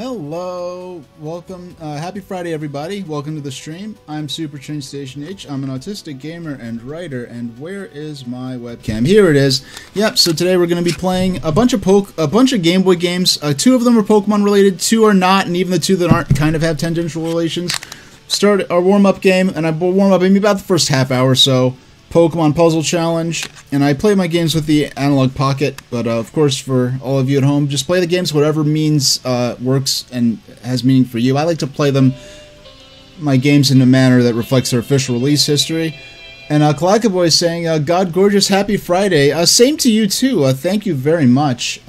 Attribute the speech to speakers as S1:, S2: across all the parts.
S1: Hello, welcome, happy Friday everybody, welcome to the stream. I'm Super Train Station H, I'm an autistic gamer and writer, and where is my webcam? Here it is. Yep, so today we're going to be playing a bunch of Game Boy games. Two of them are Pokemon related, two are not, and even the two that aren't kind of have tangential relations. Start our warm-up game, and I warm up maybe about the first half hour or so. Pokemon Puzzle Challenge, and I play my games with the Analog Pocket, but of course for all of you at home, just play the games whatever means works and has meaning for you. I like to play my games in a manner that reflects their official release history. And Kalakaboy is saying, God Gorgeous, happy Friday. Same to you too, thank you very much.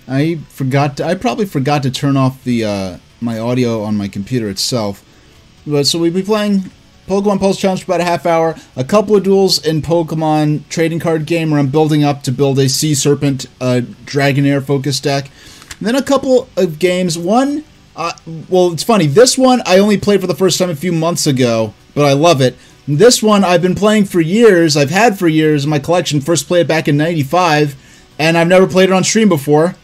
S1: I probably forgot to turn off the my audio on my computer itself. But so we'll be playing Pokemon Puzzle Challenge for about a half hour, a couple of duels in Pokemon trading card game where I'm building up to build a Sea Serpent Dragonair focus deck. And then a couple of games, one, well it's funny, this one I only played for the first time a few months ago, but I love it. And this one I've been playing for years, I've had for years in my collection, first played it back in '95, and I've never played it on stream before.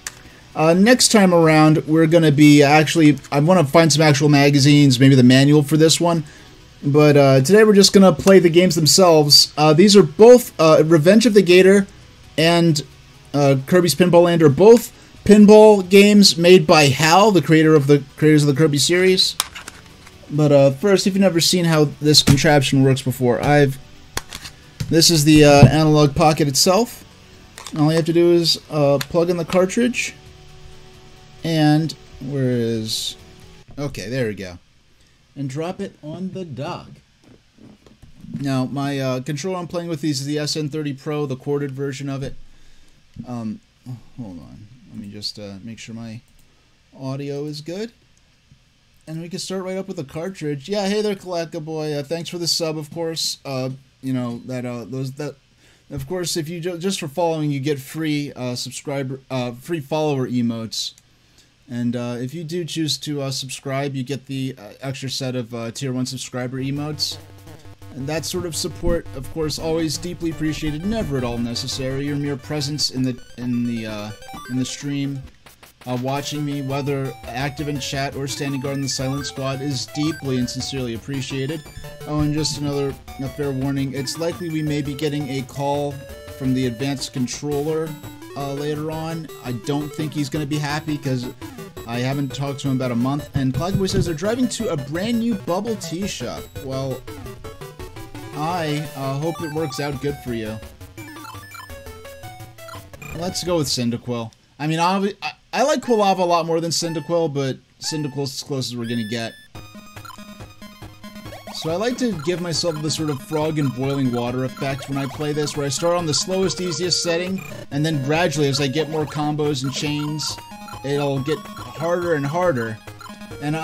S1: Next time around we're going to be actually, I want to find some actual magazines, maybe the manual for this one. But today we're just going to play the games themselves. These are both Revenge of the Gator and Kirby's Pinball Land are both pinball games made by HAL, the creators of the Kirby series. But first, if you've never seen how this contraption works before, this is the Analog Pocket itself. All you have to do is plug in the cartridge, and okay, there we go. And drop it on the dock. Now, my controller I'm playing with these is the SN30 Pro, the corded version of it. Hold on. Let me just make sure my audio is good. And we can start right up with the cartridge. Yeah, hey there, Kalakaboy. Thanks for the sub, of course. You know, of course, if you just for following, you get free free follower emotes. And if you do choose to subscribe, you get the extra set of Tier 1 subscriber emotes. And that sort of support, of course, always deeply appreciated, never at all necessary. Your mere presence in the stream, watching me, whether active in chat or standing guard in the Silent Squad, is deeply and sincerely appreciated. Oh, and just a fair warning, it's likely we may be getting a call from the advanced controller later on. I don't think he's going to be happy because I haven't talked to him about a month. And Clockboy says they're driving to a brand new bubble tea shop. Well, I hope it works out good for you. Let's go with Cyndaquil. I mean, I like Quilava a lot more than Cyndaquil, but Cyndaquil's as close as we're going to get. So I like to give myself the sort of frog in boiling water effect when I play this, where I start on the slowest, easiest setting, and then gradually, as I get more combos and chains, it'll get harder and harder. And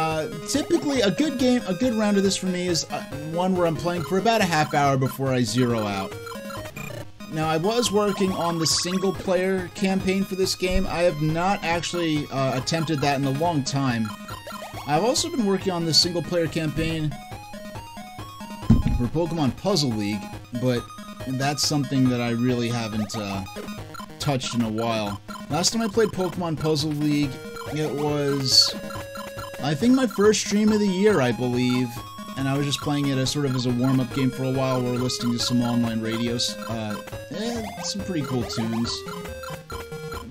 S1: typically, a good round of this for me is one where I'm playing for about a half hour before I zero out. Now, I was working on the single-player campaign for this game. I have not actually attempted that in a long time. I've also been working on the single-player campaign for Pokemon Puzzle League, but that's something that I really haven't touched in a while. Last time I played Pokemon Puzzle League, it was, I think, my first stream of the year, I believe, and I was just playing it as sort of as a warm-up game for a while. We were listening to some online radios, some pretty cool tunes,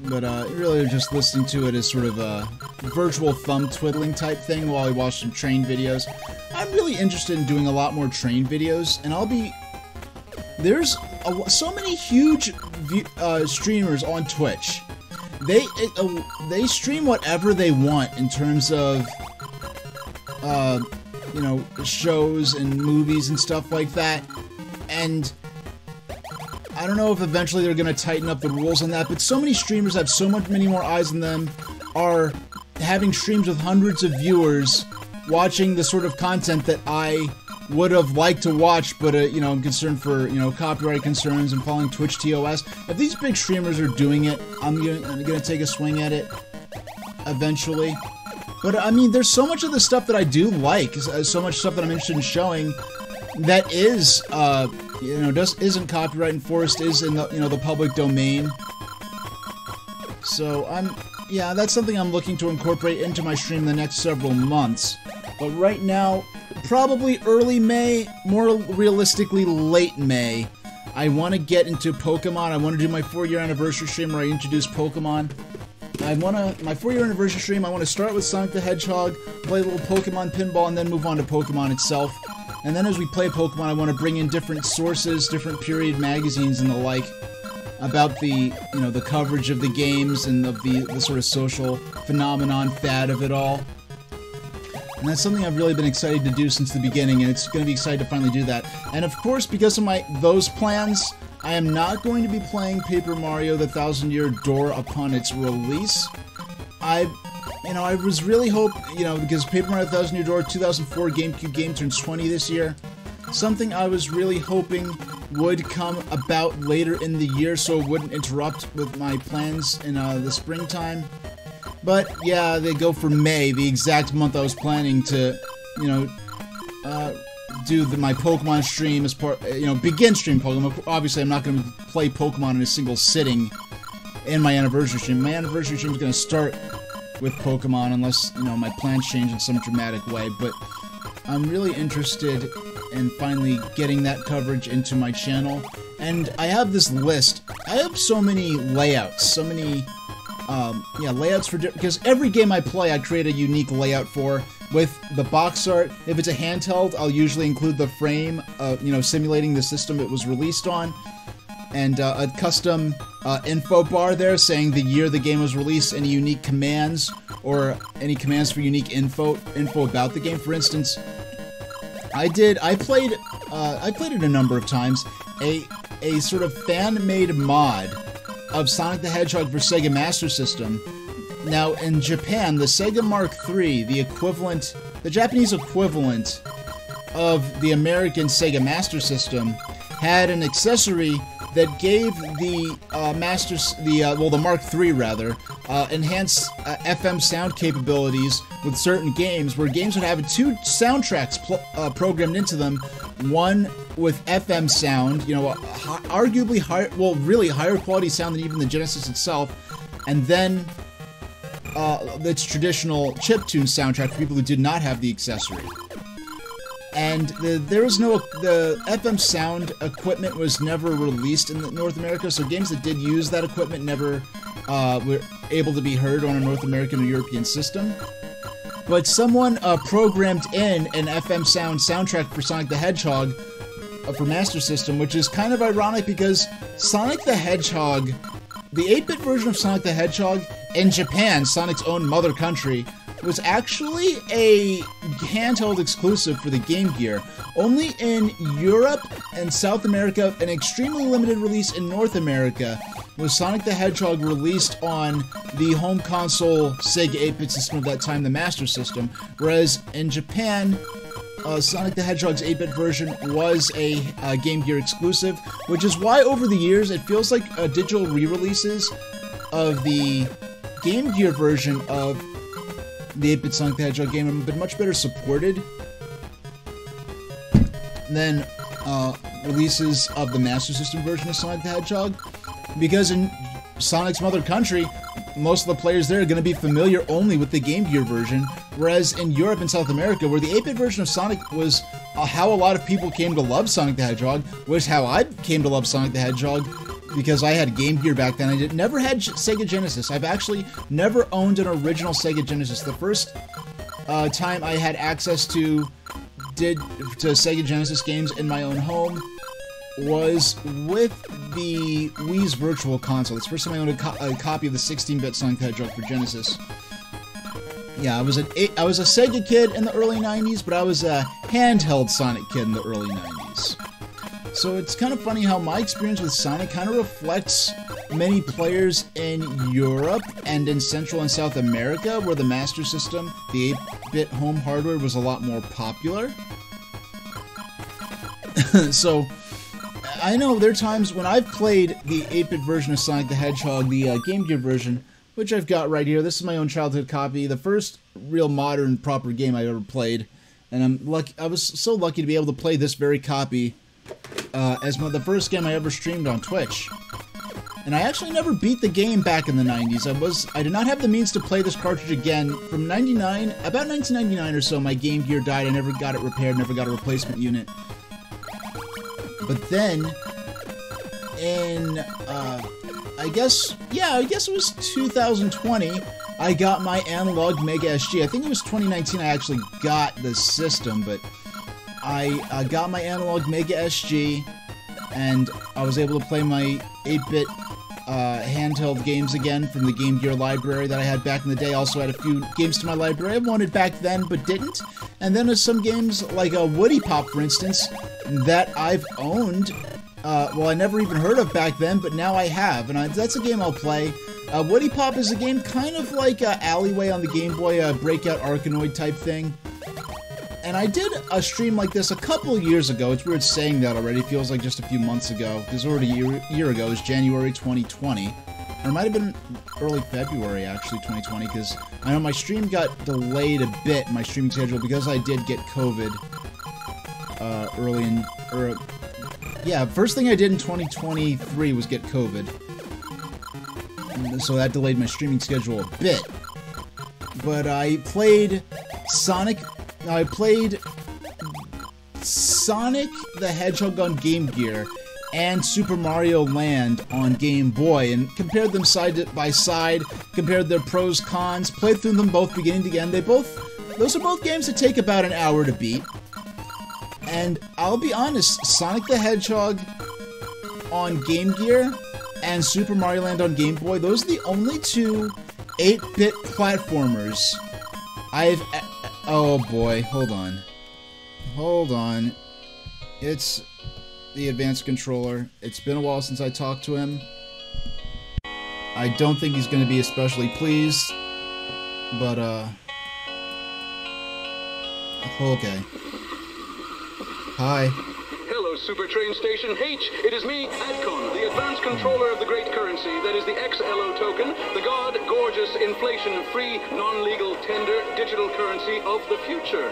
S1: but really just listening to it as sort of a virtual thumb twiddling type thing while I watched some train videos. I'm really interested in doing a lot more train videos, and there's so many huge streamers on Twitch. They stream whatever they want in terms of you know, shows and movies and stuff like that, and I don't know if eventually they're gonna tighten up the rules on that, but so many streamers have so many more eyes on them, are having streams with hundreds of viewers watching the sort of content that I would have liked to watch, but you know, I'm concerned for, you know, copyright concerns and following Twitch TOS. If these big streamers are doing it, I'm gonna take a swing at it eventually. But I mean, there's so much of the stuff that I do like, so much stuff that I'm interested in showing that is, you know, isn't copyright enforced, is in the, you know, the public domain. So I'm, yeah, that's something I'm looking to incorporate into my stream the next several months. But right now, probably early May, more realistically late May, I want to get into Pokemon. I want to do my 4-year anniversary stream where I introduce Pokemon. My 4-year anniversary stream, I want to start with Sonic the Hedgehog, play a little Pokemon Pinball, and then move on to Pokemon itself. And then as we play Pokemon, I want to bring in different sources, different period magazines and the like, about the, the coverage of the games and of the sort of social phenomenon fad of it all. And that's something I've really been excited to do since the beginning, and it's going to be exciting to finally do that. And of course, because of those plans, I am not going to be playing Paper Mario: The Thousand-Year Door upon its release. I was really because Paper Mario: The Thousand-Year Door 2004 GameCube game turns 20 this year. Something I was really hoping would come about later in the year so it wouldn't interrupt with my plans in the springtime. But yeah, they go for May, the exact month I was planning to, do my Pokemon stream as part, begin stream Pokemon. Obviously, I'm not going to play Pokemon in a single sitting in my anniversary stream. My anniversary stream is going to start with Pokemon unless, my plans change in some dramatic way. But I'm really interested in finally getting that coverage into my channel. And I have this list. I have so many layouts, so many layouts for because every game I play I create a unique layout for, with the box art. If it's a handheld, I'll usually include the frame, simulating the system it was released on, and a custom info bar there saying the year the game was released, any unique commands, or any commands for unique info about the game. For instance, I played it a number of times, a sort of fan-made mod of Sonic the Hedgehog for Sega Master System. Now, in Japan, the Sega Mark III, the Japanese equivalent of the American Sega Master System, had an accessory that gave the the Mark III rather, enhanced FM sound capabilities with certain games, where games would have 2 soundtracks programmed into them, one with FM sound, arguably really higher quality sound than even the Genesis itself, and then its traditional chiptune soundtrack for people who did not have the accessory. And the FM sound equipment was never released in North America, so games that did use that equipment never were able to be heard on a North American or European system. But someone programmed in an FM sound soundtrack for Sonic the Hedgehog for Master System, which is kind of ironic because Sonic the Hedgehog, the 8-bit version of Sonic the Hedgehog in Japan, Sonic's own mother country, was actually a handheld exclusive for the Game Gear. Only in Europe and South America, an extremely limited release in North America, was Sonic the Hedgehog released on the home console Sega 8-bit system of that time, the Master System, whereas in Japan, Sonic the Hedgehog's 8-bit version was a Game Gear exclusive, which is why over the years it feels like digital re-releases of the Game Gear version of the 8-bit Sonic the Hedgehog game have been much better supported than releases of the Master System version of Sonic the Hedgehog, because in Sonic's mother country, most of the players there are going to be familiar only with the Game Gear version, whereas in Europe and South America, where the 8-bit version of Sonic was how a lot of people came to love Sonic the Hedgehog, was how I came to love Sonic the Hedgehog, because I had Game Gear back then. I never had Sega Genesis. I've actually never owned an original Sega Genesis. The first time I had access to Sega Genesis games in my own home was with the Wii's Virtual Console. It's the first time I owned a copy of the 16-bit Sonic the Hedgehog for Genesis. Yeah, I was a Sega kid in the early 90s, but I was a handheld Sonic kid in the early 90s. So it's kind of funny how my experience with Sonic kind of reflects many players in Europe and in Central and South America, where the Master System, the 8-bit home hardware, was a lot more popular. So I know there are times when I've played the 8-bit version of Sonic the Hedgehog, the Game Gear version, which I've got right here. This is my own childhood copy, the first real modern proper game I ever played, and I was so lucky to be able to play this very copy as the first game I ever streamed on Twitch. And I actually never beat the game back in the 90s. I did not have the means to play this cartridge again. From 99, about 1999 or so, my Game Gear died. I never got it repaired, never got a replacement unit. But then, in, I guess it was 2020, I got my Analog Mega SG. I think it was 2019 I actually got the system, but I got my Analog Mega SG, and I was able to play my 8-bit handheld games again from the Game Gear library that I had back in the day. Also had a few games to my library I wanted back then but didn't. And then there's some games like Woody Pop, for instance, that I've owned. Well, I never even heard of back then, but now I have, and that's a game I'll play. Woody Pop is a game kind of like Alleyway on the Game Boy, Breakout Arkanoid type thing. And I did a stream like this a couple years ago. It's weird saying that already. It feels like just a few months ago. It was already a year ago. It was January 2020. Or it might have been early February, actually, 2020, because I know my stream got delayed a bit, my streaming schedule, because I did get COVID early in... yeah, first thing I did in 2023 was get COVID. So that delayed my streaming schedule a bit. But I played Sonic the Hedgehog on Game Gear and Super Mario Land on Game Boy, and compared them side by side, compared their pros, cons, played through them both beginning to end. Those are both games that take about an hour to beat. And I'll be honest, Sonic the Hedgehog on Game Gear and Super Mario Land on Game Boy, those are the only two 8-bit platformers oh boy, hold on. It's the advanced controller. It's been a while since I talked to him. I don't think he's going to be especially pleased, but okay. Hi.
S2: Hello, Super Train Station H. It is me, Adcon, the advanced controller of the great currency that is the XLO token, the god-gorgeous, inflation-free, non-legal, tender, digital currency of the future.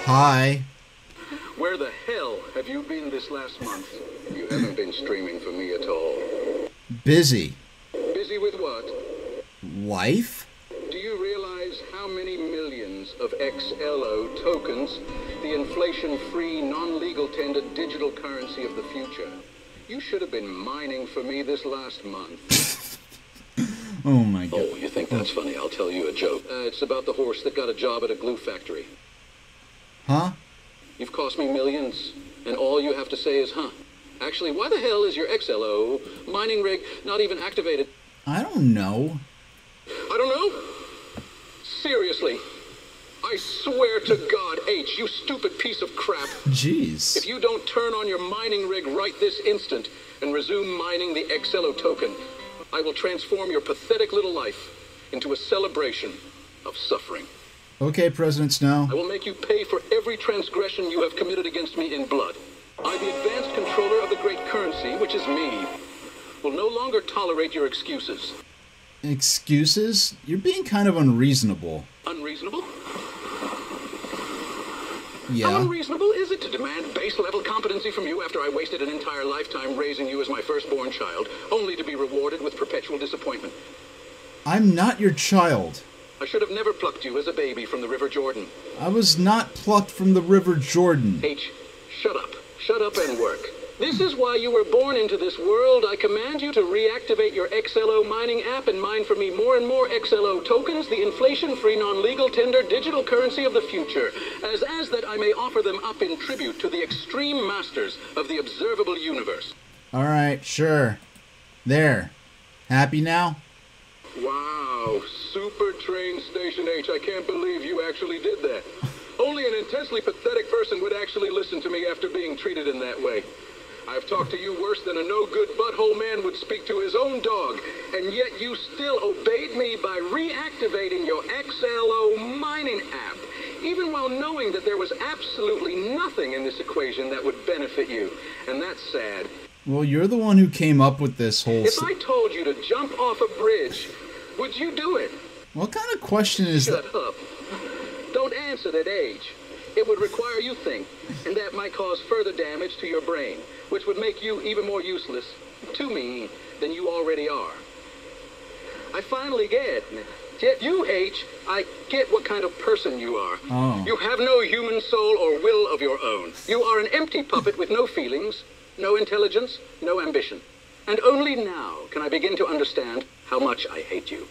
S1: Hi.
S2: Where the hell have you been this last month? You haven't been streaming for me at all.
S1: Busy.
S2: Busy with what?
S1: Life?
S2: Do you realize how many millions of XLO tokens, the inflation-free, non-legal tender digital currency of the future? You should have been mining for me this last month.
S1: Oh my god.
S2: Oh, you think that's funny? I'll tell you a joke. It's about the horse that got a job at a glue factory.
S1: Huh?
S2: You've cost me millions, and all you have to say is, huh. Actually, why the hell is your XLO mining rig not even activated?
S1: I don't know.
S2: I don't know? Seriously, I swear to God, H, you stupid piece of crap.
S1: Jeez.
S2: If you don't turn on your mining rig right this instant and resume mining the XLO token, I will transform your pathetic little life into a celebration of suffering.
S1: Okay, President Snow.
S2: I will make you pay for every transgression you have committed against me in blood. I, the advanced controller of the great currency, which is me, will no longer tolerate your excuses.
S1: Excuses? You're being kind of unreasonable.
S2: Unreasonable?
S1: Yeah.
S2: How unreasonable is it to demand base-level competency from you after I wasted an entire lifetime raising you as my firstborn child, only to be rewarded with perpetual disappointment?
S1: I'm not your child.
S2: I should have never plucked you as a baby from the River Jordan.
S1: I was not plucked from the River Jordan.
S2: H, shut up. Shut up and work. This is why you were born into this world. I command you to reactivate your XLO mining app and mine for me more and more XLO tokens, the inflation-free, non-legal, tender, digital currency of the future, as that I may offer them up in tribute to the extreme masters of the observable universe.
S1: All right, sure. There. Happy now?
S2: Wow, Super Train Station H, I can't believe you actually did that. Only an intensely pathetic person would actually listen to me after being treated in that way. I've talked to you worse than a no-good butthole man would speak to his own dog, and yet you still obeyed me by reactivating your XLO mining app, even while knowing that there was absolutely nothing in this equation that would benefit you. And that's sad.
S1: Well, you're the one who came up with this whole...
S2: If I told you to jump off a bridge, would you do it?
S1: What kind of question is that?
S2: Shut up. Don't answer that, Age. It would require you think, and that might cause further damage to your brain, which would make you even more useless to me than you already are. I finally get you, H. I get what kind of person you are.
S1: Oh.
S2: You have no human soul or will of your own. You are an empty puppet with no feelings, no intelligence, no ambition. And only now can I begin to understand how much I hate you.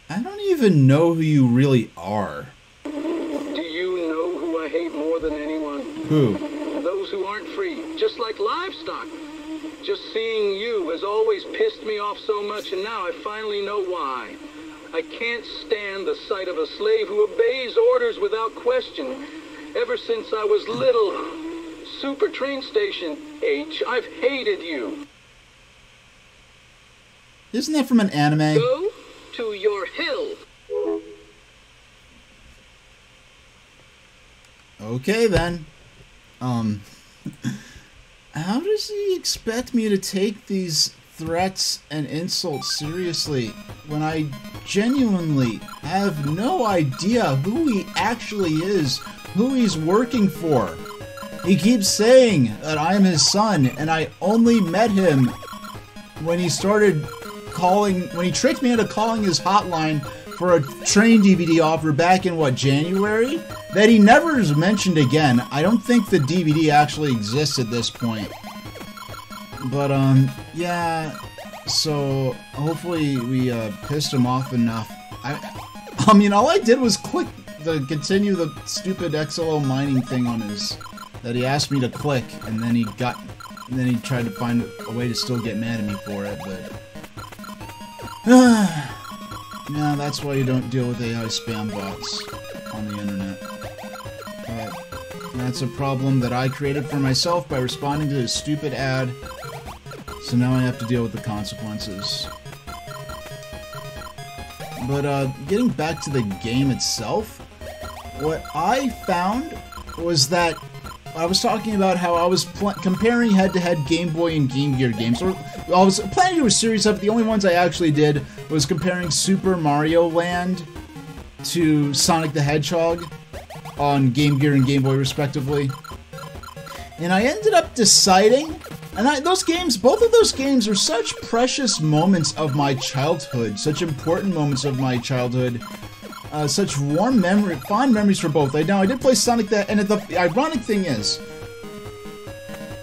S1: I don't even know who you really are.
S2: Do you know who I hate more than anyone?
S1: Who?
S2: Those who aren't free, just like livestock. Just seeing you has always pissed me off so much, and now I finally know why. I can't stand the sight of a slave who obeys orders without question. Ever since I was little, Super Train Station H, I've hated you.
S1: Isn't that from an anime?
S2: Go to your hill.
S1: Okay then. How does he expect me to take these threats and insults seriously when I genuinely have no idea who he actually is, who he's working for? He keeps saying that I am his son, and I only met him when he started calling, when he tricked me into calling his hotline for a train DVD offer back in, what, January? That he never is mentioned again. I don't think the DVD actually exists at this point. But, yeah, so hopefully we pissed him off enough. I mean, all I did was click the continue the stupid XLO mining thing on his, that he asked me to click, and then he tried to find a way to still get mad at me for it, but... no, that's why you don't deal with AI spam bots on the internet. But that's a problem that I created for myself by responding to his stupid ad. So now I have to deal with the consequences. But getting back to the game itself, what I found was that I was talking about how I was comparing head-to-head Game Boy and Game Gear games. Or I was planning to do a series of it. The only ones I actually did was comparing Super Mario Land to Sonic the Hedgehog on Game Gear and Game Boy respectively. And I ended up deciding, and those games, both of those games are such precious moments of my childhood, such important moments of my childhood, such fond memories for both. I did play Sonic that, and the ironic thing is,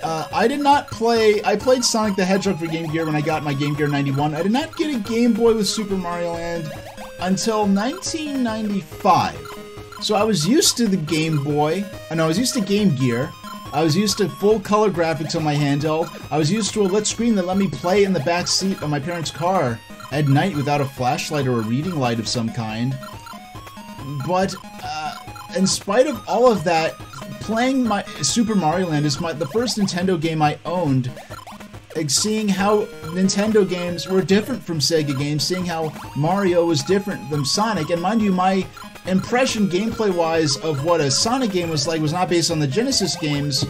S1: I played Sonic the Hedgehog for Game Gear when I got my Game Gear 91. I did not get a Game Boy with Super Mario Land until 1995. So I was used to the Game Boy, and I was used to Game Gear. I was used to full color graphics on my handheld. I was used to a lit screen that let me play in the back seat of my parents' car at night without a flashlight or a reading light of some kind. But in spite of all of that, playing my Super Mario Land is the first Nintendo game I owned. Seeing how Nintendo games were different from Sega games, seeing how Mario was different than Sonic, and mind you, my impression gameplay-wise of what a Sonic game was like was not based on the Genesis games.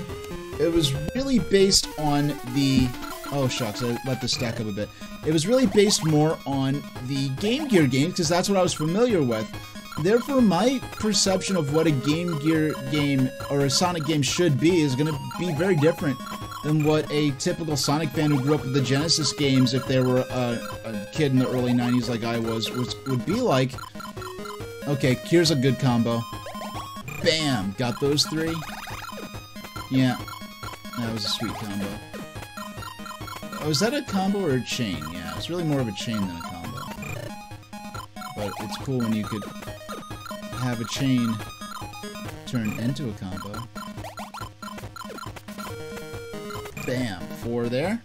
S1: It was really based on the... Oh, shucks, I let this stack up a bit. It was really based more on the Game Gear games, because that's what I was familiar with. Therefore, my perception of what a Game Gear game or a Sonic game should be is going to be very different than what a typical Sonic fan who grew up with the Genesis games, if they were a kid in the early 90s like I was would be like. Okay, here's a good combo. Bam! Got those three? Yeah. That was a sweet combo. Oh, is that a combo or a chain? Yeah, it's really more of a chain than a combo. But it's cool when you could have a chain turn into a combo. Bam! 4 there.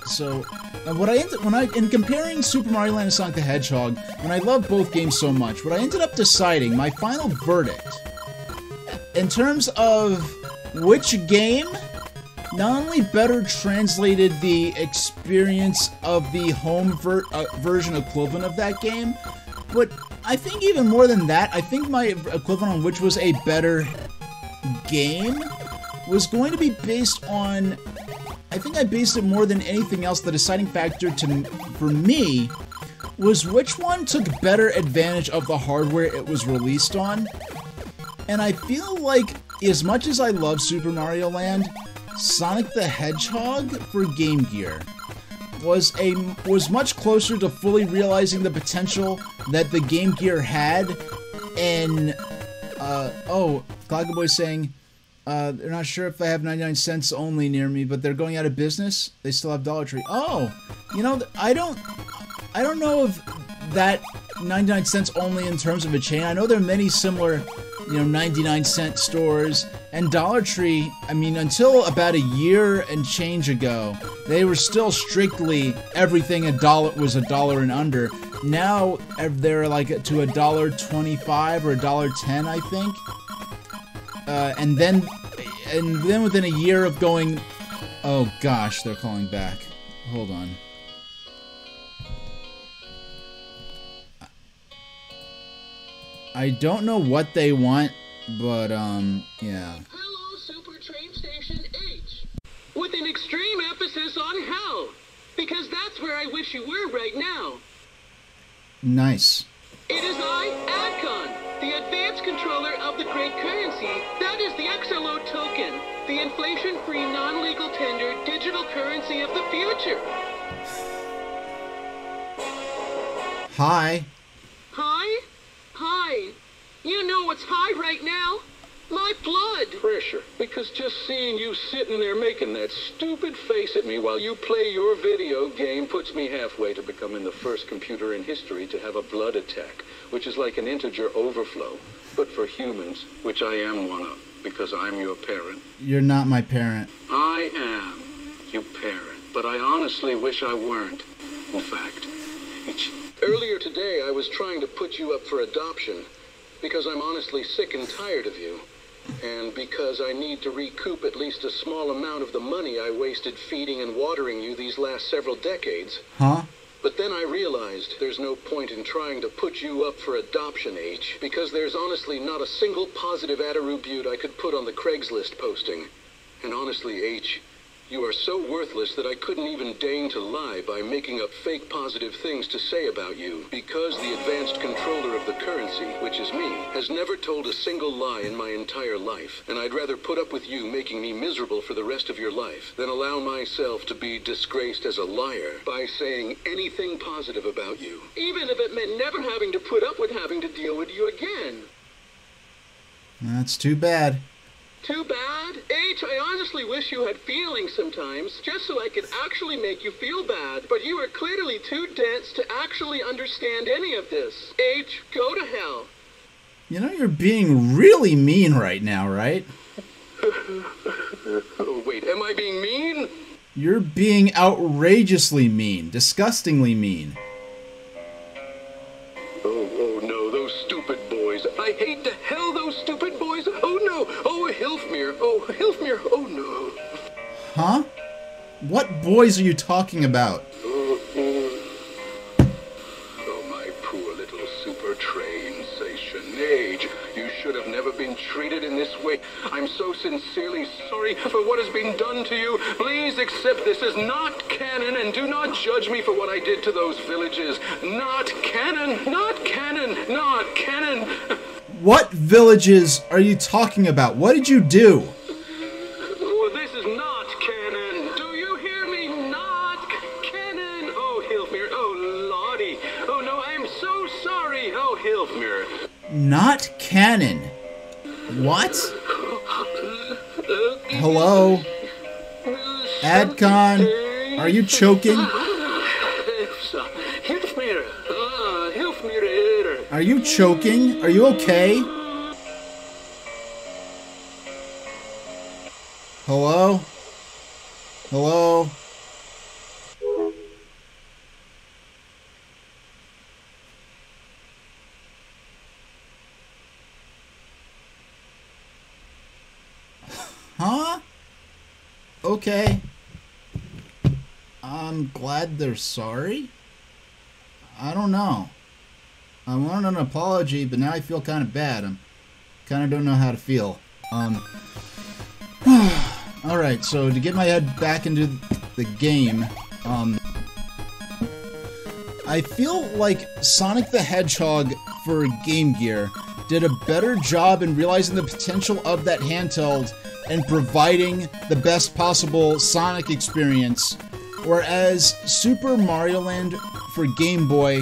S1: So... in comparing Super Mario Land and Sonic the Hedgehog, when I love both games so much, what I ended up deciding, my final verdict, in terms of which game not only better translated the experience of the home version equivalent of that game, but I think even more than that, I think my equivalent on which was a better game was going to be based on... I think I based it more than anything else. The deciding factor for me was which one took better advantage of the hardware it was released on. And I feel like, as much as I love Super Mario Land, Sonic the Hedgehog for Game Gear was much closer to fully realizing the potential that the Game Gear had. And Cloggerboy's saying they're not sure if they have 99 cents only near me, but they're going out of business. They still have Dollar Tree. Oh, you know, I don't know if that 99 cents only in terms of a chain. I know there are many similar, 99-cent stores, and Dollar Tree, I mean, until about a year and change ago, they were still strictly everything was $1 and under. Now they're like to $1.25 or $1.10, I think. And then within a year of going, oh gosh, they're calling back. Hold on. I don't know what they want, but, yeah.
S2: Hello, Super Train Station H. With an extreme emphasis on hell. Because that's where I wish you were right now.
S1: Nice.
S2: It is I, Adcon, the advanced controller of the great currency. That is the XLO token. The inflation-free, non-legal tender digital currency of the future.
S1: Hi.
S2: Hi? Hi. You know what's high right now? My blood. Pressure. Because just seeing you sitting there making that stupid face at me while you play your video game puts me halfway to becoming the first computer in history to have a blood attack, which is like an integer overflow, but for humans, which I am one of, because I'm your parent.
S1: You're not my parent.
S2: I am your parent, but I honestly wish I weren't. In fact, earlier today I was trying to put you up for adoption because I'm honestly sick and tired of you. And because I need to recoup at least a small amount of the money I wasted feeding and watering you these last several decades.
S1: Huh?
S2: But then I realized there's no point in trying to put you up for adoption, H, because there's honestly not a single positive attribute I could put on the Craigslist posting. And honestly, H, you are so worthless that I couldn't even deign to lie by making up fake positive things to say about you, because the advanced controller of the currency, which is me, has never told a single lie in my entire life, and I'd rather put up with you making me miserable for the rest of your life than allow myself to be disgraced as a liar by saying anything positive about you, even if it meant never having to put up with having to deal with you again.
S1: That's too bad.
S2: Too bad? H, I honestly wish you had feelings sometimes, just so I could actually make you feel bad. But you are clearly too dense to actually understand any of this. H, go to hell.
S1: You know, you're being really mean right now, right?
S2: Oh, wait, am I being mean?
S1: You're being outrageously mean, disgustingly mean.
S2: Oh no, those stupid boys. I hate to hell those stupid boys. Oh no, oh Hilfmir, oh no.
S1: Huh? What boys are you talking about?
S2: Oh, my poor little super train station age. You should have never been treated in this way. I'm so sincerely sorry for what has been done to you. Please accept this as not canon and do not judge me for what I did to those villages. Not canon, not canon, not canon.
S1: What villages are you talking about? What did you do?
S2: Oh, this is not canon. Do you hear me? Not canon. Oh, Hilfmir. Oh, Lottie. Oh, no, I'm so sorry. Oh, Hilfmir.
S1: Not canon. What? Hello? Adcon? Are you choking?
S2: Hilfmir. Hilfmir.
S1: Are you choking? Are you okay? Hello? Hello? Huh? Okay. I'm glad they're sorry. I don't know. I wanted an apology, but now I feel kind of bad. I'm kind of don't know how to feel. Alright, so to get my head back into the game, I feel like Sonic the Hedgehog for Game Gear did a better job in realizing the potential of that handheld and providing the best possible Sonic experience, whereas Super Mario Land for Game Boy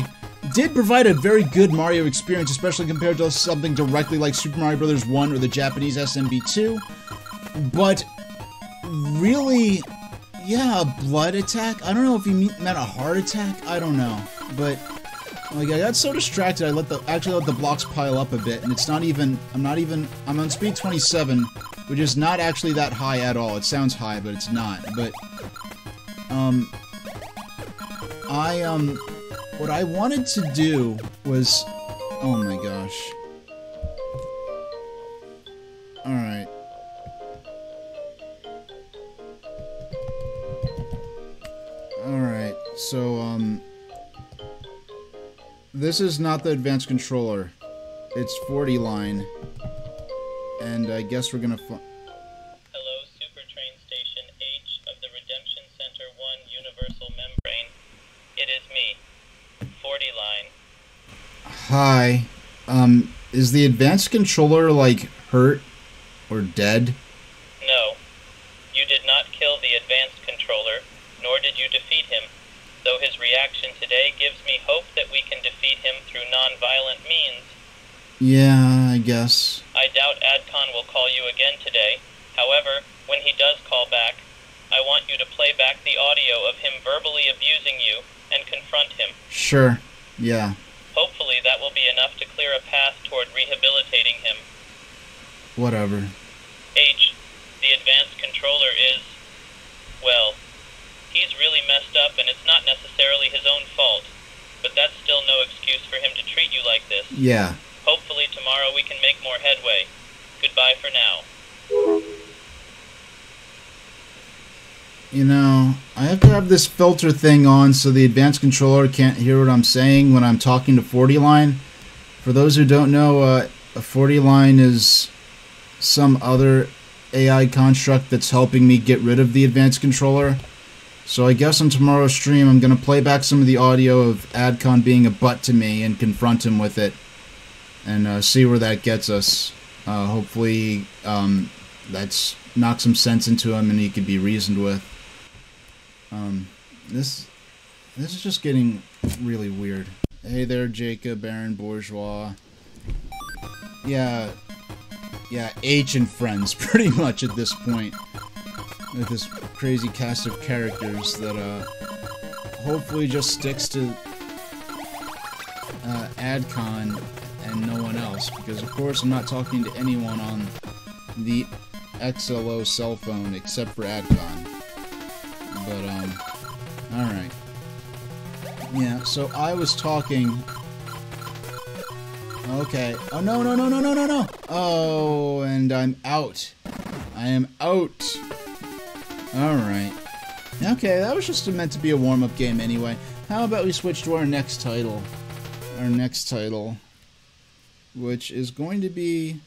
S1: did provide a very good Mario experience, especially compared to something directly like Super Mario Bros. 1 or the Japanese SMB2. But really, yeah, a blood attack? I don't know if he meant a heart attack. I don't know. But like, I got so distracted, I actually let the blocks pile up a bit, and it's not even, I'm on speed 27, which is not actually that high at all. It sounds high, but it's not. But, what I wanted to do was, oh my gosh. Alright. Alright, so, this is not the advanced controller. It's 40 line. And I guess we're gonna
S3: Hello, Super Train Station H of the Redemption Center 1 Universal Membrane. It is me, 40 line.
S1: Hi. Is the advanced controller, like, hurt? Or dead?
S3: No. You did not kill the advanced controller, nor did you defeat him. Though his reaction today gives me hope that we can defeat him through non-violent means.
S1: Yeah, I guess.
S3: I doubt Adcon will call you again today. However, when he does call back, I want you to play back the audio of him verbally abusing you and confront him.
S1: Sure. Yeah.
S3: Hopefully that will be enough to clear a path toward rehabilitating him.
S1: Whatever.
S3: H, the advanced controller is, well, he's really messed up and it's not necessarily his own fault. But that's still no excuse for him to treat you like this.
S1: Yeah.
S3: Hopefully tomorrow we can make more headway. Goodbye for now.
S1: You know, I have to have this filter thing on so the advanced controller can't hear what I'm saying when I'm talking to 40 line. For those who don't know, a 40 line is some other AI construct that's helping me get rid of the advanced controller. So I guess on tomorrow's stream I'm going to play back some of the audio of Adcon being a butt to me and confront him with it. And see where that gets us. Hopefully that's knock some sense into him and he can be reasoned with. This is just getting really weird. Hey there, Jacob, Baron Bourgeois. Yeah, H and friends, pretty much at this point. With this crazy cast of characters that, hopefully just sticks to, Adcon and no one else. Because, of course, I'm not talking to anyone on the XLO cell phone except for Adcon. But, alright. Yeah, so I was talking... Okay. Oh, no. Oh, and I'm out. I am out. Alright. Okay, that was just meant to be a warm-up game anyway. How about we switch to our next title? Our next title, which is going to be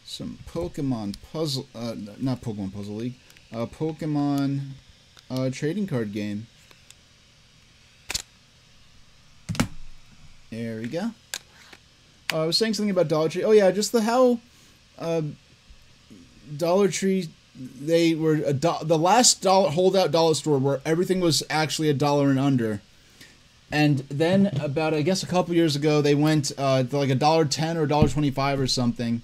S1: some Pokemon puzzle... not Pokemon Puzzle League. Pokemon trading card game. There we go. I was saying something about Dollar Tree. Oh yeah, just how Dollar Tree, they were the last holdout dollar store where everything was actually $1 and under. And then about, I guess, a couple years ago, they went to like $1.10 or $1.25 or something.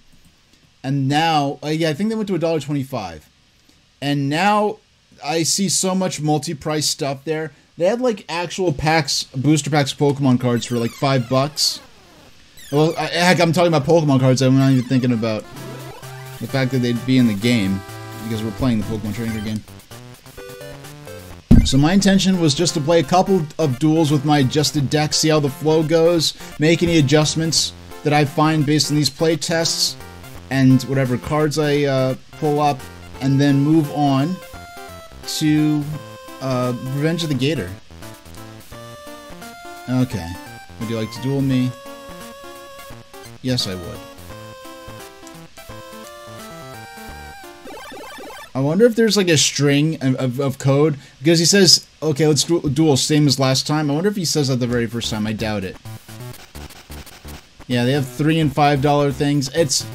S1: And now, yeah, I think they went to $1.25. And now I see so much multi-price stuff there. They had like actual packs, booster packs of Pokemon cards for like $5. Well, heck, I'm talking about Pokemon cards. I'm not even thinking about the fact that they'd be in the game because we're playing the Pokemon trading card game. So my intention was just to play a couple of duels with my adjusted deck, see how the flow goes, make any adjustments that I find based on these play tests, and whatever cards I pull up, and then move on to Revenge of the Gator. Okay. Would you like to duel me? Yes, I would. I wonder if there's like a string of code, because he says, okay, let's do duel, same as last time. I wonder if he says that the very first time. I doubt it. Yeah, they have $3 and $5 things. It's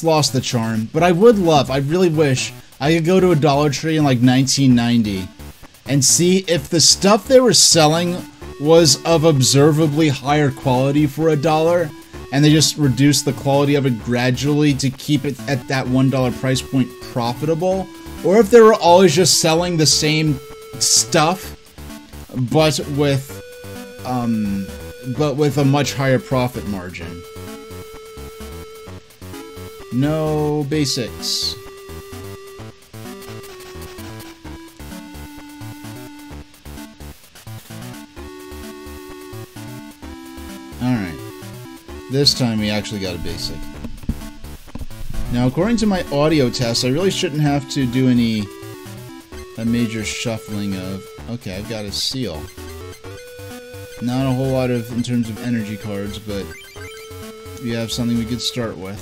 S1: lost the charm. But I really wish I could go to a Dollar Tree in like 1990 and see if the stuff they were selling was of observably higher quality for $1, and they just reduced the quality of it gradually to keep it at that $1 price point profitable, or if they were always just selling the same stuff, but with a much higher profit margin. No basics. Alright. This time we actually got a basic. Now, according to my audio test, I really shouldn't have to do a major shuffling of... Okay, I've got a seal. Not a whole lot in terms of energy cards, but we have something we could start with.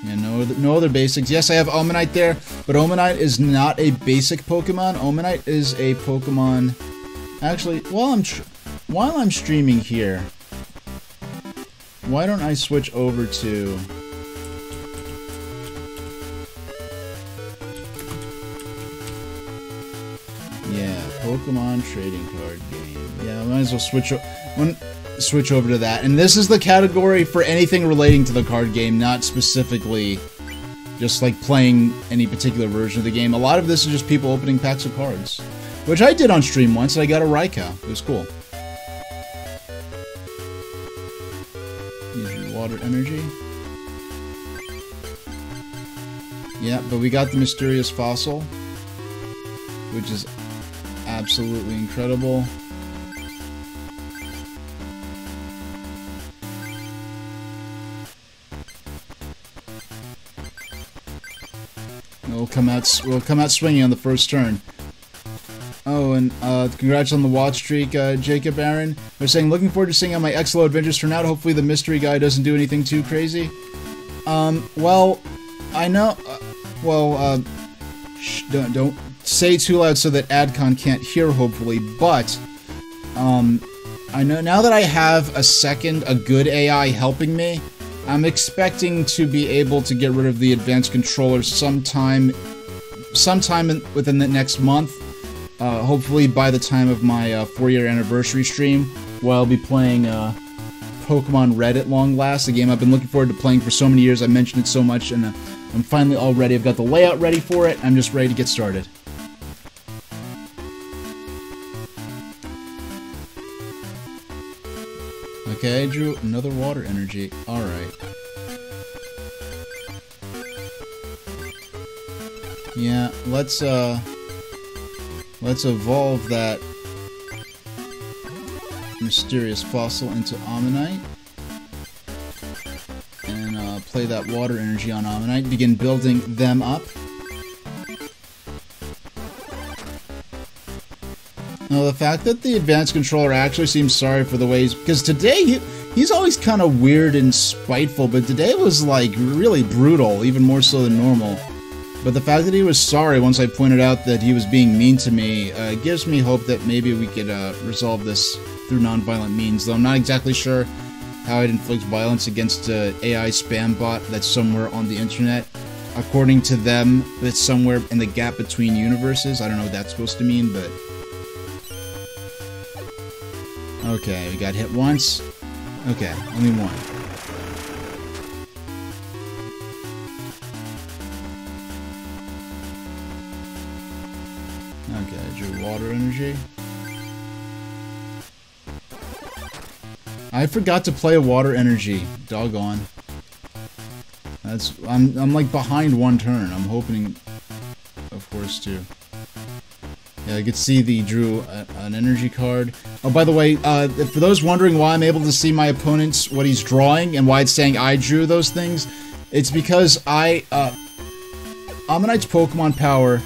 S1: Yeah, no other basics. Yes, I have Omanite there, but Omanite is not a basic Pokemon. Omanite is a Pokemon... Actually, while I'm streaming here, why don't I switch over to... Yeah, Pokemon trading card game. Yeah, I might as well switch over to that. And this is the category for anything relating to the card game, not specifically just like playing any particular version of the game. A lot of this is just people opening packs of cards, which I did on stream once, and I got a Raikou. It was cool. Use your water energy. Yeah, but we got the mysterious fossil, which is absolutely incredible. We'll come out swinging on the first turn. Oh, and congrats on the watch streak, Jacob Aaron. They're saying, looking forward to seeing how my XLO adventures turn out. Hopefully the mystery guy doesn't do anything too crazy. Well, I know... don't say too loud so that AdCon can't hear, hopefully, but... I know now that I have a good AI helping me, I'm expecting to be able to get rid of the advanced controller sometime within the next month. Hopefully by the time of my 4-year anniversary stream, where I'll be playing Pokemon Red at long last, a game I've been looking forward to playing for so many years. I mentioned it so much, and I'm finally all ready. I've got the layout ready for it. I'm just ready to get started. Okay, I drew another water energy. Alright. Yeah, let's evolve that mysterious fossil into Ammonite. And play that water energy on Ammonite. Begin building them up. Now, the fact that the advanced controller actually seems sorry for the ways... Because today, he's always kind of weird and spiteful, but today was, like, really brutal, even more so than normal. But the fact that he was sorry once I pointed out that he was being mean to me gives me hope that maybe we could resolve this through non-violent means, though I'm not exactly sure how it inflicts violence against an AI spam bot that's somewhere on the internet. According to them, it's somewhere in the gap between universes. I don't know what that's supposed to mean, but... Okay, we got hit once. Okay, only one. Okay, I drew water energy. I forgot to play a water energy. Doggone. I'm like behind one turn. I'm hoping, of course, to... Yeah, I could see the drew an energy card. Oh, by the way, for those wondering why I'm able to see my opponent's, what he's drawing, and why it's saying I drew those things, it's because Ammonite's Pokemon power...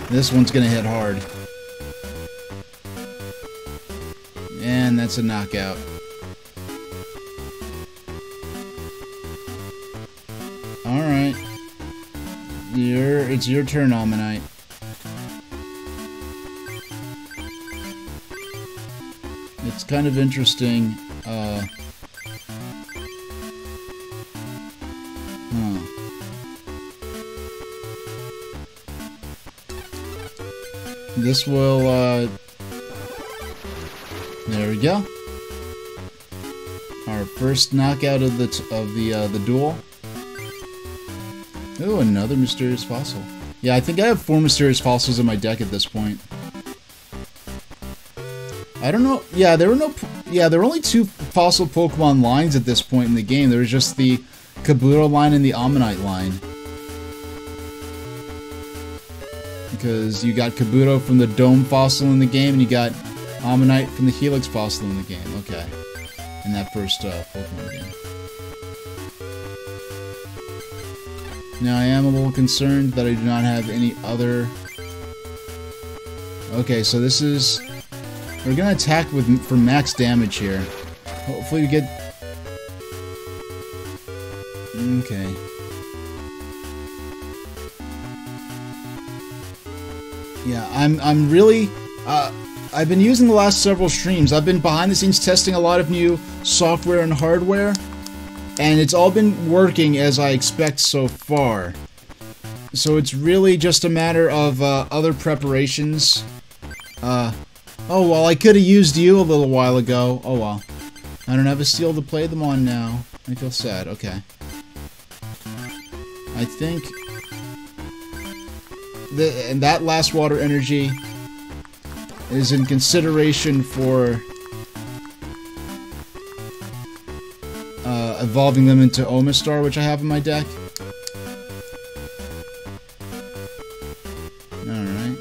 S1: This one's gonna hit hard. And that's a knockout. Alright. It's your turn, Almanite. It's kind of interesting. This will, there we go. Our first knockout of the duel. Oh, another mysterious fossil. Yeah, I think I have 4 mysterious fossils in my deck at this point. I don't know. Yeah, there were only 2 fossil Pokemon lines at this point in the game. There was just the Kabuto line and the Ammonite line. Because you got Kabuto from the Dome fossil in the game, and you got Ammonite from the Helix fossil in the game. Okay. In that first Pokemon game. Now, I am a little concerned that I do not have any other... Okay, so this is... We're gonna attack for max damage here. Hopefully we get... Okay. Yeah, I'm really... I've been using the last several streams. I've been behind the scenes testing a lot of new software and hardware. And it's all been working as I expect so far. So it's really just a matter of other preparations. Oh, well, I could have used you a little while ago. Oh, well. I don't have a steel to play them on now. I feel sad. Okay. I think... and that last water energy is in consideration for... evolving them into Omastar, which I have in my deck. Alright.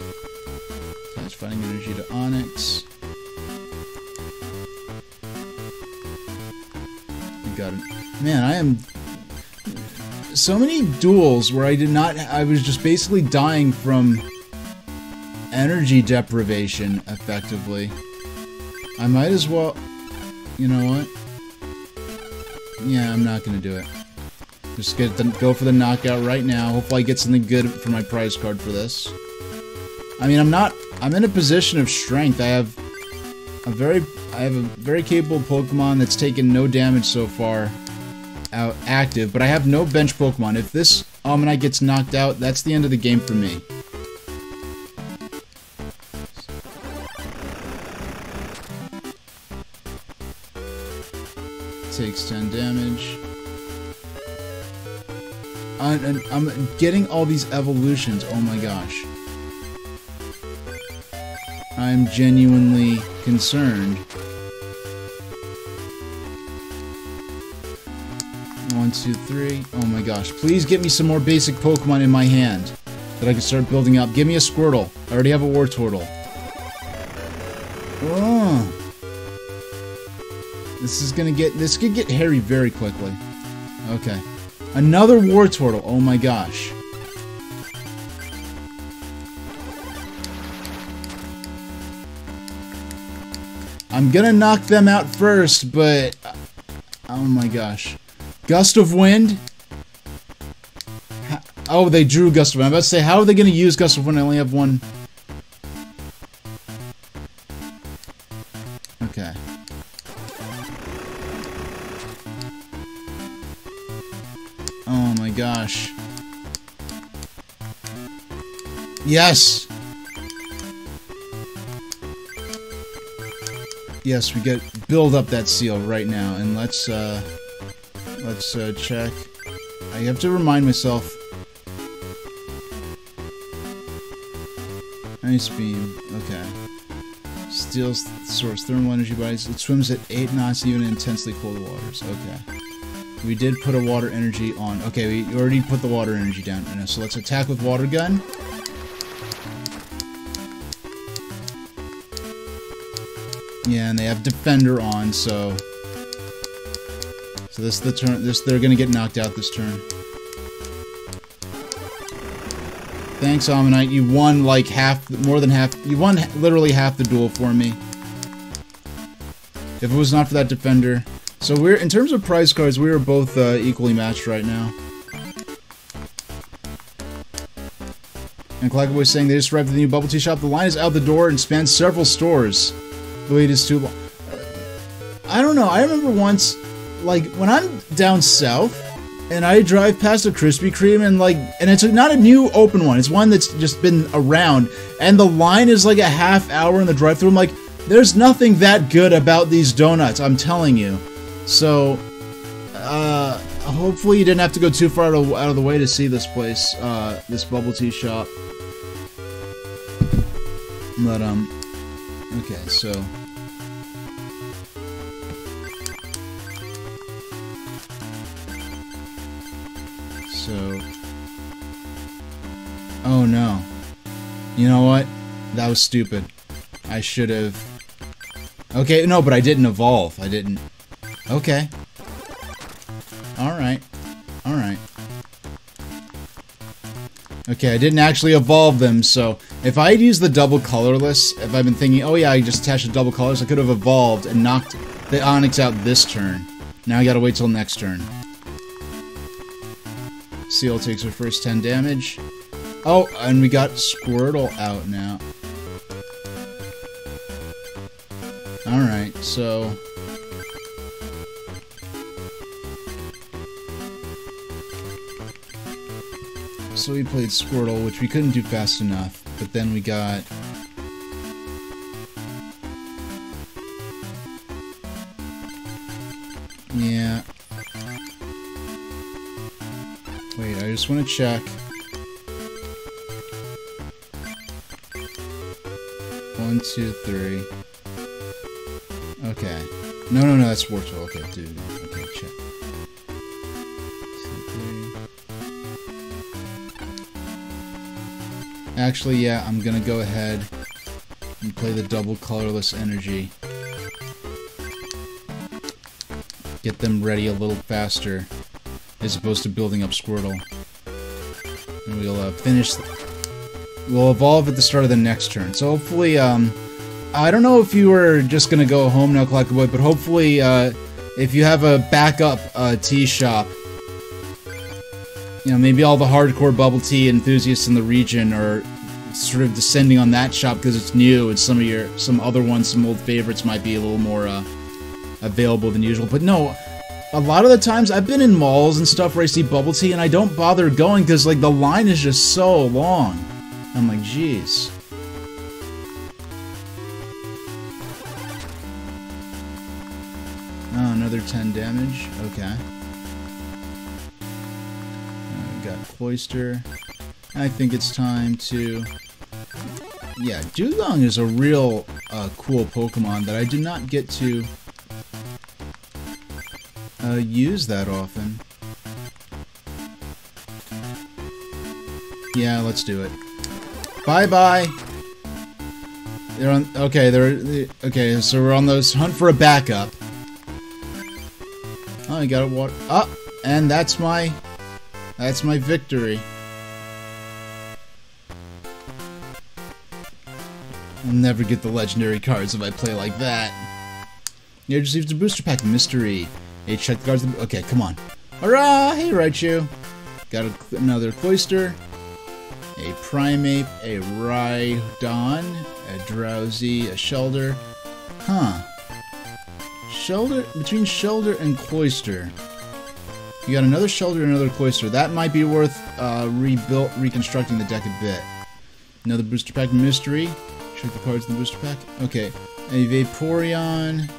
S1: Attach fighting energy to Onyx. You got it. Man, I am... So many duels where I was just basically dying from energy deprivation, effectively. I might as well... You know what? Yeah, I'm not gonna do it. Just go for the knockout right now. Hopefully I get something good for my prize card for this. I mean, I'm in a position of strength. I have a very capable Pokemon that's taken no damage so far out active, but I have no bench Pokemon. If this Ammonite gets knocked out, that's the end of the game for me. Takes 10 damage. And I'm getting all these evolutions. Oh my gosh. I'm genuinely concerned. 1, 2, 3. Oh my gosh. Please get me some more basic Pokemon in my hand that I can start building up. Give me a Squirtle. I already have a Wartortle. Oh. This could get hairy very quickly. Okay. Another Wartortle. Oh my gosh. I'm gonna knock them out first, but... Oh my gosh. Gust of Wind? Oh, they drew Gust of Wind. I'm about to say, how are they gonna use Gust of Wind? I only have one... Okay. Oh my gosh. Yes! Yes, we build up that seal right now, and let's check. I have to remind myself. Ice Beam, okay. Steel source, thermal energy bodies. It swims at 8 knots even in intensely cold waters. Okay. We did put a water energy on. Okay, we already put the water energy down. So let's attack with Water Gun. Yeah, and they have Defender on, so this is the turn. They're gonna get knocked out this turn. Thanks, Ammonite. You won like more than half. You won literally half the duel for me. if it was not for that defender. So we're, in terms of prize cards, we are both equally matched right now. And Clackboy saying they just arrived at the new bubble tea shop. The line is out the door and spans several stores. The wait is too long. I don't know. I remember once, like, when I'm down south and I drive past a Krispy Kreme and it's not a new open one. It's one that's just been around. And the line is like a half hour in the drive-thru. I'm like, there's nothing that good about these donuts. I'm telling you. So, hopefully you didn't have to go too far out of the way to see this place, this bubble tea shop. But, okay, so... Oh no. You know what? That was stupid. I should have... Okay, no, but I didn't evolve. I didn't... Okay. Alright. Alright. Okay, I didn't actually evolve them, so... If I had used the double colorless, if I've been thinking, oh yeah, I just attached a double colorless, I could have evolved and knocked the Onyx out this turn. Now I gotta wait till next turn. Seal takes her first 10 damage. Oh, and we got Squirtle out now. Alright, so... So we played Squirtle, which we couldn't do fast enough, but then we got... Yeah. Wait, I just want to check. 1, 2, 3. Okay. No, that's Wartortle. Okay, dude. Okay, check. 2, 3. Actually, yeah, I'm gonna go ahead and play the double colorless energy. Get them ready a little faster, as opposed to building up Squirtle. And we'll finish... We'll evolve at the start of the next turn. So hopefully, I don't know if you were just gonna go home now, Clackboy, but hopefully, if you have a backup tea shop, you know, maybe all the hardcore bubble tea enthusiasts in the region are sort of descending on that shop because it's new, and some other ones, some old favorites might be a little more available than usual. But no, a lot of the times I've been in malls and stuff where I see bubble tea and I don't bother going because like the line is just so long. I'm like, jeez. Oh, another 10 damage. Okay. Got Cloyster. I think it's time to... Yeah, Dugong is a real cool Pokemon that I do not get to use that often. Yeah, let's do it. Bye-bye! They're on... Okay, okay, so we're on this hunt for a backup. Oh, I got a water... Oh! And that's my victory. I'll never get the legendary cards if I play like that. You just received a booster pack mystery. Hey, check the cards. Okay, come on. Hurrah! Hey, Raichu. Got another Cloyster. A Primeape, a Rhydon, a Drowsy, a Shelder. Huh. Shelder, between Shelder and Cloyster. You got another Shelder and another Cloyster. That might be worth reconstructing the deck a bit. Another booster pack mystery. Check the cards in the booster pack. Okay. A Vaporeon.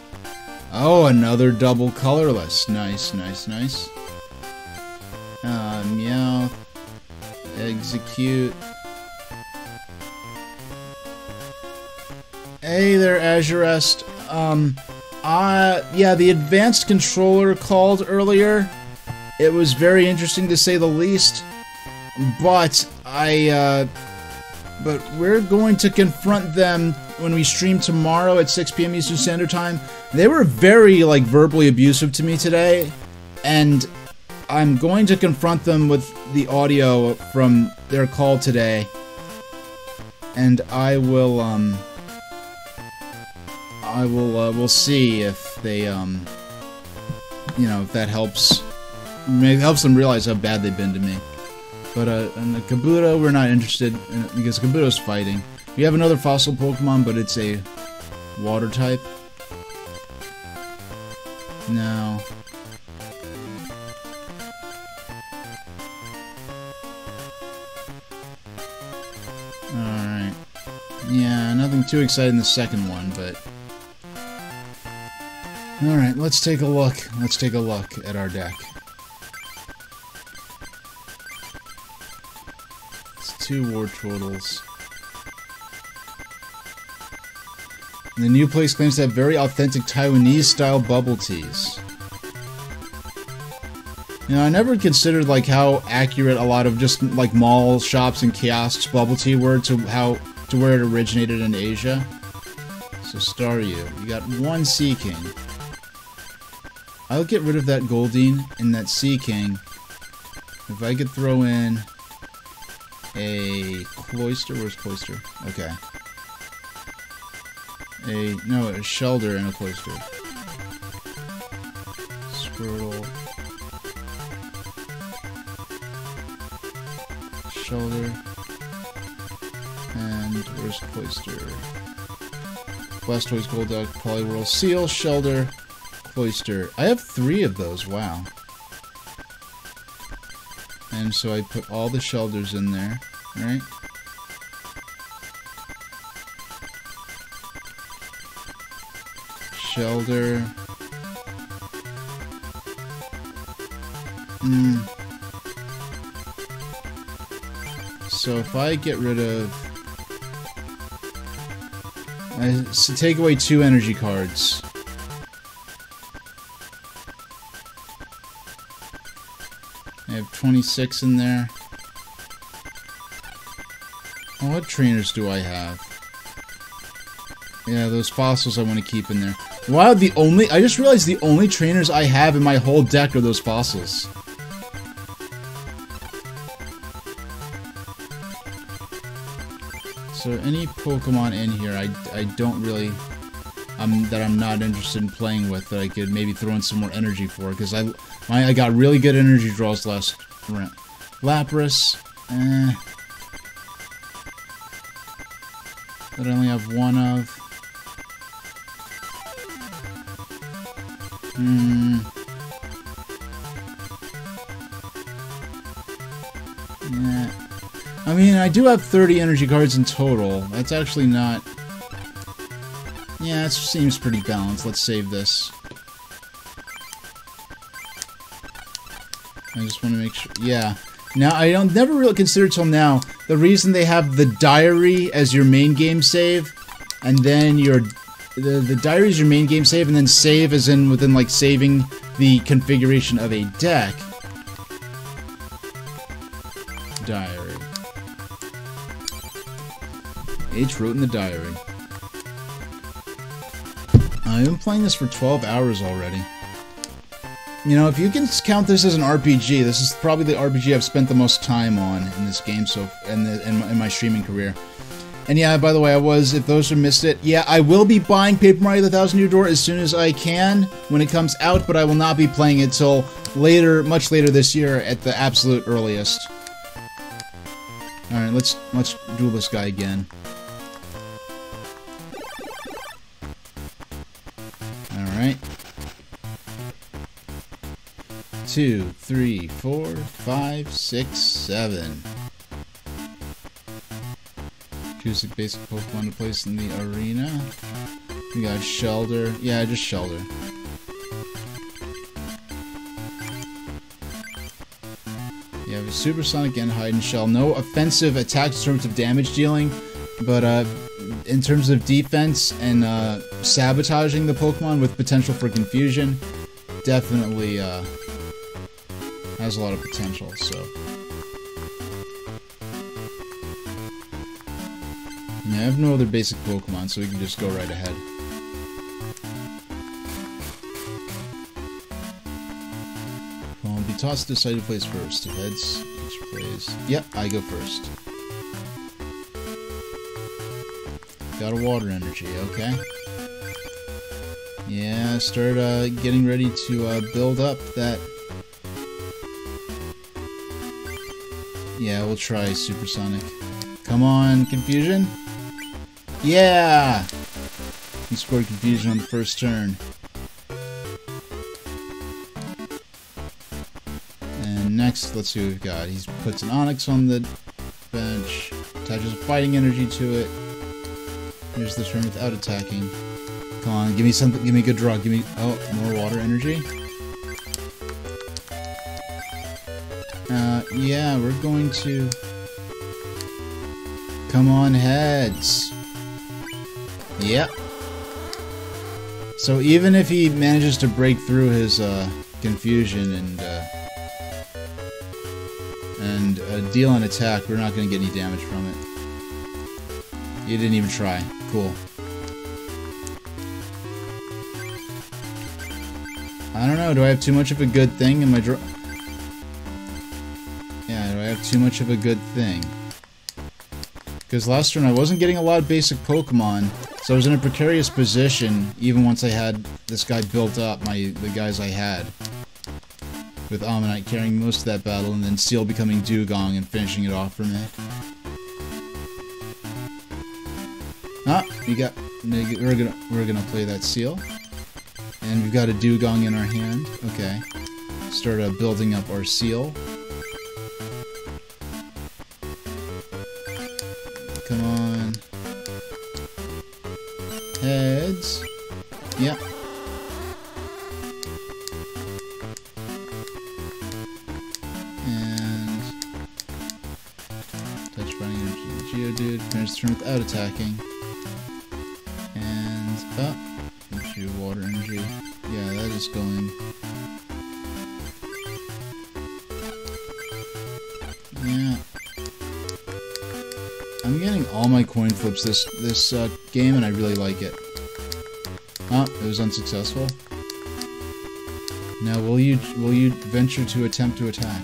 S1: Oh, another double colorless. Nice, nice, nice. Meowth. Execute. Hey there, Azurest. Yeah, the advanced controller called earlier. It was very interesting to say the least. But but we're going to confront them when we stream tomorrow at 6 p.m. Eastern Standard Time. They were very, like, verbally abusive to me today, and I'm going to confront them with the audio from their call today, and we'll see if they, you know, if that helps, maybe it helps them realize how bad they've been to me. But in the Kabuto, we're not interested in it because Kabuto's fighting. We have another fossil Pokemon, but it's a water type. No. Alright. Yeah, nothing too exciting in the second one, but... Alright, let's take a look. Let's take a look at our deck. It's 2 War Turtles. The new place claims to have very authentic Taiwanese-style bubble teas. You know, I never considered, like, how accurate a lot of just, like, mall shops and kiosks bubble tea were to where it originated in Asia. So, Staryu, you got 1 Sea King. I'll get rid of that Goldeen and that Sea King if I could throw in a Cloyster. Where's Cloyster? Okay. A Shelder and a Cloyster. Squirtle. Shelder. And where's Cloyster? Blastoise, Golduck, Poliwhirl, Seal, Shelder, Cloyster. I have 3 of those, wow. And so I put all the Shelders in there, right? Shelder. So if I get rid of... so take away 2 energy cards. I have 26 in there. Oh, what trainers do I have? Yeah, those fossils I want to keep in there. Wow, I just realized the only trainers I have in my whole deck are those fossils. So any Pokemon in here I don't really... that I'm not interested in playing with, that I could maybe throw in some more energy for, because I got really good energy draws last round. Lapras, that I only have 1 of. Yeah. I mean, I do have 30 energy cards in total. That's actually not... Yeah, it seems pretty balanced. Let's save this. I just want to make sure... Yeah. Now, I never really considered till now the reason they have the diary as your main game save, and then the diary is your main game save, and then save as in within, like, saving the configuration of a deck. Diary. H wrote in the diary. I've been playing this for 12 hours already. You know, if you can count this as an RPG, this is probably the RPG I've spent the most time on in this game in my streaming career. And yeah, by the way, if those who missed it, yeah, I will be buying Paper Mario: The Thousand Year Door as soon as I can when it comes out, but I will not be playing it till later, much later this year at the absolute earliest. Alright, let's duel this guy again. Alright. 2, 3, 4, 5, 6, 7. Choose a basic Pokemon to place in the arena. We got Shelder. Yeah, just Shelder. You have a Supersonic and Hide and Shell. No offensive attacks in terms of damage dealing, but in terms of defense and sabotaging the Pokemon with potential for confusion, definitely has a lot of potential, so... Yeah, I have no other basic Pokemon, so we can just go right ahead. Well, be tossed to decide who plays first. If heads, each plays... Yep, I go first. Got a water energy, okay. Yeah, start getting ready to build up that. Yeah, we'll try Supersonic. Come on, Confusion. Yeah! He scored Confusion on the first turn. And next, let's see what we've got. He puts an Onyx on the bench, attaches fighting energy to it. Here's the turn without attacking. Come on, give me something, give me a good draw, give me, oh, more water energy. Yeah, we're going to, come on, heads. Yep. So even if he manages to break through his, confusion and deal an attack, we're not going to get any damage from it. You didn't even try. Cool. I don't know, do I have too much of a good thing in my draw? Yeah, do I have too much of a good thing? Because last turn I wasn't getting a lot of basic Pokemon, so I was in a precarious position even once I had this guy built up, the guys I had. With Ammonite carrying most of that battle, and then Seal becoming Dugong and finishing it off for me. Ah, we're gonna play that Seal. And we've got a Dugong in our hand. Okay. Start building up our Seal. Come on. Heads. Yep. And touch fighting energy. Geodude. Finish the turn without attacking. And up. Water energy. Yeah, that is going. Yeah. I'm getting all my coin flips this game, and I really like it. Oh, it was unsuccessful. Now, will you venture to attempt to attack?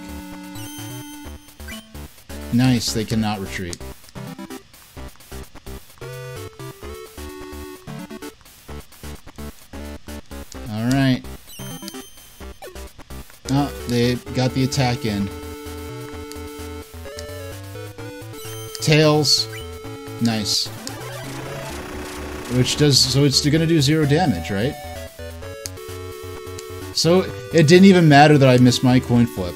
S1: Nice, they cannot retreat. Alright. Oh, they got the attack in. Tails. Nice. Which does, so it's gonna do 0 damage, right? So, it didn't even matter that I missed my coin flip.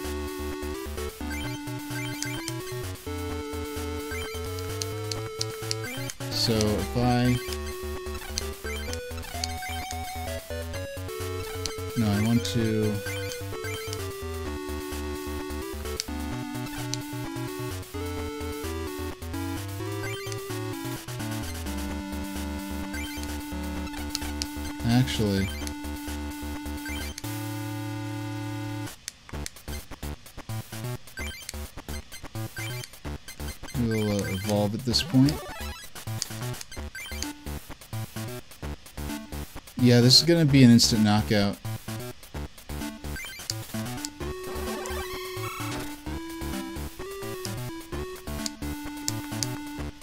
S1: So, if I... No, I want to... Actually... We'll evolve at this point. Yeah, this is gonna be an instant knockout.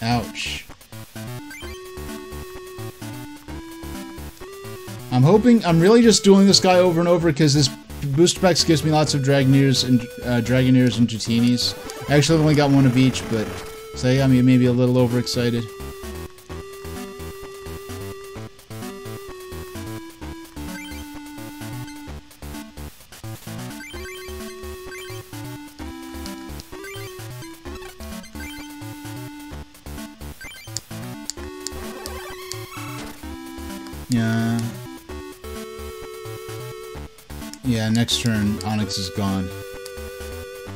S1: Ouch. I'm really just doing this guy over and over because this booster packs gives me lots of Dragoneers and Dratinis. Actually, I've only got one of each, but so yeah, maybe a little overexcited. Yeah. Yeah, next turn, Onyx is gone.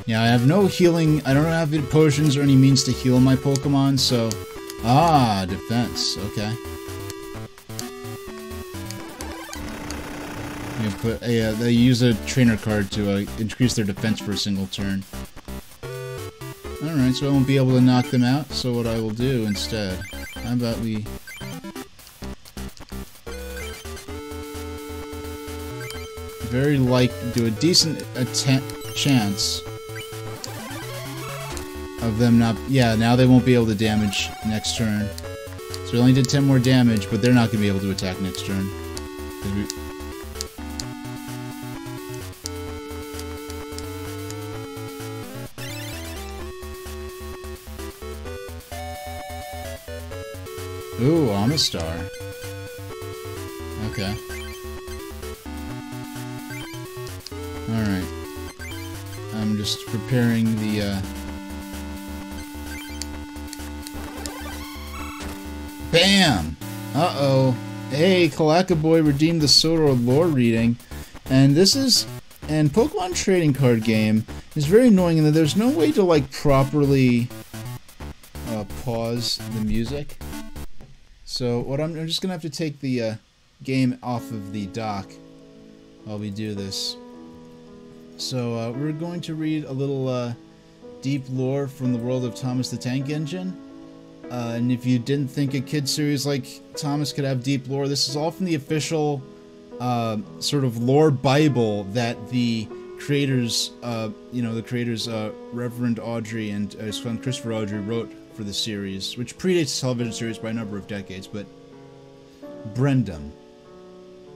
S1: Yeah, I have no healing. I don't have any potions or any means to heal my Pokemon, so... Ah, defense. Okay. Yeah, they use a trainer card to increase their defense for a single turn. Alright, so I won't be able to knock them out, so what I will do instead... How about we... do a decent chance of them not... Yeah, now they won't be able to damage next turn. So we only did 10 more damage, but they're not going to be able to attack next turn. Ooh, Amistar. Okay. Alright. I'm just preparing the, Bam! Uh-oh. Hey, Kalakaboy redeemed the Sodor lore reading. And this is... And Pokemon trading card game is very annoying in that there's no way to, like, properly pause the music. So what I'm just gonna have to take the game off of the dock while we do this. So we're going to read a little deep lore from the world of Thomas the Tank Engine. And if you didn't think a kid series like Thomas could have deep lore, this is all from the official sort of lore Bible that the creators, Reverend Audrey and his son Christopher Audrey wrote for the series, which predates the television series by a number of decades. But Brendam.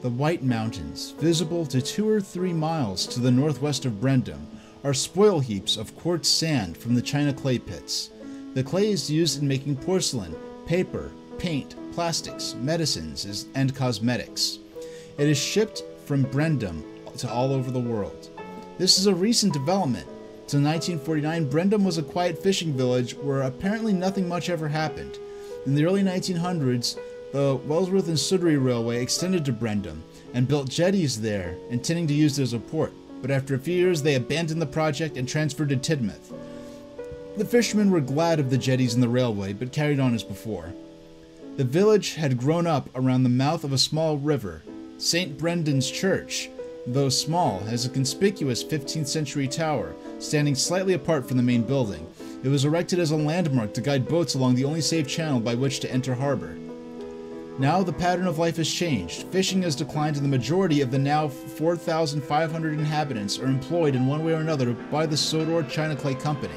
S1: The White Mountains, visible to 2 or 3 miles to the northwest of Brendam, are spoil heaps of quartz sand from the China clay pits. The clay is used in making porcelain, paper, paint, plastics, medicines, and cosmetics. It is shipped from Brendam to all over the world. This is a recent development. Till 1949, Brendam was a quiet fishing village where apparently nothing much ever happened. In the early 1900s, the Wellsworth and Sudbury Railway extended to Brendam and built jetties there, intending to use it as a port, but after a few years they abandoned the project and transferred to Tidmouth. The fishermen were glad of the jetties and the railway, but carried on as before. The village had grown up around the mouth of a small river. St. Brendan's Church, though small, has a conspicuous 15th century tower, standing slightly apart from the main building. It was erected as a landmark to guide boats along the only safe channel by which to enter harbor. Now the pattern of life has changed. Fishing has declined and the majority of the now 4,500 inhabitants are employed in one way or another by the Sodor China Clay Company.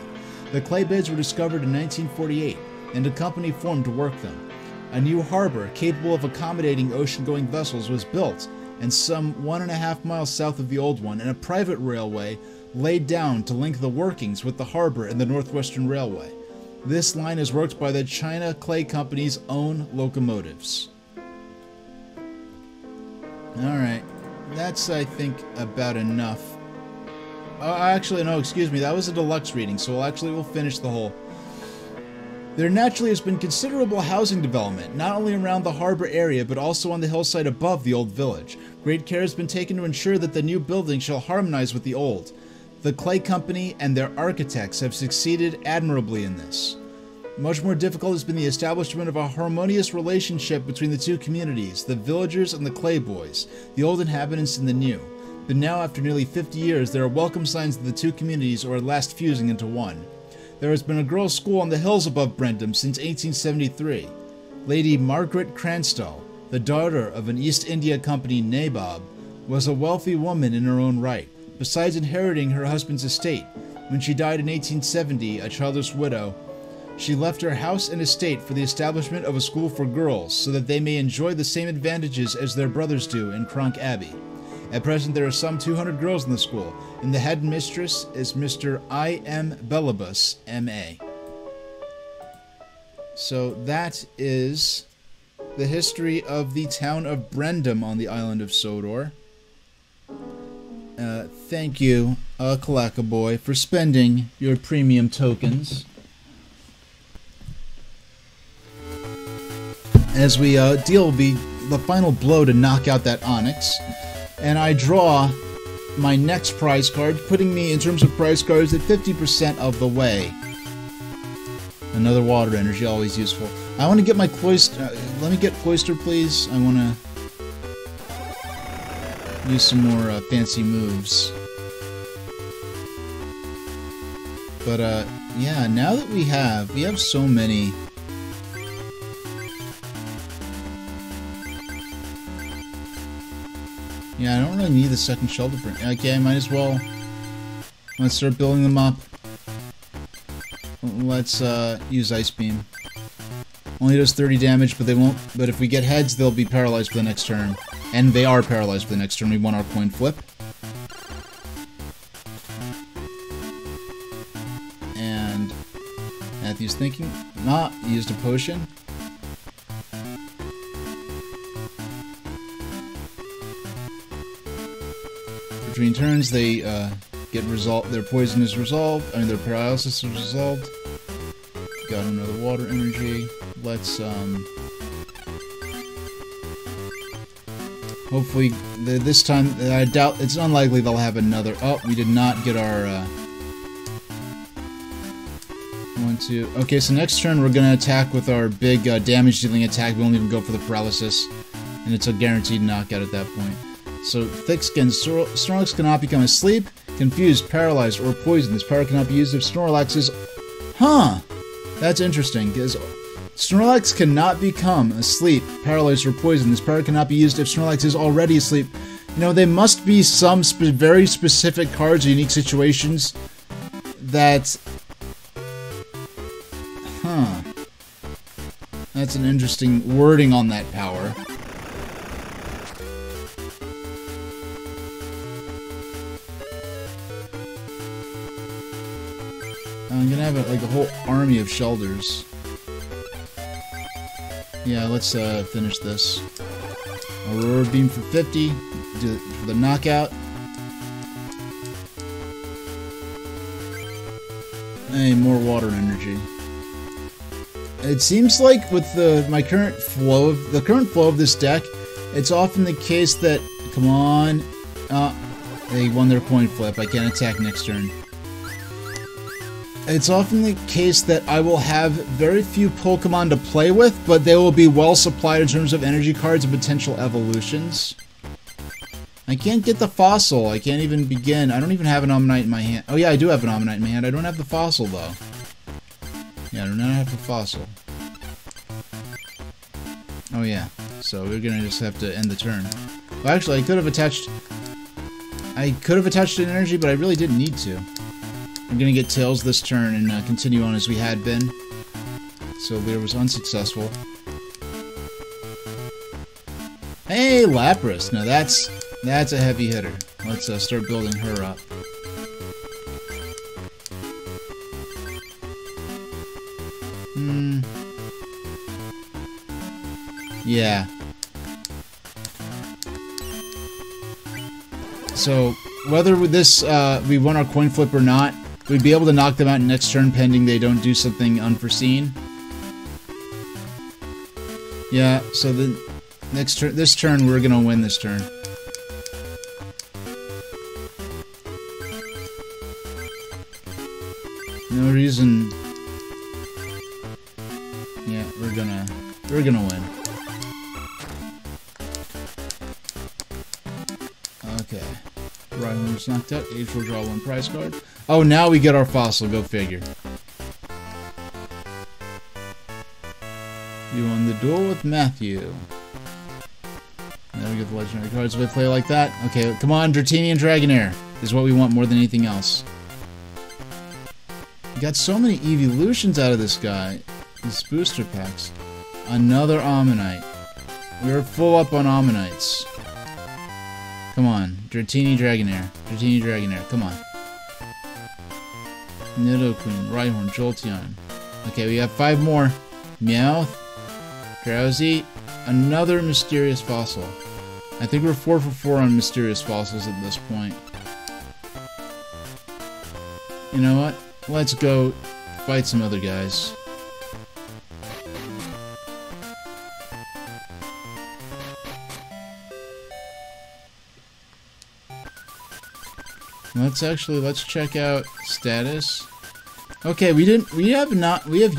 S1: The clay beds were discovered in 1948, and a company formed to work them. A new harbor, capable of accommodating ocean-going vessels, was built, and some 1.5 miles south of the old one, and a private railway laid down to link the workings with the harbor and the Northwestern Railway. This line is worked by the China Clay Company's own locomotives. Alright, that's, I think, about enough. Actually, no, excuse me, that was a deluxe reading, so we'll finish the whole. There naturally has been considerable housing development, not only around the harbor area, but also on the hillside above the old village. Great care has been taken to ensure that the new building shall harmonize with the old. The Clay Company and their architects have succeeded admirably in this. Much more difficult has been the establishment of a harmonious relationship between the two communities, the villagers and the Clay Boys, the old inhabitants and the new. But now, after nearly 50 years, there are welcome signs that the two communities are at last fusing into one. There has been a girls' school on the hills above Brendam since 1873. Lady Margaret Cranstow, the daughter of an East India Company nabob, was a wealthy woman in her own right, besides inheriting her husband's estate. When she died in 1870, a childless widow, she left her house and estate for the establishment of a school for girls, so that they may enjoy the same advantages as their brothers do in Cronk Abbey. At present, there are some 200 girls in the school, and the head mistress is Mr. I.M. Bellibus, M.A. So that is the history of the town of Brendam on the island of Sodor. Thank you, Kalakaboy, for spending your premium tokens. As we deal the final blow to knock out that Onyx. And I draw my next prize card, putting me, in terms of prize cards, at 50% of the way. Another water energy, always useful. I want to get my Cloyster. Let me get Cloyster, please. I want to use some more fancy moves. But, yeah, now that we have so many. Yeah, I don't really need the second shelter print. Okay, I might as well. Let's start building them up. Let's use Ice Beam. Only does 30 damage, but they won't. But if we get heads, they'll be paralyzed for the next turn. And they are paralyzed for the next turn. We won our coin flip. And Matthew's thinking. He used a potion. Between turns, they get resolved. Their poison is resolved. I mean, their paralysis is resolved. Got another water energy. Let's hopefully this time. I doubt it's unlikely they'll have another. Oh, we did not get our 1, 2. Okay, so next turn we're gonna attack with our big damage-dealing attack. We won't even go for the paralysis, and it's a guaranteed knockout at that point. So, thick-skinned Snorlax cannot become asleep, confused, paralyzed, or poisoned. This power cannot be used if Snorlax is... Huh! That's interesting, because Snorlax cannot become asleep, paralyzed, or poisoned. This power cannot be used if Snorlax is already asleep. You know, there must be some very specific cards or unique situations that... Huh. That's an interesting wording on that power. I'm gonna have like a whole army of Shelders. Yeah, let's finish this. Aurora Beam for 50, do it for the knockout. Hey, more water energy. It seems like with the current flow of this deck, it's often the case that come on, they won their coin flip. I can't attack next turn. It's often the case that I will have very few Pokemon to play with, but they will be well supplied in terms of energy cards and potential evolutions. I can't get the fossil. I can't even begin. I don't even have an Omanyte in my hand. Oh yeah, I do have an Omanyte in my hand. I don't have the fossil though. Yeah, I do not have the fossil. Oh yeah, so we're gonna just have to end the turn. Well, actually, I could have attached an energy, but I really didn't need to. I'm gonna get Tails this turn and continue on as we had been. So Leer was unsuccessful. Hey, Lapras! Now that's a heavy hitter. Let's start building her up. Yeah. So whether with this we won our coin flip or not, we'd be able to knock them out next turn pending they don't do something unforeseen. Yeah, so the next turn, this turn, we're gonna win this turn. No reason. Yeah, we're gonna win. Okay. Rhyhorn's knocked out. Age will draw 1 prize card. Oh, now we get our fossil. Go figure. You won the duel with Matthew. Now we get the legendary cards. We play like that. Okay, come on, Dratini and Dragonair is what we want more than anything else. We got so many evolutions out of this guy. These booster packs. Another Omanyte. We're full up on Omanytes. Come on, Dratini, Dragonair. Dratini, Dragonair, come on. Nidoqueen, Rhyhorn, Jolteon. Okay, we have 5 more. Meowth, Drowsy, another mysterious fossil. I think we're 4 for 4 on mysterious fossils at this point. You know what? Let's go fight some other guys. Let's check out status. Okay, we have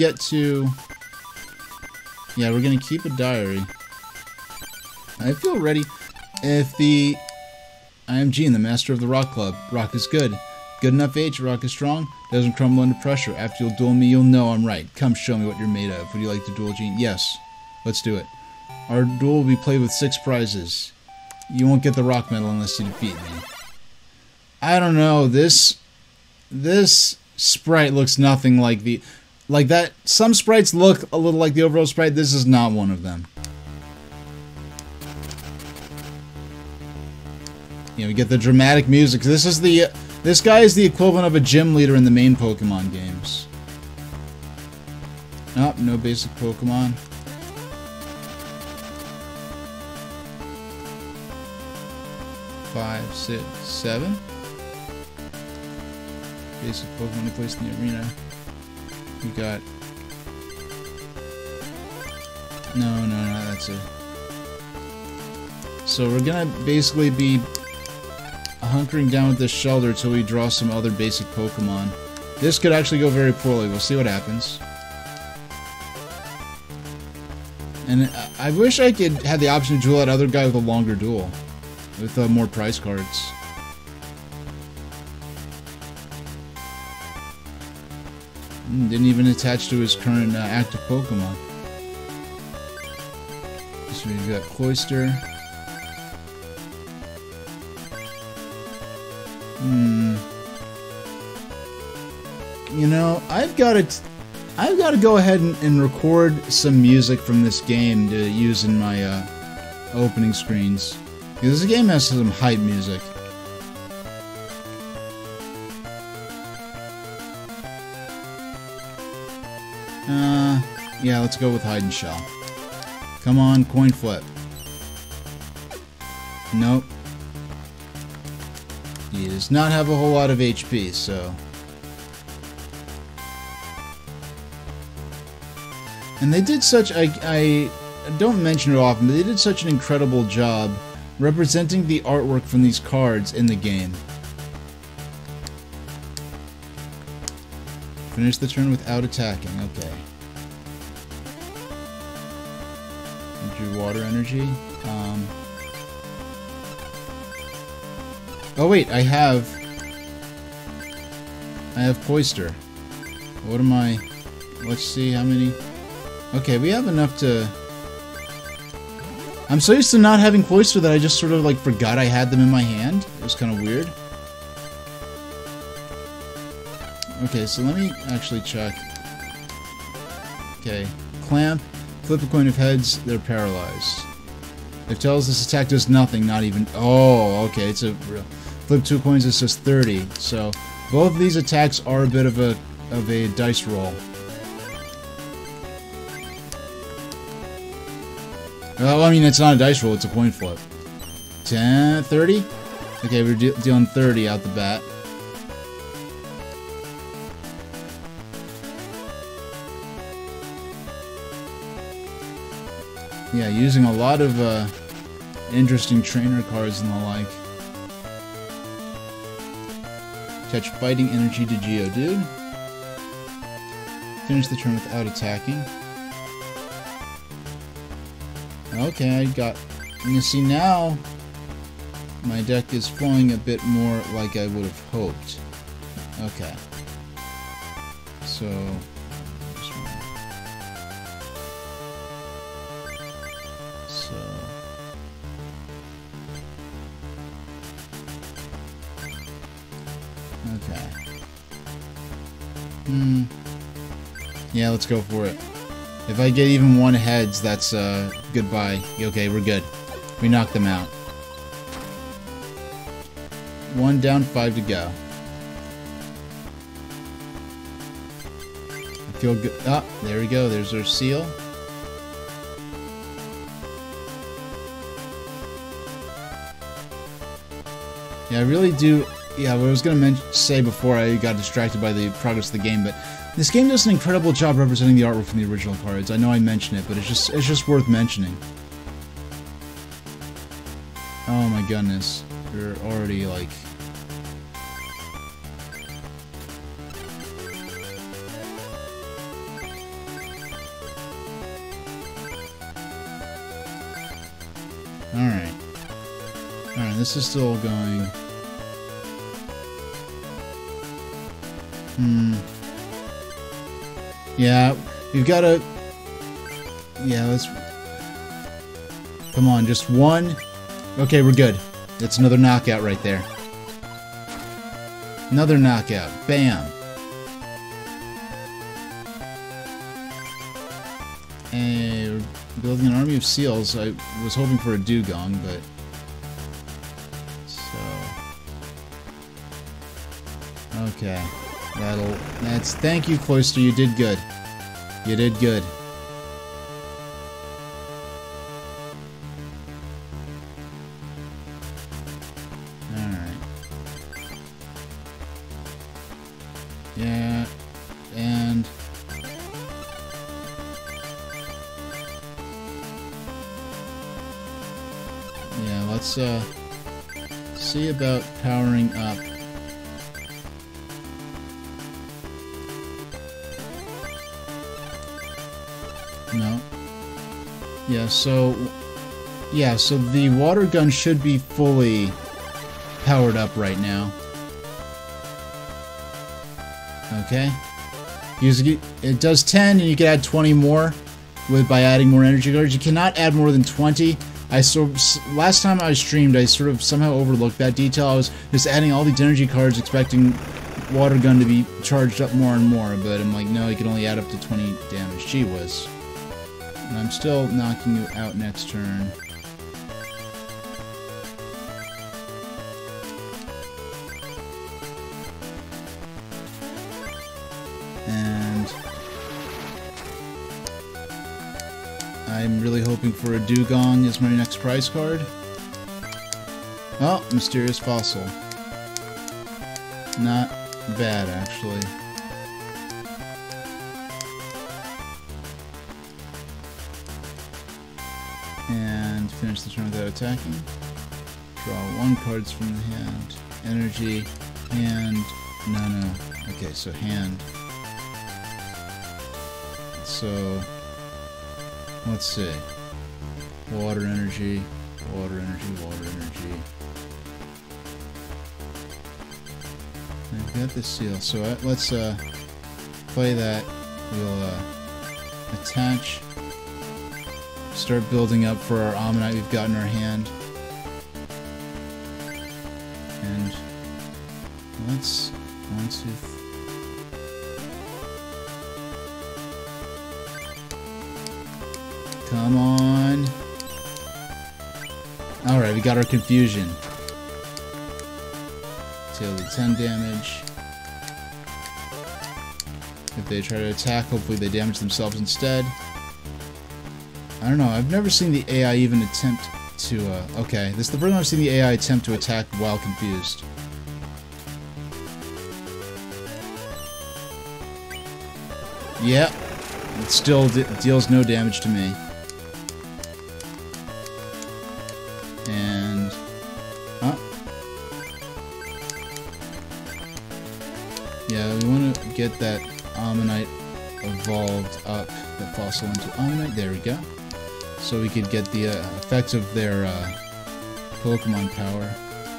S1: yet to. Yeah, we're gonna keep a diary. I feel ready. If the IMG and the Master of the Rock Club. Rock is good. Good enough age, rock is strong. Doesn't crumble under pressure. After you'll duel me, you'll know I'm right. Come show me what you're made of. Would you like to duel, Gene? Yes. Let's do it. Our duel will be played with 6 prizes. You won't get the rock medal unless you defeat me. I don't know, this sprite looks nothing like the... like that. Some sprites look a little like the overall sprite. This is not one of them. You know, we get the dramatic music. This guy is the equivalent of a gym leader in the main Pokemon games. Oh, no basic Pokemon. Five, six, seven. Basic Pokemon placed in the arena. We got... No, that's it. So we're gonna basically be hunkering down with this shelter until we draw some other basic Pokemon. This could actually go very poorly. We'll see what happens. And I wish I could have the option to duel that other guy with a longer duel. With more prize cards. Didn't even attach to his current active Pokemon. So we've got Cloyster. You know, I've got to go ahead and record some music from this game to use in my opening screens. Because this game has some hype music. Yeah, let's go with Hide and Shell. Come on, coin flip. Nope. He does not have a whole lot of HP, so... And they did such... I don't mention it often, but they did such an incredible job representing the artwork from these cards in the game. Finish the turn without attacking. Okay. Drew water energy. Oh wait, I have Cloyster. What am I? Let's see how many. Okay, we have enough to... I'm so used to not having Cloyster that I just sort of like forgot I had them in my hand. It was kind of weird. Okay, so let me actually check. Okay, Clamp, flip a coin of heads, they're paralyzed. If tails, this attack does nothing, not even... Oh, okay, it's a real... Flip 2 coins, it says 30. So, both of these attacks are a bit of a dice roll. Well, I mean, it's not a dice roll, it's a coin flip. 10, 30? Okay, we're dealing 30 out the bat. Yeah, using a lot of interesting trainer cards and the like. Attach fighting energy to Geodude. Finish the turn without attacking. Okay, I got... You see, now my deck is flowing a bit more like I would have hoped. Okay. So... Okay. Yeah, let's go for it. If I get even one heads, that's goodbye. Okay, we're good. We knocked them out. 1 down, 5 to go. I feel good. Ah, there we go. There's our seal. Yeah, I really do. Yeah, what I was going to say before I got distracted by the progress of the game, but this game does an incredible job representing the artwork from the original cards. I know I mentioned it, but it's just worth mentioning. Oh my goodness. We're already like... Alright. Alright, this is still going... Yeah, we've got to... Yeah, let's... Come on, just one. Okay, we're good. That's another knockout right there. Another knockout. Bam. of seals. I was hoping for a dugong, but... So... Okay. That's... Thank you, Cloister. You did good. You did good. Yeah, and yeah, let's see about powering up. No. Yeah, so the water gun should be fully powered up right now. Okay, it does 10, and you can add 20 more by adding more energy cards. You cannot add more than 20. Last time I streamed, I sort of somehow overlooked that detail. I was just adding all these energy cards, expecting water gun to be charged up more and more, but I'm like, no, you can only add up to 20 damage. Gee whiz. And I'm still knocking you out next turn. And I'm really hoping for a dugong as my next prize card. Oh, mysterious fossil. Not bad, actually. And finish the turn without attacking. Draw 1 cards from the hand. Energy, hand, no. Okay, so hand. So, let's see. Water energy, water energy, water energy. I've got the seal, so let's play that. We'll attach, start building up for our Ammonite we've got in our hand. And let's, 1, 2, 3. Come on. Alright, we got our confusion. Tail to 10 damage. If they try to attack, hopefully they damage themselves instead. I don't know, I've never seen the AI even attempt to, okay, this is the first time I've seen the AI attempt to attack while confused. Yep, it still deals no damage to me. And yeah, we want to get that Ammonite evolved up, that fossil into Ammonite. There we go. So we could get the effects of their Pokemon power.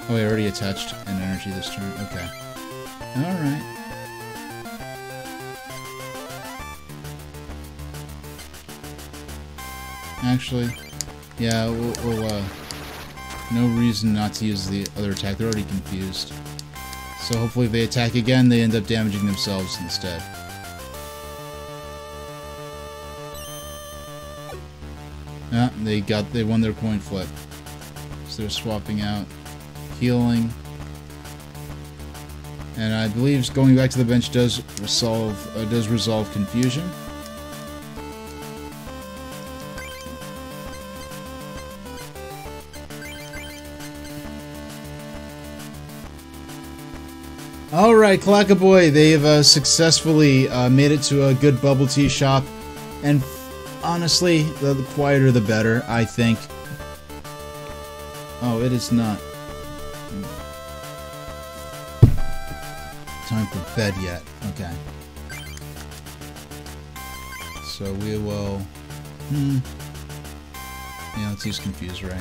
S1: Oh, I already attached an energy this turn. Okay. Alright. Actually, yeah, we'll no reason not to use the other attack. They're already confused. So hopefully if they attack again, they end up damaging themselves instead. Yeah, they won their coin flip. So they're swapping out healing. And I believe going back to the bench does resolve confusion. Alright, Clackaboy, they've successfully made it to a good bubble tea shop, and honestly, the quieter the better, I think. Oh, it is not time for bed yet. Okay. So we will... Yeah, let's use Confuse Ray.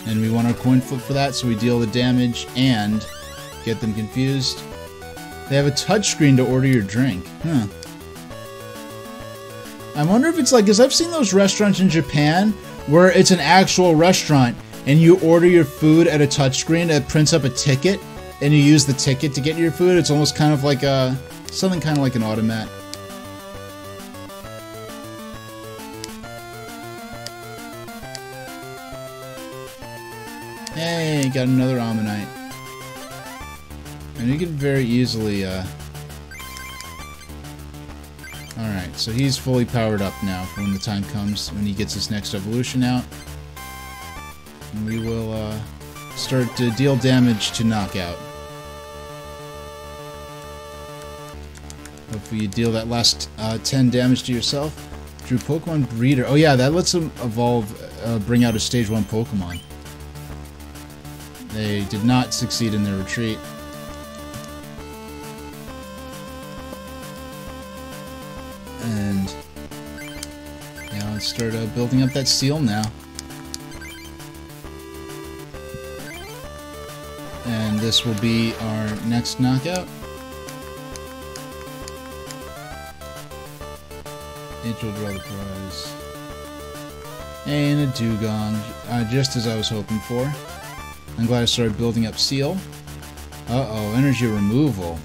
S1: And we want our coin flip for that, so we deal the damage and get them confused. They have a touchscreen to order your drink. Huh. I wonder if it's like, because I've seen those restaurants in Japan where it's an actual restaurant and you order your food at a touchscreen that prints up a ticket and you use the ticket to get your food. It's almost kind of like something kind of like an automat. Hey, got another Ammonite. And you can very easily, Alright, so he's fully powered up now for when the time comes, when he gets his next evolution out. And we will, start to deal damage to knockout. Hopefully you deal that last 10 damage to yourself. Drew Pokemon Breeder. Oh yeah, that lets him evolve, bring out a Stage 1 Pokemon. They did not succeed in their retreat. And yeah, let's start building up that seal now. And this will be our next knockout. It will draw the prize. And a Dugong, just as I was hoping for. I'm glad I started building up Seal. Uh-oh, energy removal.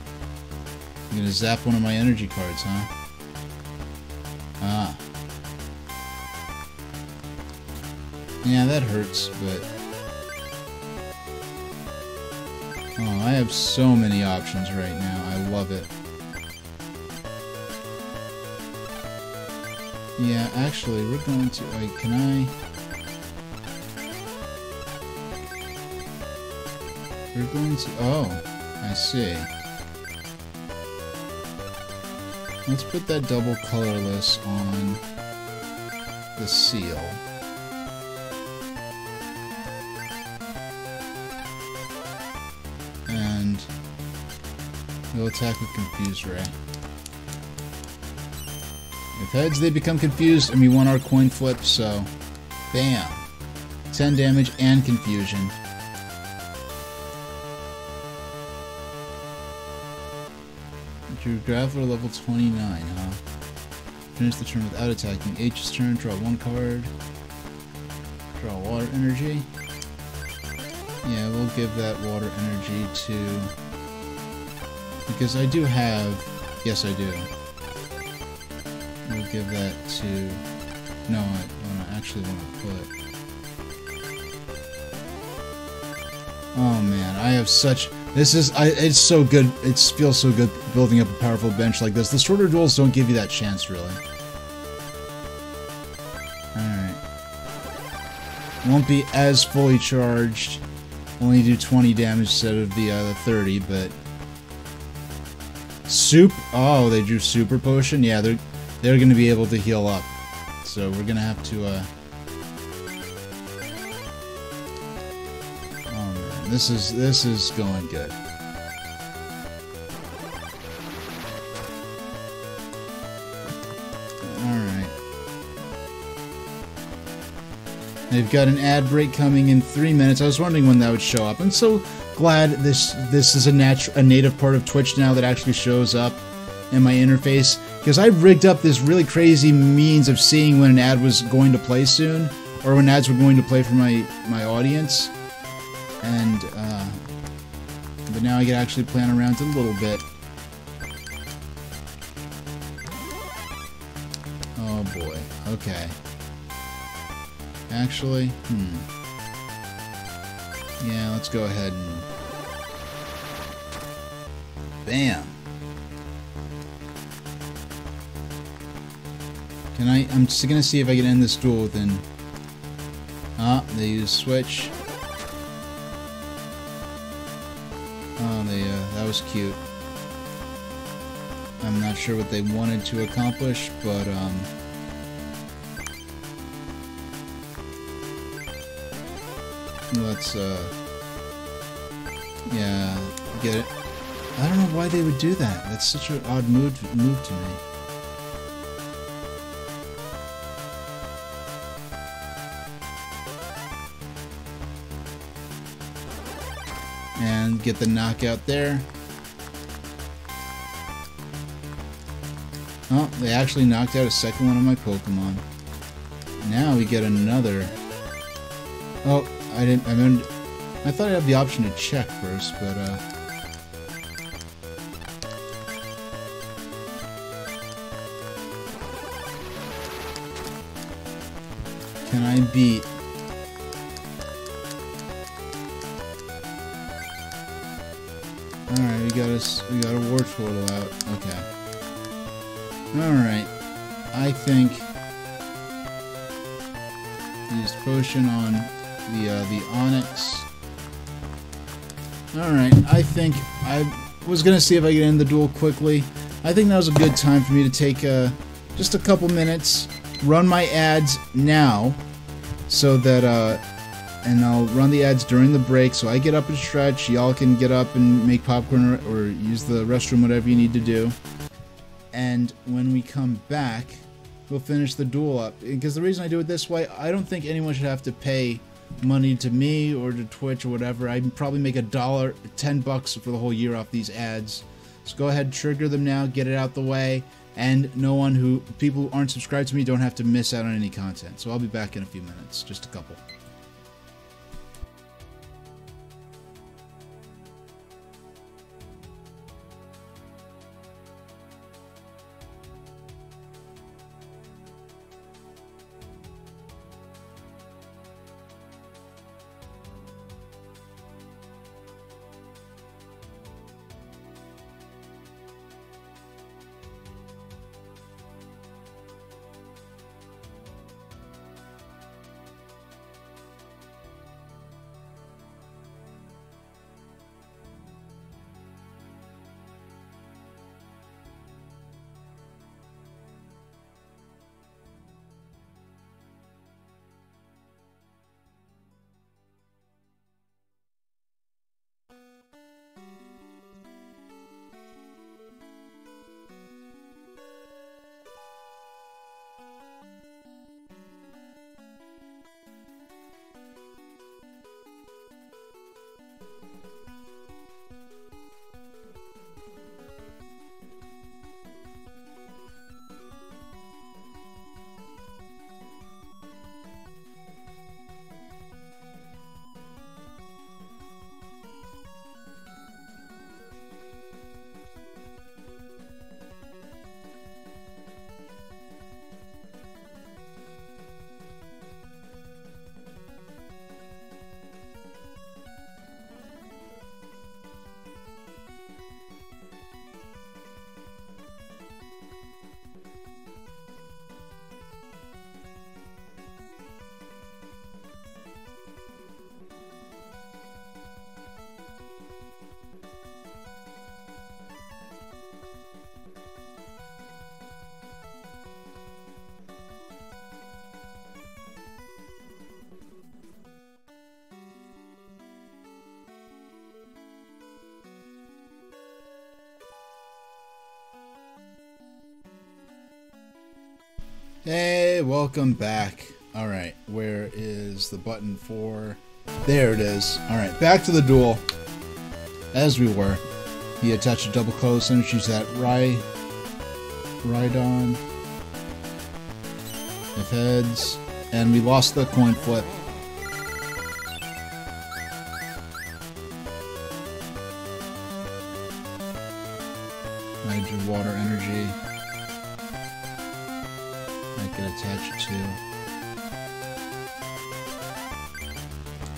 S1: I'm gonna zap one of my energy cards, huh? Ah. Yeah, that hurts, but... Oh, I have so many options right now. I love it. Yeah, actually, we're going to... can I... We're going to... Oh, I see. Let's put that double colorless on the seal. And we'll attack with Confuse Ray. If heads, they become confused, and we want our coin flip, so... Bam! 10 damage and confusion. Drew Graveler level 29, huh? Finish the turn without attacking. H's turn, draw one card. Draw water energy. Yeah, we'll give that water energy to... Because I do have... Yes, I do. We'll give that to... No, I actually want to put... Oh man, I have such... This is... it's so good. It feels so good building up a powerful bench like this. The shorter duels don't give you that chance, really. Alright. Won't be as fully charged. Only do 20 damage instead of the 30, but... Oh, they drew Super Potion? Yeah, they're going to be able to heal up. So we're going to have to... Oh man, this is going good. Alright. They've got an ad break coming in 3 minutes. I was wondering when that would show up. I'm so glad this is a native part of Twitch now that actually shows up in my interface, because I rigged up this really crazy means of seeing when an ad was going to play soon, or when ads were going to play for my audience, and but now I can actually plan around it a little bit. Oh boy, okay. Actually, yeah, let's go ahead and... Bam! I'm just gonna see if I can end this duel within... Ah, they use Switch. Oh, that was cute. I'm not sure what they wanted to accomplish, but, let's, yeah, get it. I don't know why they would do that. That's such an odd move to me. And get the knockout there. Oh, they actually knocked out a second one of my Pokemon. Now we get another. Oh, I thought I'd have the option to check first, but can I beat we got a war turtle out. Okay. Alright. I think used potion on the Onyx. Alright, I think I was gonna see if I could end the duel quickly. I think that was a good time for me to take just a couple minutes, run my ads now, so that and I'll run the ads during the break, so I get up and stretch, y'all can get up and make popcorn or use the restroom, whatever you need to do. And when we come back, we'll finish the duel up. Because the reason I do it this way, I don't think anyone should have to pay money to me or to Twitch or whatever. I'd probably make $10 for the whole year off these ads. So go ahead, trigger them now, get it out the way, and people who aren't subscribed to me don't have to miss out on any content. So I'll be back in a few minutes, just a couple. Hey, welcome back. Alright, where is the button for... There it is. Alright, back to the duel. As we were. He attached a double colorless energies at Rhydon. If heads. And we lost the coin flip. Hydro water energy. I could attach it to...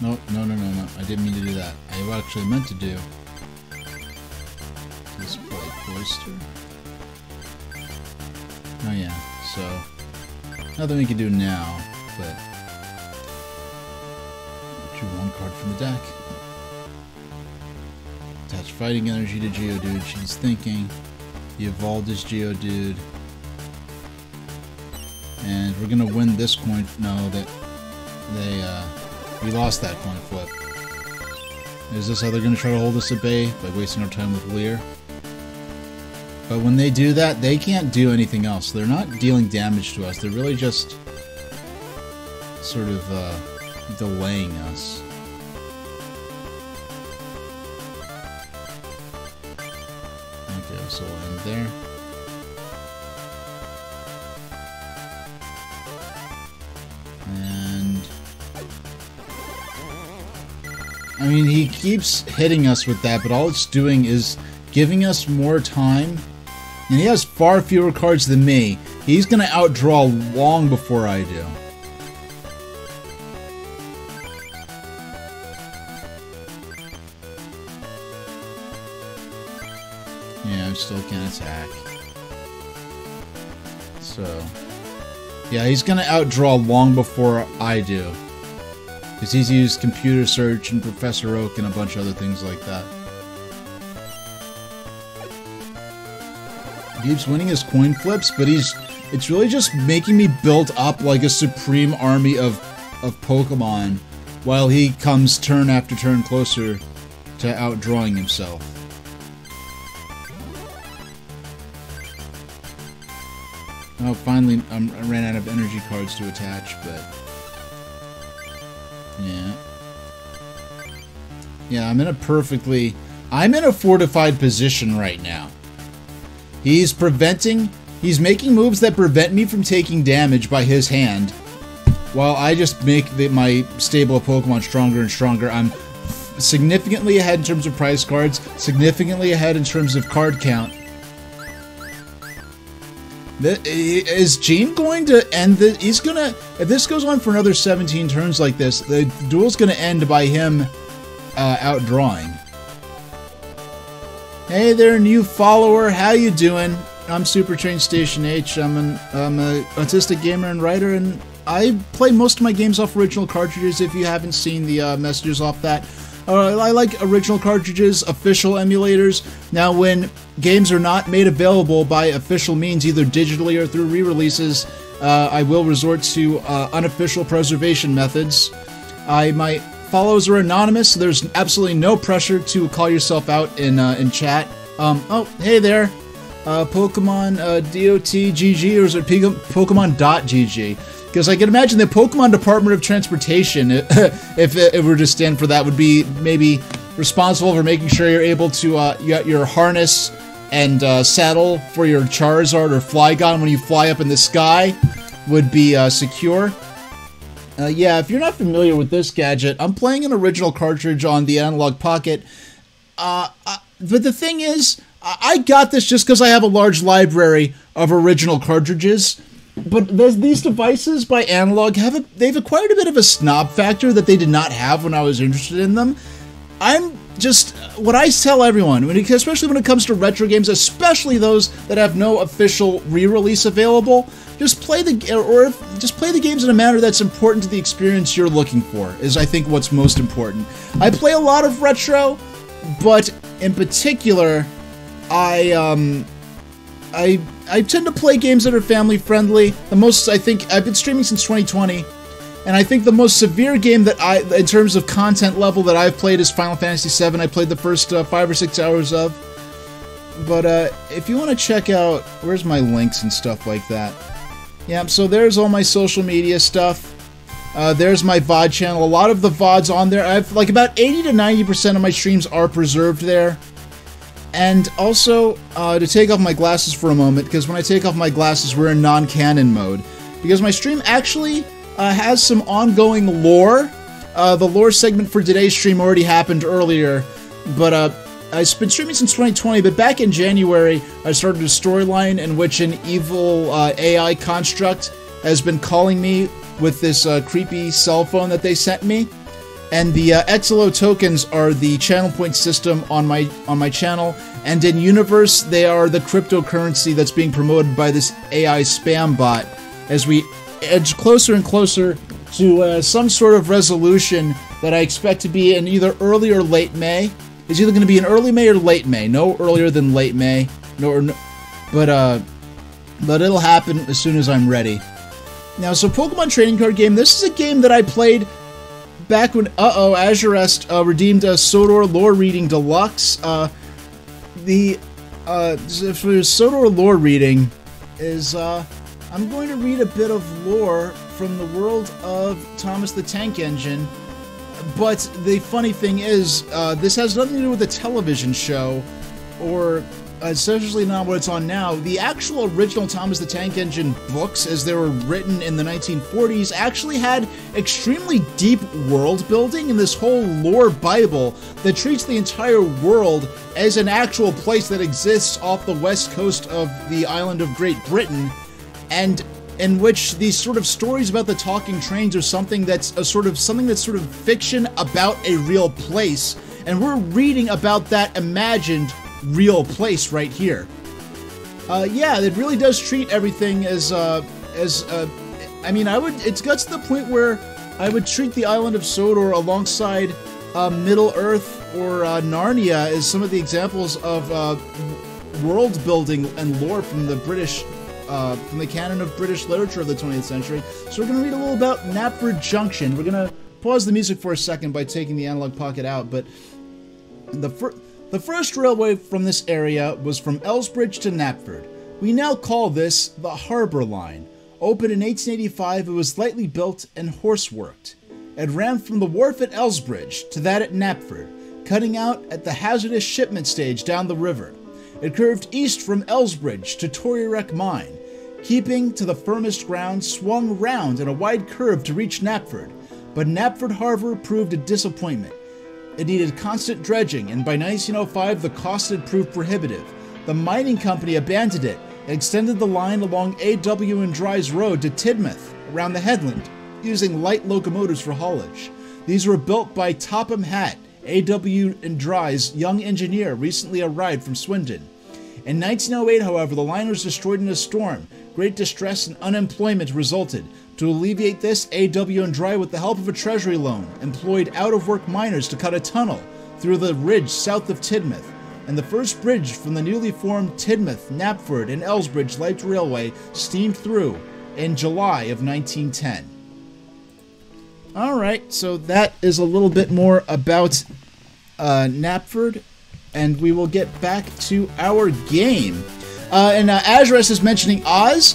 S1: No. I didn't mean to do that. I actually meant to do... Display Cloister. Oh yeah, so... Nothing we can do now, but... Drew one card from the deck. Attach Fighting Energy to Geodude. She's thinking. He evolved his Geodude. And we're gonna win this coin. No, we lost that coin flip. Is this how they're gonna try to hold us at bay? By wasting our time with Leer? But when they do that, they can't do anything else. They're not dealing damage to us. They're really just sort of delaying us. Okay, so we'll end there. And I mean, he keeps hitting us with that, but all it's doing is giving us more time. And he has far fewer cards than me. He's gonna outdraw long before I do. still can't attack. So, yeah, he's gonna outdraw long before I do. Because he's used computer search and Professor Oak and a bunch of other things like that. He keeps winning his coin flips, but it's really just making me build up like a supreme army of Pokemon while he comes turn after turn closer to outdrawing himself. Oh, finally, I ran out of energy cards to attach, but... yeah. Yeah, I'm in a fortified position right now. He's making moves that prevent me from taking damage by his hand, while I just make my stable of Pokemon stronger and stronger. I'm significantly ahead in terms of prize cards, significantly ahead in terms of card count. Is Gene going to end this? If this goes on for another 17 turns like this, the duel's gonna end by him outdrawing. Hey there, new follower. How you doing? I'm Super Train Station H. I'm an autistic gamer and writer, and I play most of my games off original cartridges. If you haven't seen the messages off that, I like original cartridges, official emulators. Now, when games are not made available by official means, either digitally or through re-releases, I will resort to unofficial preservation methods. My follows are anonymous, so there's absolutely no pressure to call yourself out in chat. Oh, hey there. Pokemon .dot.gg, or is it Pokemon.gg? Because I can imagine the Pokemon Department of Transportation, if it were to stand for that, would be maybe responsible for making sure you're able to get your harness and saddle for your Charizard or Flygon when you fly up in the sky would be secure. Yeah, if you're not familiar with this gadget, I'm playing an original cartridge on the Analog Pocket. But the thing is, I got this just because I have a large library of original cartridges. But these devices by Analog they've acquired a bit of a snob factor that they did not have when I was interested in them. I'm just what I tell everyone, especially when it comes to retro games, especially those that have no official re-release available. Just play the games in a manner that's important to the experience you're looking for. Is I think what's most important. I play a lot of retro, but in particular, I tend to play games that are family friendly. I think I've been streaming since 2020, and I think the most severe game that in terms of content level that I've played is Final Fantasy VII. I played the first 5 or 6 hours of. But if you want to check out, where's my links and stuff like that? Yeah, so there's all my social media stuff. There's my VOD channel. A lot of the VODs on there, I've like about 80 to 90% of my streams are preserved there. And also, to take off my glasses for a moment, because when I take off my glasses, we're in non-canon mode. Because my stream actually has some ongoing lore. The lore segment for today's stream already happened earlier, but I've been streaming since 2020, but back in January, I started a storyline in which an evil AI construct has been calling me with this creepy cell phone that they sent me. And the Exilo tokens are the channel point system on my channel, and in universe they are the cryptocurrency that's being promoted by this AI spam bot as we edge closer and closer to some sort of resolution that I expect to be in either early or late May. It's either going to be in early May or late May, no earlier than late May, but it'll happen as soon as I'm ready. Now, so Pokemon Trading Card Game, this is a game that I played back when, Azurest redeemed Sodor Lore Reading Deluxe. For Sodor Lore Reading is, I'm going to read a bit of lore from the world of Thomas the Tank Engine, but the funny thing is, this has nothing to do with the television show, or especially not what it's on now. The actual original Thomas the Tank Engine books, as they were written in the 1940s, actually had extremely deep world building in this whole lore bible that treats the entire world as an actual place that exists off the west coast of the island of Great Britain, and in which these sort of stories about the talking trains are something that's sort of fiction about a real place, and we're reading about that imagined real place right here. Yeah, it really does treat everything as I mean, it's got to the point where I would treat the island of Sodor alongside Middle Earth or Narnia as some of the examples of world building and lore from the British, from the canon of British literature of the 20th century. So we're going to read a little about Knapford Junction. We're going to pause the music for a second by taking the analog pocket out, but the first railway from this area was from Elsbridge to Knapford. We now call this the Harbour Line. Opened in 1885, it was lightly built and horse-worked. It ran from the wharf at Elsbridge to that at Knapford, cutting out at the hazardous shipment stage down the river. It curved east from Elsbridge to Torriereck Mine, keeping to the firmest ground, swung round in a wide curve to reach Knapford. But Knapford Harbour proved a disappointment. It needed constant dredging, and by 1905 the cost had proved prohibitive. The mining company abandoned it and extended the line along A.W. and Dry's Road to Tidmouth, around the headland, using light locomotives for haulage. These were built by Topham Hatt, A.W. and Dry's young engineer, recently arrived from Swindon. In 1908, however, the line was destroyed in a storm. Great distress and unemployment resulted. To alleviate this, A.W. and Dry, with the help of a treasury loan, employed out-of-work miners to cut a tunnel through the ridge south of Tidmouth, and the first bridge from the newly formed Tidmouth, Knapford, and Elsbridge Light Railway steamed through in July of 1910. Alright, so that is a little bit more about Knapford, and we will get back to our game. And Azrath is mentioning Oz.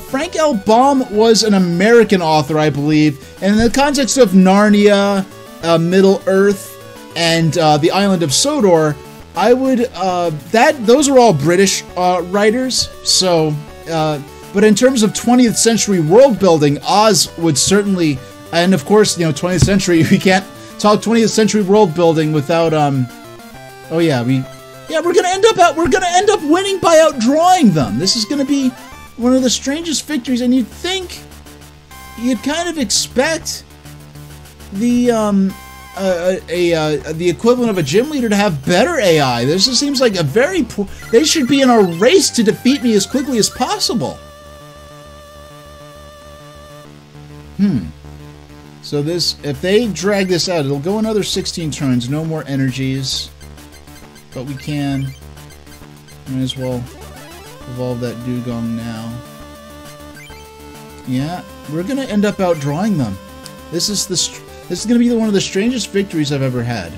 S1: Frank L. Baum was an American author, I believe, and in the context of Narnia, Middle Earth, and the island of Sodor, I would those are all British writers. So, but in terms of 20th century world building, Oz would certainly, and of course, 20th century, we can't talk 20th century world building without we're gonna end up winning by outdrawing them. This is gonna be one of the strangest victories, and you'd kind of expect the equivalent of a gym leader to have better AI. This just seems like a very poor. They should be in a race to defeat me as quickly as possible. So if they drag this out, it'll go another 16 turns. No more energies, but we can. Might as well evolve that dugong now. Yeah, we're gonna end up outdrawing them. This is going to be one of the strangest victories I've ever had.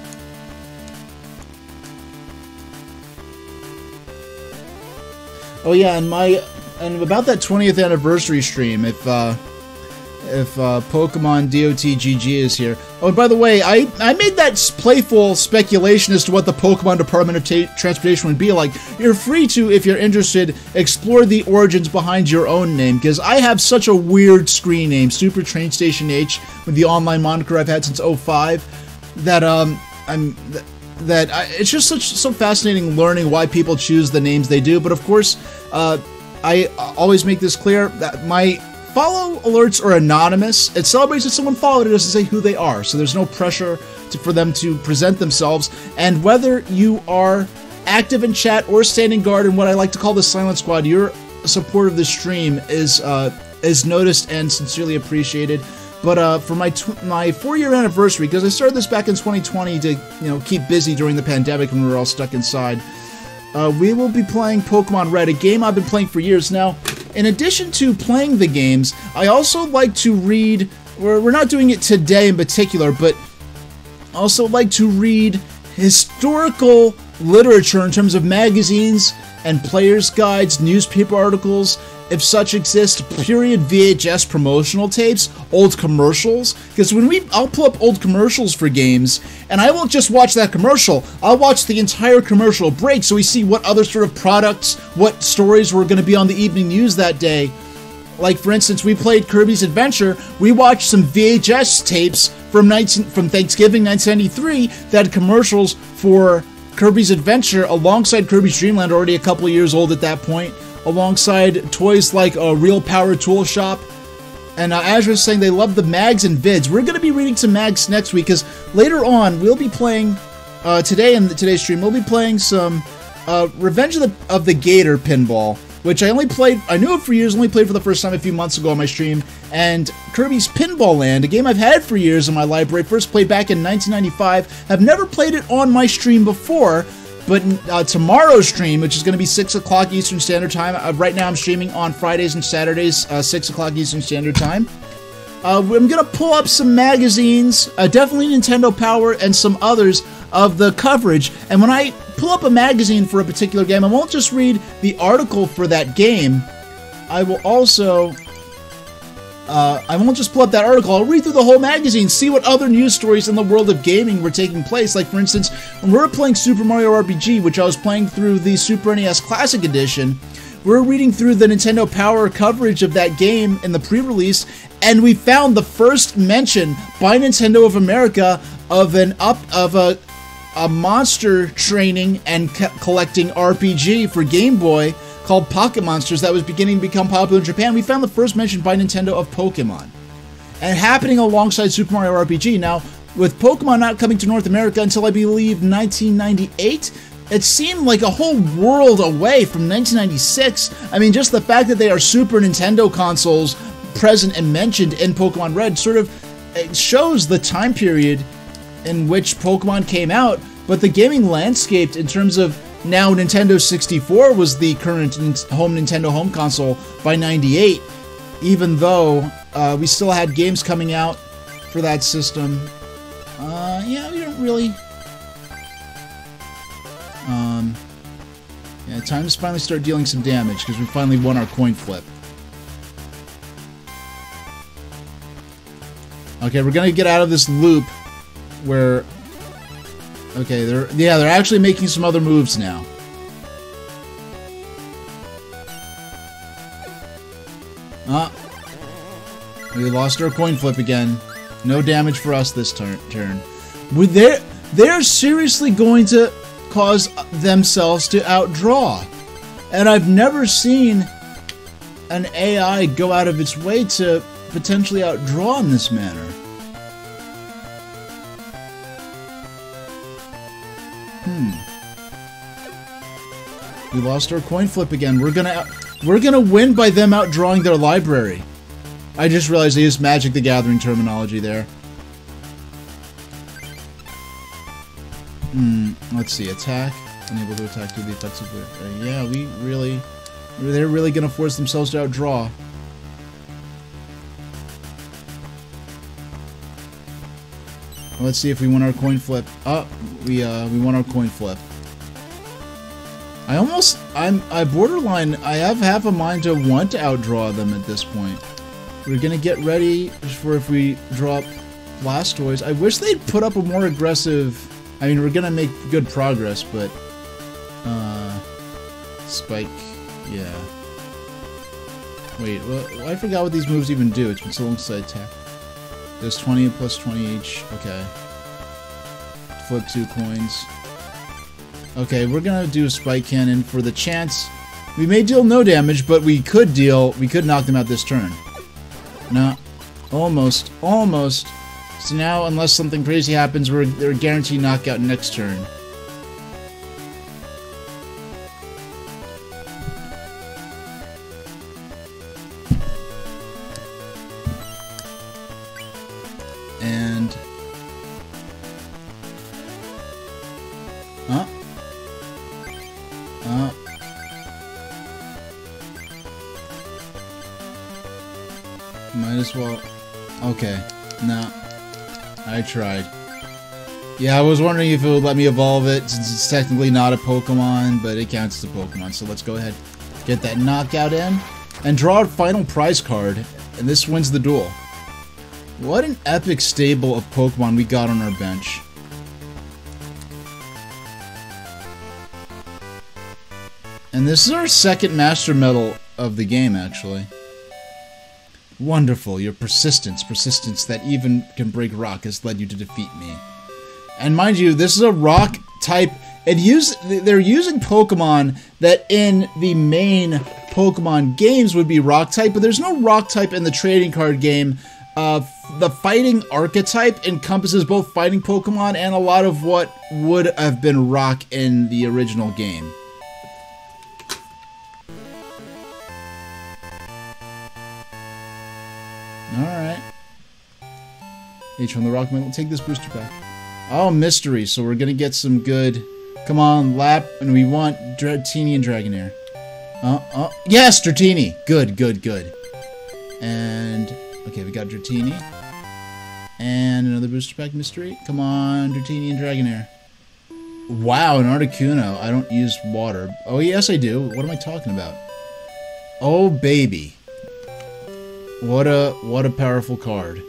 S1: Oh yeah, and about that 20th anniversary stream, if Pokemon DOTGG is here. Oh, and by the way, I made that playful speculation as to what the Pokemon Department of Transportation would be like. You're free to, if you're interested, explore the origins behind your own name, because I have such a weird screen name, Super Train Station H, with the online moniker I've had since 05, that it's just so fascinating learning why people choose the names they do. But of course, I always make this clear that my follow alerts are anonymous. It celebrates that someone followed, it doesn't say who they are, so there's no pressure for them to present themselves. And whether you are active in chat or standing guard in what I like to call the Silent Squad, your support of the stream is noticed and sincerely appreciated. But for my 4-year anniversary, because I started this back in 2020 to keep busy during the pandemic when we were all stuck inside, we will be playing Pokemon Red, a game I've been playing for years now. In addition to playing the games, I also like to read, we're not doing it today in particular, but also like to read historical literature in terms of magazines and players' guides, newspaper articles, if such exist, period VHS promotional tapes, old commercials. Because I'll pull up old commercials for games, and I won't just watch that commercial. I'll watch the entire commercial break, so we see what other sort of products, what stories were going to be on the evening news that day. Like, for instance, we played Kirby's Adventure. We watched some VHS tapes from Thanksgiving 1993 that had commercials for Kirby's Adventure alongside Kirby's Dream Land, already a couple of years old at that point, alongside toys like a Real Power Tool Shop. And Azure is saying they love the mags and vids. We're going to be reading some mags next week, because later on we'll be playing today in today's stream, we'll be playing some Revenge of the Gator Pinball, which I only played, I knew it for years, only played for the first time a few months ago on my stream, and Kirby's Pinball Land, a game I've had for years in my library, first played back in 1995, have never played it on my stream before, but tomorrow's stream, which is going to be 6 o'clock Eastern Standard Time, right now I'm streaming on Fridays and Saturdays, 6 o'clock Eastern Standard Time. I'm going to pull up some magazines, definitely Nintendo Power and some others of the coverage, and when I pull up a magazine for a particular game, I won't just read the article for that game, I will also, I won't just pull up that article, I'll read through the whole magazine, see what other news stories in the world of gaming were taking place. Like, for instance, when we were playing Super Mario RPG, which I was playing through the Super NES Classic Edition, we were reading through the Nintendo Power coverage of that game in the pre-release, and we found the first mention by Nintendo of America of a monster training and collecting RPG for Game Boy called Pocket Monsters that was beginning to become popular in Japan. We found the first mention by Nintendo of Pokemon, and happening alongside Super Mario RPG. Now, with Pokemon not coming to North America until I believe 1998, it seemed like a whole world away from 1996. I mean, just the fact that they are Super Nintendo consoles present and mentioned in Pokemon Red sort of shows the time period in which Pokemon came out, but the gaming landscape in terms of now Nintendo 64 was the current home Nintendo home console by 98, even though we still had games coming out for that system. Yeah, we don't really... yeah, time to finally start dealing some damage, because we finally won our coin flip. Okay, we're gonna get out of this loop where... Okay, they're actually making some other moves now. We lost our coin flip again. No damage for us this turn. They're seriously going to cause themselves to outdraw. And I've never seen an AI go out of its way to potentially outdraw in this manner. We lost our coin flip again. We're gonna win by them outdrawing their library. I just realized they used Magic the Gathering terminology there. Let's see. Attack. Unable to attack through the effects of it. Yeah, they're really gonna force themselves to outdraw. Let's see if we win our coin flip. We won our coin flip. I borderline, I have half a mind to want to outdraw them at this point. We're gonna get ready for if we drop Blastoise. I wish they'd put up a more aggressive, I mean, we're gonna make good progress, but, Spike, yeah. Wait, well, I forgot what these moves even do. It's been so long since I attacked. There's 20 plus 20 each. Okay. Flip 2 coins. Okay, we're gonna do a Spike Cannon for the chance. We may deal no damage, but we could knock them out this turn. No. Almost. So now, unless something crazy happens, they're guaranteed knockout next turn. And... Might as well... Okay. No. I tried. Yeah, I was wondering if it would let me evolve it, since it's technically not a Pokemon, but it counts as a Pokemon. So let's go ahead, get that knockout in, and draw a final prize card, and this wins the duel. What an epic stable of Pokemon we got on our bench. And this is our second Master Medal of the game, actually. Wonderful, your persistence that even can break rock has led you to defeat me. And mind you, this is a rock type, they're using Pokemon that in the main Pokemon games would be rock type, but there's no rock type in the trading card game the fighting archetype encompasses both fighting Pokemon and a lot of what would have been rock in the original game. Alright. H from the rock metal. Take this booster pack. Oh, mystery. So we're gonna get some good... Come on, Lap. And we want Dratini and Dragonair. Yes, Dratini. Good, good, good. And... Okay, we got Dratini. And another booster pack mystery. Come on, Dratini and Dragonair. Wow, an Articuno. I don't use water. Oh, yes, I do. What am I talking about? Oh, baby. What a powerful card.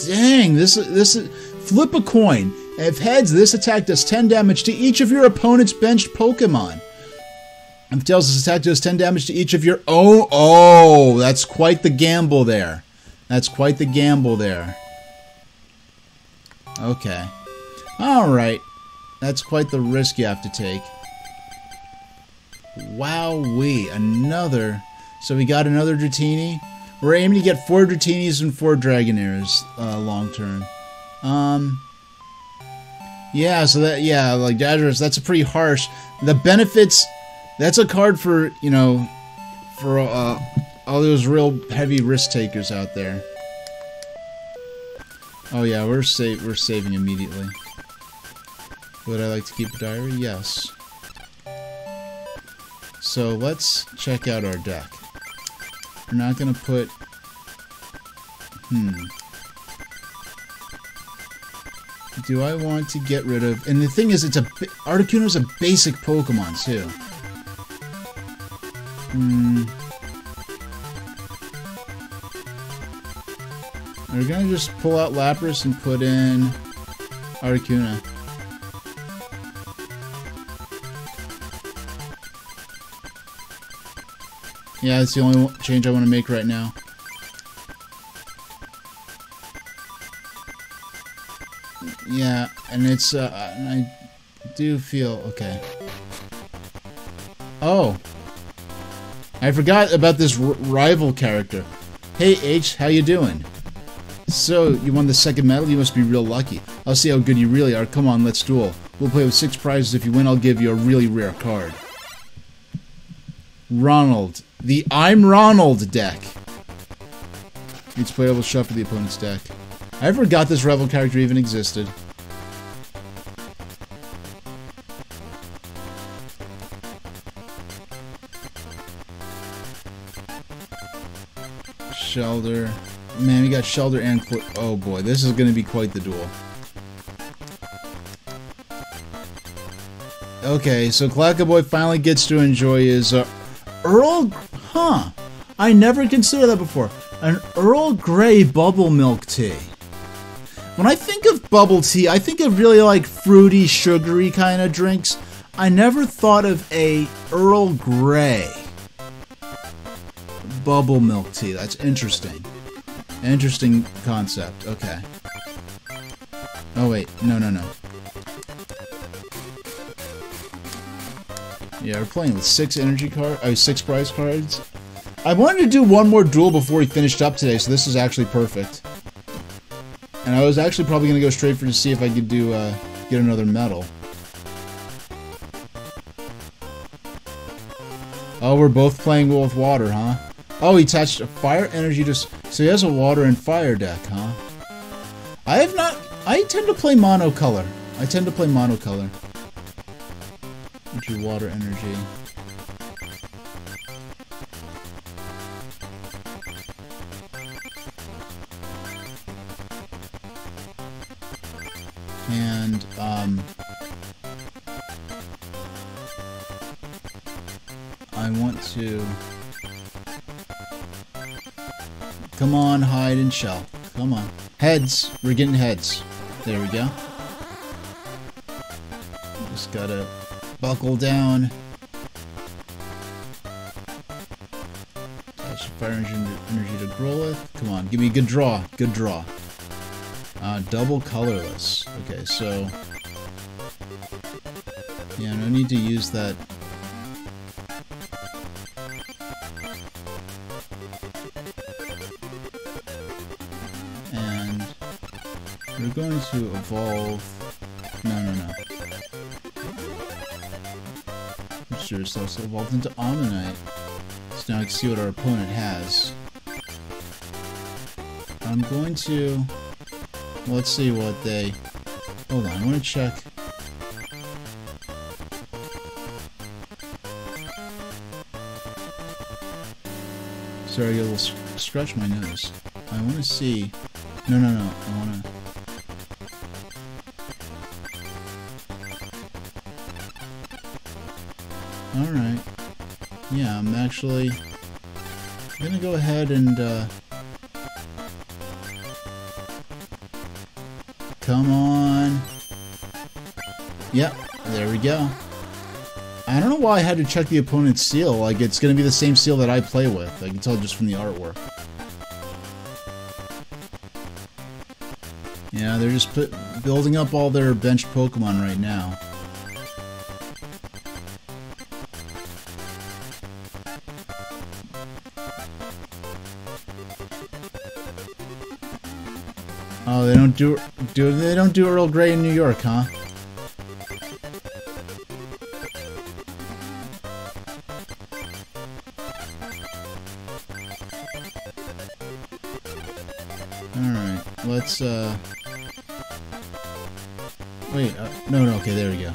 S1: Dang, this is flip a coin. If heads, this attack does 10 damage to each of your opponent's benched Pokemon. If tails, this attack does 10 damage to each of your... Oh, that's quite the gamble there. That's quite the gamble there. Okay. Alright. That's quite the risk you have to take. Wowee. Another... So we got another Dratini. We're aiming to get 4 Dratinis and 4 Dragonairs long term. Yeah, so that... Yeah, like Dadris, that's a pretty harsh... The benefits... That's a card for, you know, for all those real heavy risk takers out there. Oh yeah, we're saving immediately. Would I like to keep a diary? Yes. So let's check out our deck. We're not gonna put... Do I want to get rid of... And the thing is, it's a... Articuno's a basic Pokemon, too. We're gonna just pull out Lapras and put in Articuno. Yeah, that's the only change I want to make right now. Yeah, and it's, I do feel, okay. Oh! I forgot about this rival character. Hey H, how you doing? So, you won the second medal? You must be real lucky. I'll see how good you really are. Come on, let's duel. We'll play with 6 prizes. If you win, I'll give you a really rare card. Ronald. The I'm Ronald deck. Each player will shuffle the opponent's deck. I forgot this rival character even existed. Shelder. Man, we got Shelder and... Oh boy, this is going to be quite the duel. Okay, so Clackaboy finally gets to enjoy his... Earl... Huh. I never considered that before. An Earl Grey bubble milk tea. When I think of bubble tea, I think of really like fruity, sugary kind of drinks. I never thought of a Earl Grey bubble milk tea. That's interesting. Interesting concept. Okay. Oh wait, no. Yeah, we're playing with 6 energy cards. 6 prize cards. I wanted to do one more duel before we finished up today, so this is actually perfect. And I was actually probably gonna go straight for to see if I could do get another medal. Oh, we're both playing with water, huh? Oh, he attached a fire energy to... So he has a water and fire deck, huh? I have not... I tend to play monocolor. Energy, water, energy. And, I want to... Come on, hide and shell. Come on. Heads. We're getting heads. There we go. Just gotta buckle down. Attach fire energy to Growlithe. Come on, give me a good draw. Good draw. Double colorless. Okay, so... Yeah, no need to use that. going to evolve... No. Sure, it's also evolved into Ammonite. So now I can see what our opponent has. I'm going to... Let's see what they... Hold on, I want to check... Sorry, I got a little scratch my nose. I want to see... No. I want to... Alright. Yeah, I'm actually... gonna go ahead and, Come on. Yep, there we go. I don't know why I had to check the opponent's seal. Like, it's gonna be the same seal that I play with. I can tell just from the artwork. Yeah, they're just building up all their benched Pokemon right now. Oh, they don't do Earl Grey in New York, huh? Alright, let's, Wait, no, okay, there we go.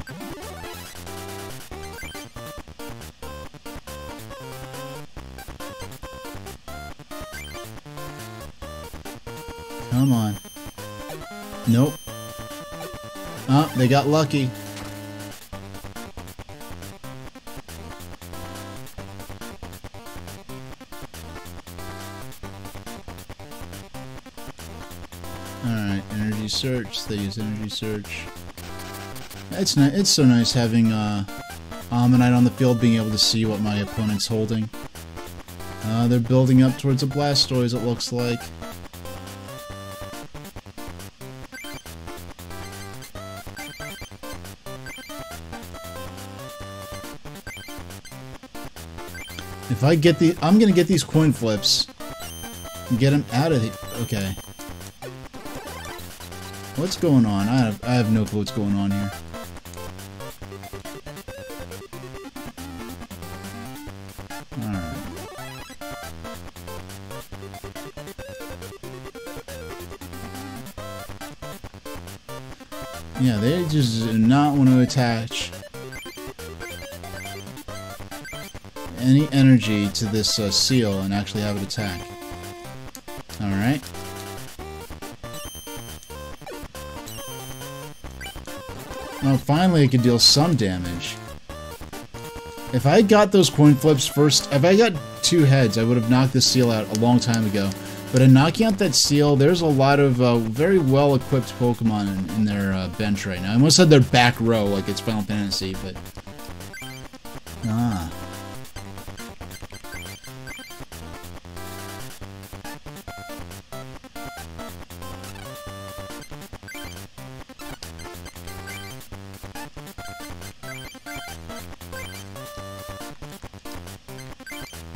S1: Come on. Nope. Oh, they got lucky. Alright, energy search. They use energy search. It's so nice having Ammonite on the field, being able to see what my opponent's holding. They're building up towards a Blastoise, it looks like. If I get I'm gonna get these coin flips and get them out of here. Okay. What's going on? I have no clue what's going on here. Alright. Yeah, they just do not want to attach any energy to this seal and actually have it attack. Alright. Oh, finally I could deal some damage. If I got those coin flips first, if I got 2 heads, I would have knocked the seal out a long time ago. But in knocking out that seal, there's a lot of very well-equipped Pokemon in their bench right now. I almost said their back row, like it's Final Fantasy, but... Ah.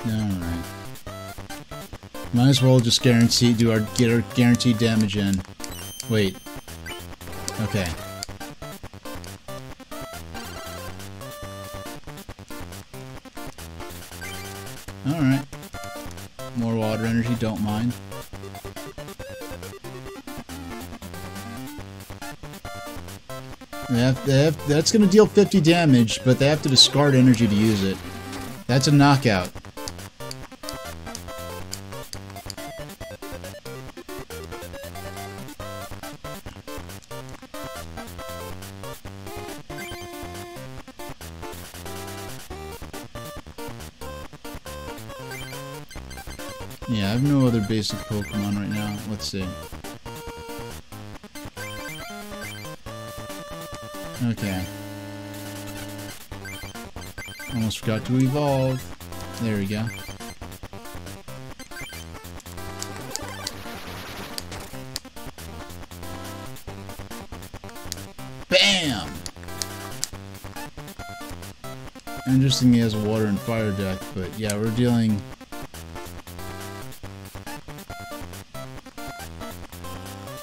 S1: Alright. Might as well just get our guaranteed damage in. Wait. Okay. Alright. More water energy, don't mind. That's gonna deal 50 damage, but they have to discard energy to use it. That's a knockout. Yeah, I have no other basic Pokemon right now. Let's see. Okay. Almost forgot to evolve. There we go. Bam! Interesting he has a water and fire deck, but yeah, we're dealing...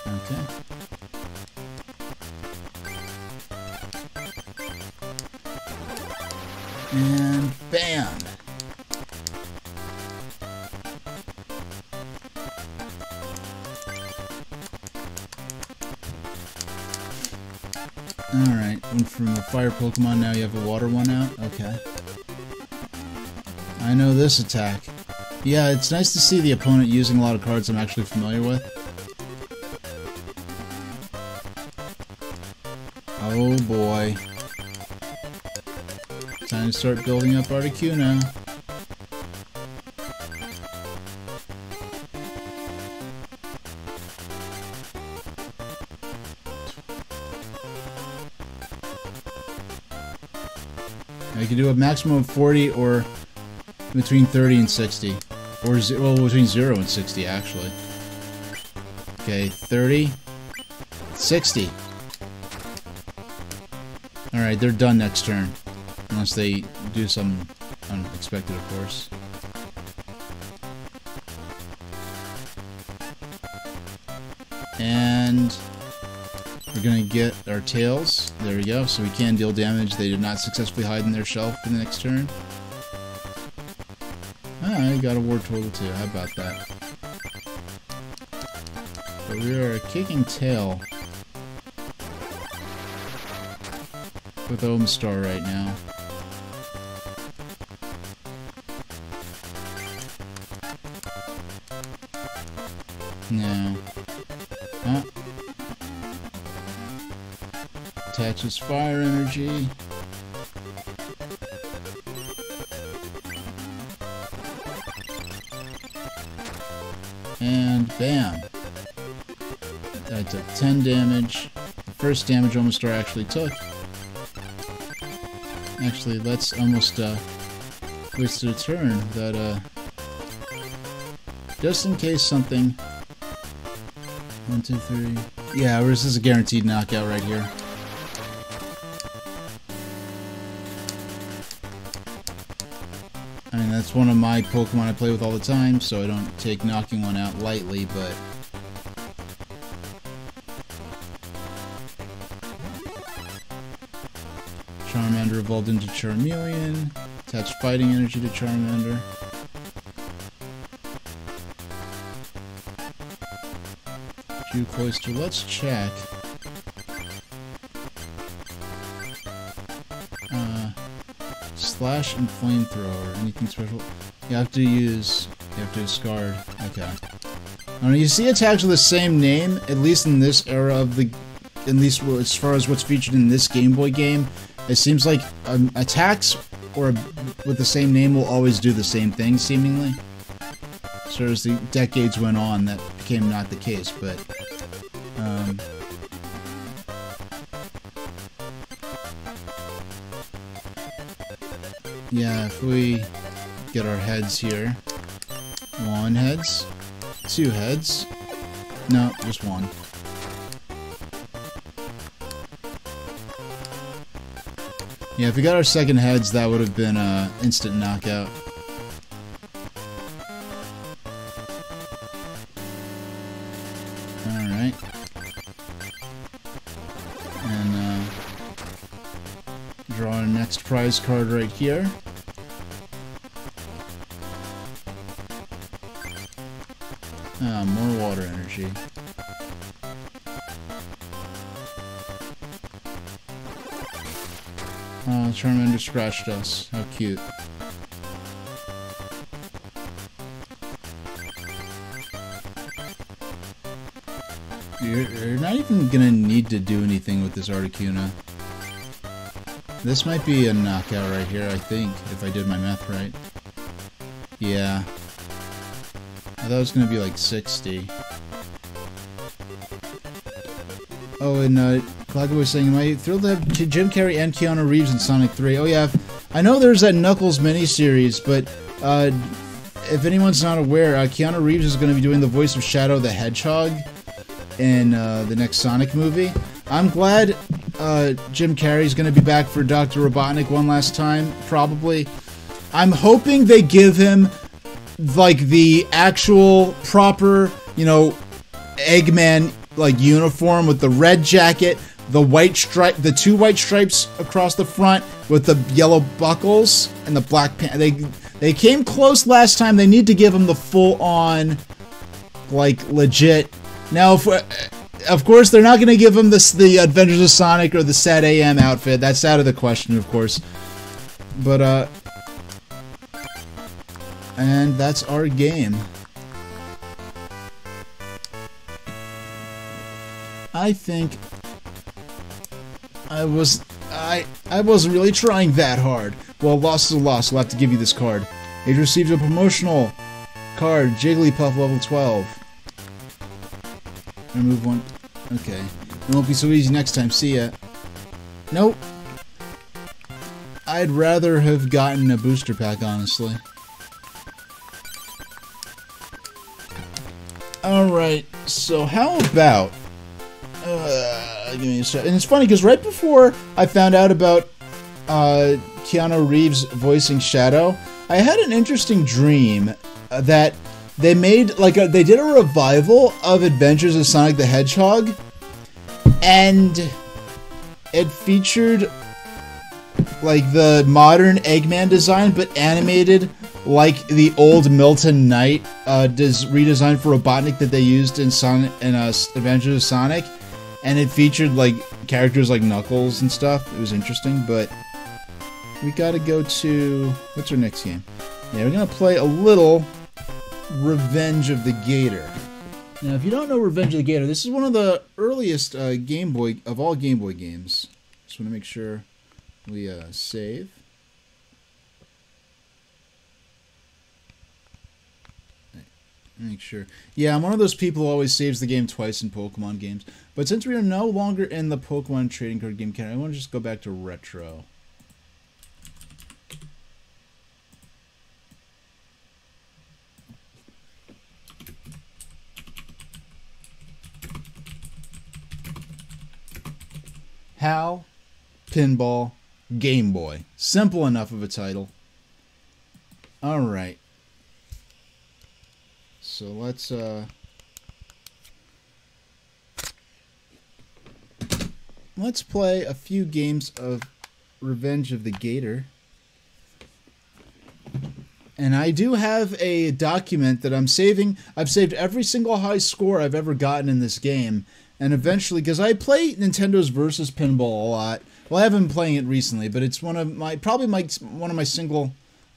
S1: Okay. And bam! Alright, went from a fire Pokemon, now you have a water one out? Okay. I know this attack. Yeah, it's nice to see the opponent using a lot of cards I'm actually familiar with. Oh boy. Time to start building up Articuno. I can do a maximum of 40 or between 30 and 60. Or, well, between 0 and 60, actually. Okay, 30. 60. Alright, they're done next turn. Unless they do something unexpected, of course. And we're gonna get our tails. There we go. So we can deal damage. They did not successfully hide in their shell for the next turn. Ah, I got a Ward Turtle too. How about that? But we are kicking tail with Omastar right now. No. Huh? Attaches fire energy. And bam. That took 10 damage. The first damage Omastar actually took. Actually, that's almost wasted a turn. That just in case something. 1, 2, 3. Yeah, this is a guaranteed knockout right here. I mean, that's one of my Pokemon I play with all the time, so I don't take knocking one out lightly, but Charmander evolved into Charmeleon. Attached fighting energy to Charmander. Cloister. Let's check. Slash and flamethrower. Anything special? You have to discard. Okay. I mean, you see attacks with the same name, at least in this era of the, at least as far as what's featured in this Game Boy game. It seems like attacks with the same name will always do the same thing, seemingly. So as the decades went on, that became not the case, but yeah, if we get our heads here. 1 heads. 2 heads. No, just 1. Yeah, if we got our second heads, that would have been an instant knockout. Alright. And draw our next prize card right here. More water energy. Oh, Charmander scratched us. How cute. You're not even gonna need to do anything with this Articuno. This might be a knockout right here, I think, if I did my math right. Yeah. I thought it was gonna be like 60. Oh, and Claudia was saying, am I thrilled to have Jim Carrey and Keanu Reeves in Sonic 3? Oh yeah, I know there's that Knuckles miniseries, but if anyone's not aware, Keanu Reeves is going to be doing the voice of Shadow the Hedgehog in the next Sonic movie. I'm glad Jim Carrey's going to be back for Dr. Robotnik one last time, probably. I'm hoping they give him like the actual proper, you know, Eggman like uniform with the red jacket, the white stripe, the 2 white stripes across the front with the yellow buckles and the black pants. They came close last time. They need to give them the full-on, like, legit. Now, of course, they're not going to give them the Adventures of Sonic or the Sad AM outfit. That's out of the question, of course. But, and that's our game. I think I wasn't really trying that hard. Well, loss is a loss. We'll have to give you this card. It receives a promotional card, Jigglypuff level 12. Remove 1. Okay. It won't be so easy next time. See ya. Nope. I'd rather have gotten a booster pack, honestly. Alright, so how about... give me a sec. And it's funny, because right before I found out about Keanu Reeves voicing Shadow, I had an interesting dream that they made, like, they did a revival of Adventures of Sonic the Hedgehog, and it featured, like, the modern Eggman design, but animated like the old Milton Knight redesigned for Robotnik that they used in Sonic and Adventures of Sonic, and it featured like characters like Knuckles and stuff. It was interesting, but we gotta go to, what's our next game? Yeah, we're gonna play a little Revenge of the Gator. Now, if you don't know Revenge of the Gator, this is one of the earliest Game Boy of all Game Boy games. Just want to make sure we save. Make sure. Yeah, I'm one of those people who always saves the game twice in Pokemon games. But since we are no longer in the Pokemon trading card game category, I want to just go back to retro. HAL Pinball Game Boy. Simple enough of a title. Alright. So let's play a few games of Revenge of the Gator. And I do have a document that I'm saving. I've saved every single high score I've ever gotten in this game. And eventually, because I play Nintendo's Versus Pinball a lot. Well, I haven't been playing it recently, but it's one of my one of my single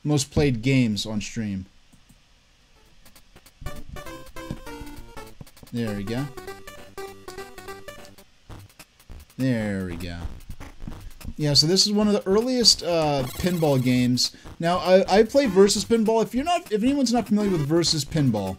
S1: most played games on stream. There we go. There we go. Yeah, so this is one of the earliest pinball games. Now, I play Versus Pinball. If anyone's not familiar with Versus Pinball,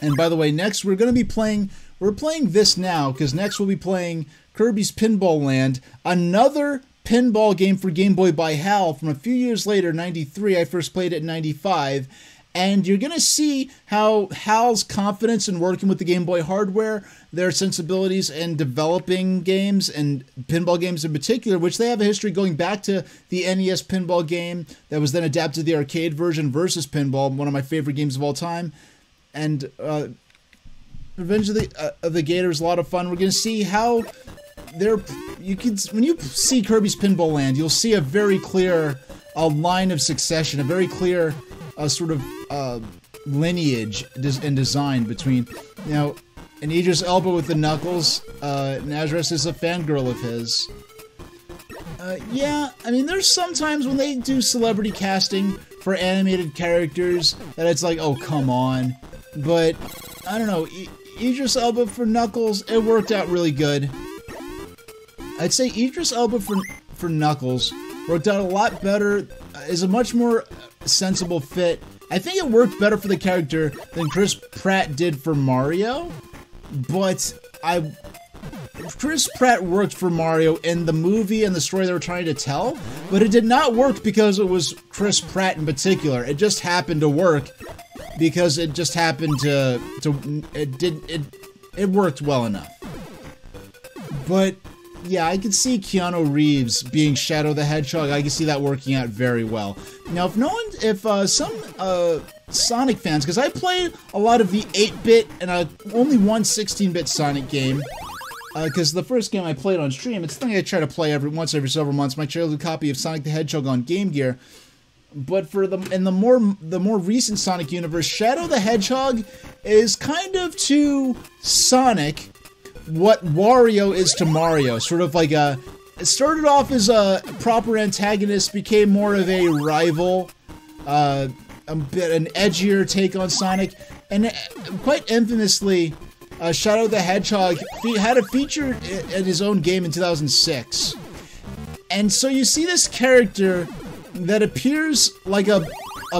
S1: and by the way, next we're going to be playing. We're playing this now because next we'll be playing Kirby's Pinball Land, another pinball game for Game Boy by HAL from a few years later, 93. I first played it in 95. And you're going to see how HAL's confidence in working with the Game Boy hardware, their sensibilities in developing games, and pinball games in particular, which they have a history going back to the NES pinball game that was then adapted to the arcade version, Versus Pinball, one of my favorite games of all time. And Revenge of the Gator is a lot of fun. We're going to see how when you see Kirby's Pinball Land, you'll see a very clear line of succession, a very clear sort of lineage and design between, you know, an Idris Elba with the Knuckles. Nazareth is a fangirl of his. Yeah, I mean, there's sometimes when they do celebrity casting for animated characters that it's like, oh, come on. But, I don't know, Idris Elba for Knuckles, it worked out really good. I'd say Idris Elba for Knuckles worked out a lot better, is a much more sensible fit. I think it worked better for the character than Chris Pratt did for Mario, but Chris Pratt worked for Mario in the movie and the story they were trying to tell, but it did not work because it was Chris Pratt in particular. It just happened to work because it just happened it worked well enough. But yeah, I could see Keanu Reeves being Shadow the Hedgehog. I can see that working out very well. Now, if some Sonic fans, because I played a lot of the 8-bit and only one 16-bit Sonic game, because the first game I played on stream, it's something I try to play every several months. My childhood copy of Sonic the Hedgehog on Game Gear. But for the more recent Sonic universe, Shadow the Hedgehog is kind of to Sonic what Wario is to Mario. Sort of like it started off as a proper antagonist, became more of a rival, a bit an edgier take on Sonic, and quite infamously, Shadow the Hedgehog had a feature in his own game in 2006. And so you see this character that appears like a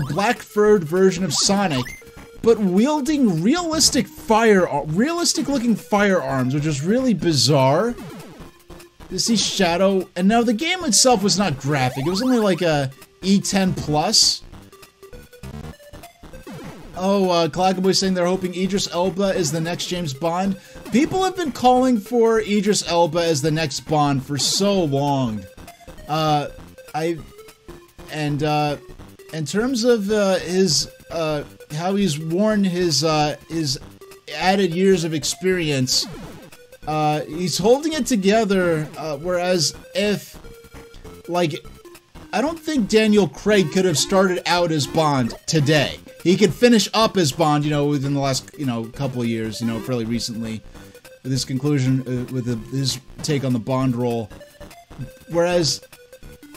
S1: black-furred version of Sonic, but wielding realistic-looking firearms, which is really bizarre to see Shadow. And now the game itself was not graphic; it was only like a E10+. Oh, Clackaboy saying they're hoping Idris Elba is the next James Bond. People have been calling for Idris Elba as the next Bond for so long. In terms of his how he's worn his added years of experience, he's holding it together. Whereas if, like, I don't think Daniel Craig could have started out as Bond today. He could finish up as Bond, within the last, couple of years, fairly recently, with his conclusion, with his take on the Bond role. Whereas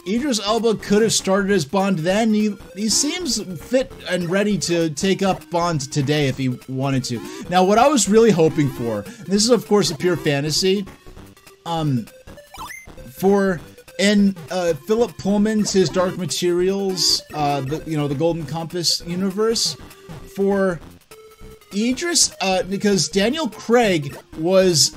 S1: Idris Elba could have started as Bond then. He seems fit and ready to take up Bond today if he wanted to. Now, what I was really hoping for, and this is of course a pure fantasy, in Philip Pullman's his Dark Materials, the Golden Compass universe, for Idris, because Daniel Craig was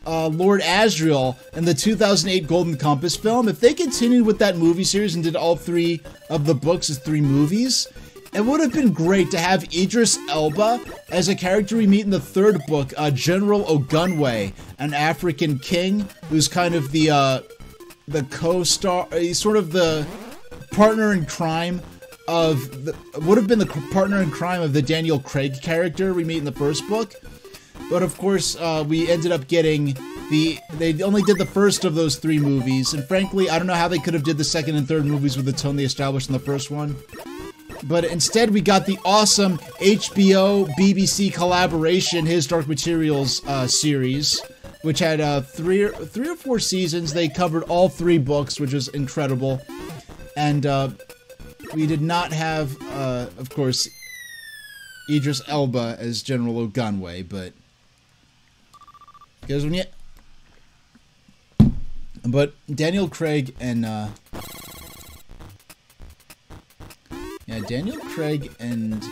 S1: Lord Asriel in the 2008 Golden Compass film. If they continued with that movie series and did all three of the books as 3 movies, it would have been great to have Idris Elba as a character we meet in the 3rd book, General Ogunwe, an African king who's kind of the co-star. He's sort of the partner in crime would have been the partner in crime of the Daniel Craig character we meet in the 1st book. But of course, we ended up getting they only did the first of those 3 movies, and frankly, I don't know how they could have did the 2nd and 3rd movies with the tone they established in the first one. But instead, we got the awesome HBO BBC collaboration, his Dark Materials series, which had 3 or 4 seasons. They covered all 3 books, which was incredible. And we did not have, of course, Idris Elba as General Ogunwe, but because but Daniel Craig and Daniel Craig and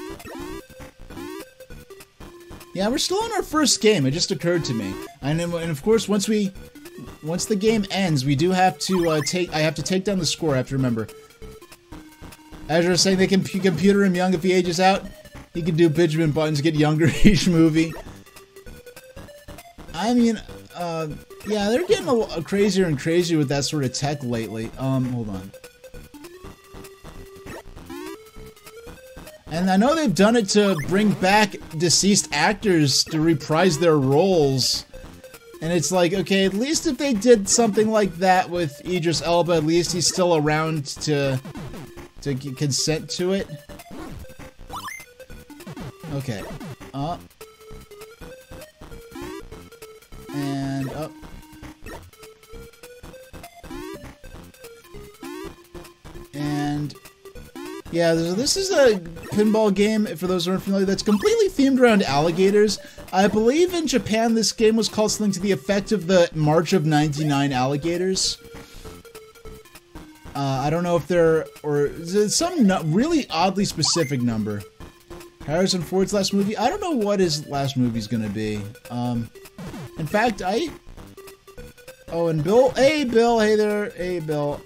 S1: we're still on our first game. It just occurred to me, and of course once the game ends, we do have to I have to take down the score. I have to remember. Azure is saying they can computer him young if he ages out. He can do Benjamin Buttons, get younger each movie. I mean, yeah, they're getting crazier and crazier with that sort of tech lately. Hold on. And I know they've done it to bring back deceased actors to reprise their roles. And it's like, okay, at least if they did something like that with Idris Elba, at least he's still around to consent to it. Okay. Up. And up. And yeah, this is a pinball game, for those who aren't familiar, that's completely themed around alligators. I believe in Japan this game was called something to the effect of the March of 99 Alligators. I don't know if or some really oddly specific number. Harrison Ford's last movie? I don't know what his last movie's gonna be. In fact, oh, and Bill, hey there, hey Bill.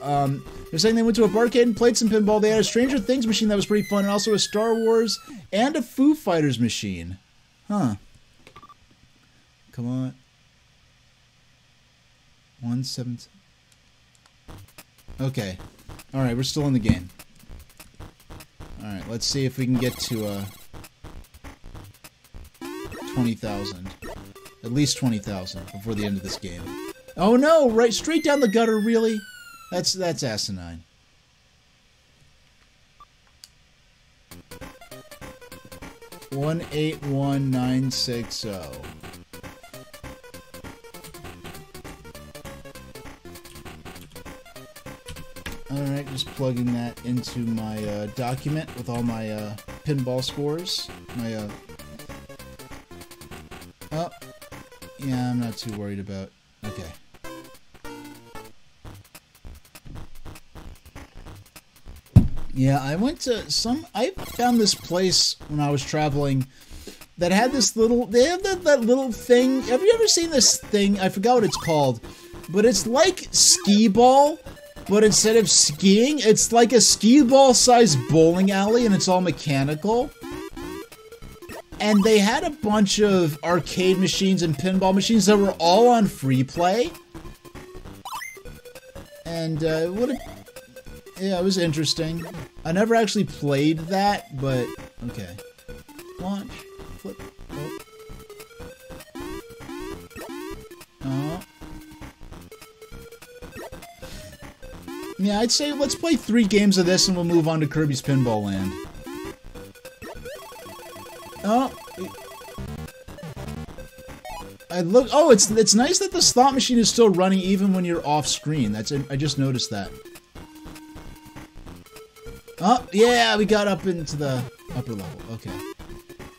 S1: They're saying they went to a barcade and played some pinball. They had a Stranger Things machine that was pretty fun, and also a Star Wars and a Foo Fighters machine. Huh. Come on. 117. Okay. Alright, we're still in the game. Alright, let's see if we can get to 20,000. At least 20,000 before the end of this game. Oh no, right straight down the gutter, really? That's asinine. $181,960. Alright, just plugging that into my document with all my pinball scores. My oh, yeah, I'm not too worried about. Okay. Yeah, I went to I found this place when I was traveling that had this little, they have that little thing. Have you ever seen this thing? I forgot what it's called, but it's like skee ball, but instead of skiing, it's like a skee ball sized bowling alley and it's all mechanical. And they had a bunch of arcade machines and pinball machines that were all on free play. And yeah, it was interesting. I never actually played that, but okay. Launch, flip, oh. Yeah, I'd say let's play 3 games of this and we'll move on to Kirby's Pinball Land. Oh. Oh, it's nice that the slot machine is still running even when you're off screen. I just noticed that. Oh, yeah, we got up into the upper level. Okay.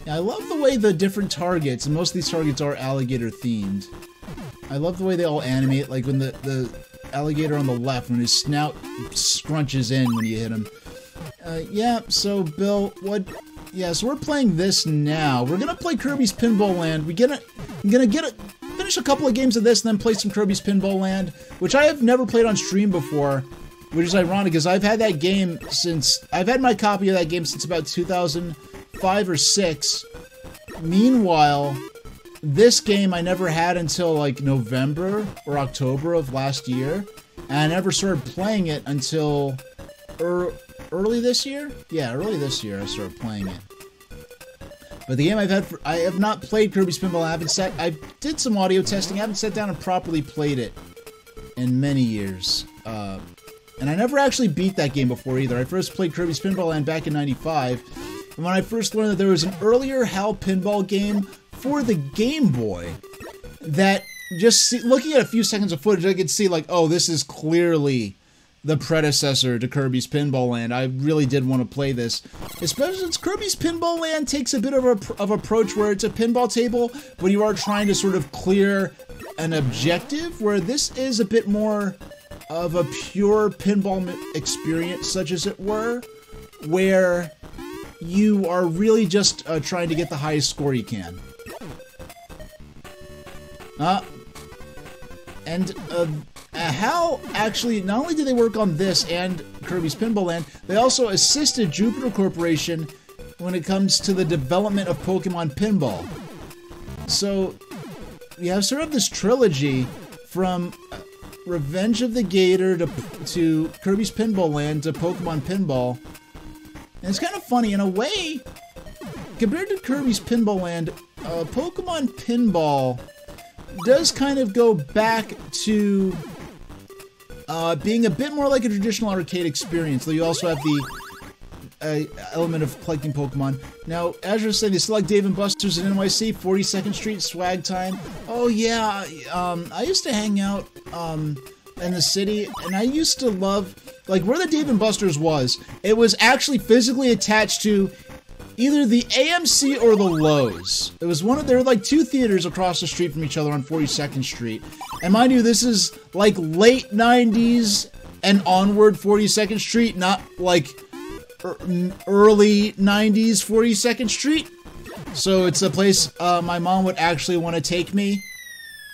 S1: Yeah, I love the way the different targets, and most of these targets are alligator themed. I love the way they all animate, like when the alligator on the left, when his snout scrunches in when you hit him. Yeah, so Bill, what? Yeah, so we're playing this now. We're gonna play Kirby's Pinball Land. I'm gonna finish a couple of games of this, and then play some Kirby's Pinball Land, which I have never played on stream before. Which is ironic, because I've had that game since... I've had my copy of that game since about 2005 or 6. Meanwhile, this game I never had until, like, November or October of last year. And I never started playing it until... early this year? Yeah, early this year I started playing it. But the game I have not played Kirby's Pinball. I did some audio testing. I haven't sat down and properly played it in many years. And I never actually beat that game before either. I first played Kirby's Pinball Land back in '95, and when I first learned that there was an earlier HAL pinball game for the Game Boy, that looking at a few seconds of footage, I could see like, oh, this is clearly the predecessor to Kirby's Pinball Land. I really did want to play this, especially since Kirby's Pinball Land takes a bit of a approach where it's a pinball table, but you are trying to sort of clear an objective, where this is a bit more of a pure pinball experience, such as it were, where you are really just trying to get the highest score you can. And HAL actually, not only did they work on this and Kirby's Pinball Land, they also assisted Jupiter Corporation when it comes to the development of Pokemon Pinball. So, we have sort of this trilogy from Revenge of the Gator to Kirby's Pinball Land to Pokemon Pinball. And it's kind of funny, in a way, compared to Kirby's Pinball Land, Pokemon Pinball does kind of go back to being a bit more like a traditional arcade experience, though you also have the element of collecting Pokemon. Now, as you're saying, they still like Dave & Buster's in NYC, 42nd Street, swag time. Oh yeah, I used to hang out in the city, and I used to love, like, where the Dave & Buster's was, it was actually physically attached to either the AMC or the Lowe's. It was there were like 2 theaters across the street from each other on 42nd Street. And mind you, this is like late 90s and onward 42nd Street, not like early 90s 42nd Street. So it's a place my mom would actually want to take me,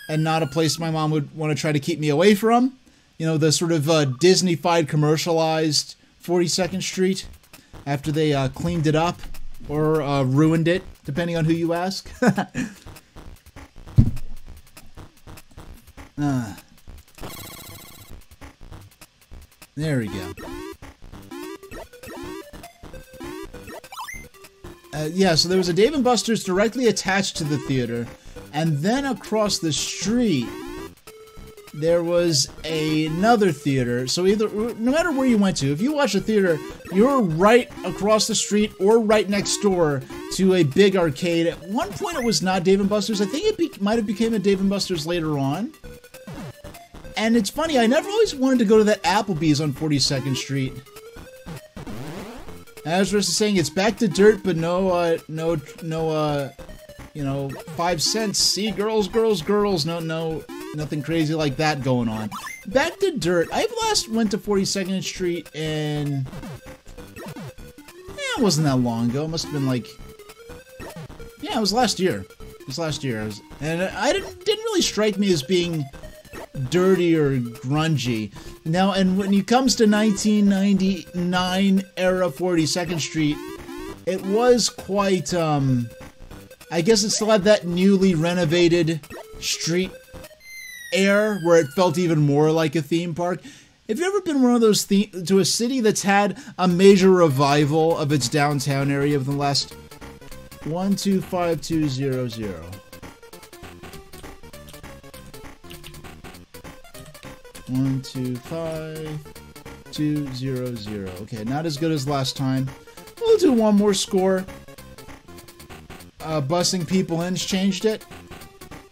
S1: and not a place my mom would want to try to keep me away from. You know, the sort of Disney-fied, commercialized 42nd Street, after they cleaned it up or ruined it, depending on who you ask. There we go. Yeah, so there was a Dave & Buster's directly attached to the theater, And then across the street, there was another theater. So either, no matter where you went to, if you watch a theater, you're right across the street or right next door to a big arcade. At one point, it was not Dave & Buster's. I think it might have became a Dave & Buster's later on. And it's funny, I never always wanted to go to that Applebee's on 42nd Street. As Rissa is saying, it's back to dirt, but no, you know, 5 cents. See, girls, girls, girls. No, nothing crazy like that going on. Back to dirt. I last went to 42nd Street in... it wasn't that long ago. It must have been like... yeah, it was last year. It was last year. And I didn't really strike me as being dirty or grungy. Now, and when it comes to 1999 era 42nd Street, it was quite, I guess it still had that newly renovated street air where it felt even more like a theme park. Have you ever been one of those to a city that's had a major revival of its downtown area within the last 125200? 125200. Okay, not as good as last time. We'll do one more score. Busing people in's changed it.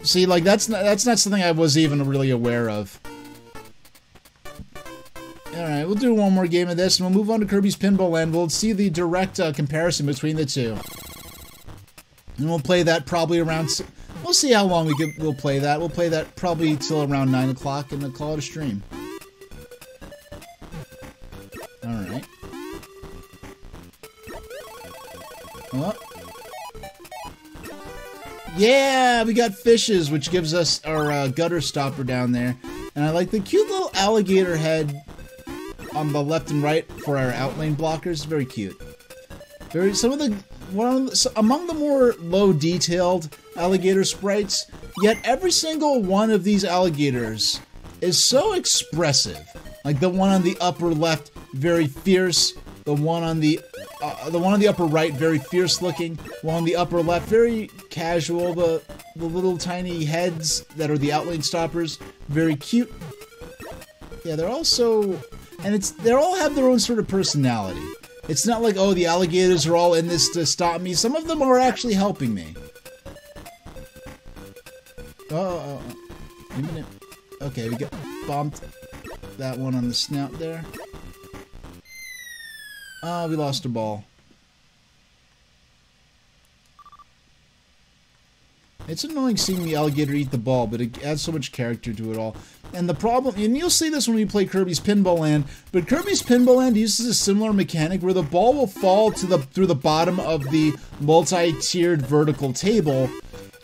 S1: See, like that's not something I was even really aware of. All right, we'll do one more game of this, and we'll move on to Kirby's Pinball Land. We'll see the direct comparison between the two, and we'll play that probably around. We'll see how long we'll play that. We'll play that probably till around 9 o'clock, and then call it a stream. All right. Oh. Yeah, we got fishes, which gives us our gutter stopper down there. And I like the cute little alligator head on the left and right for our outlane blockers. Very cute. Among the more low-detailed alligator sprites, yet every single one of these alligators is so expressive. Like the one on the upper left, very fierce. The one on the upper right, very fierce looking. One on the upper left, very casual. The little tiny heads that are the outlane stoppers, very cute. Yeah, they're also, and they all have their own sort of personality. It's not like, oh, the alligators are all in this to stop me. Some of them are actually helping me. Oh, a minute. Okay, we got bumped that one on the snout there. Ah, we lost a ball. It's annoying seeing the alligator eat the ball, but it adds so much character to it all. And the problem, and you'll see this when we play Kirby's Pinball Land, but Kirby's Pinball Land uses a similar mechanic where the ball will fall through the bottom of the multi-tiered vertical table,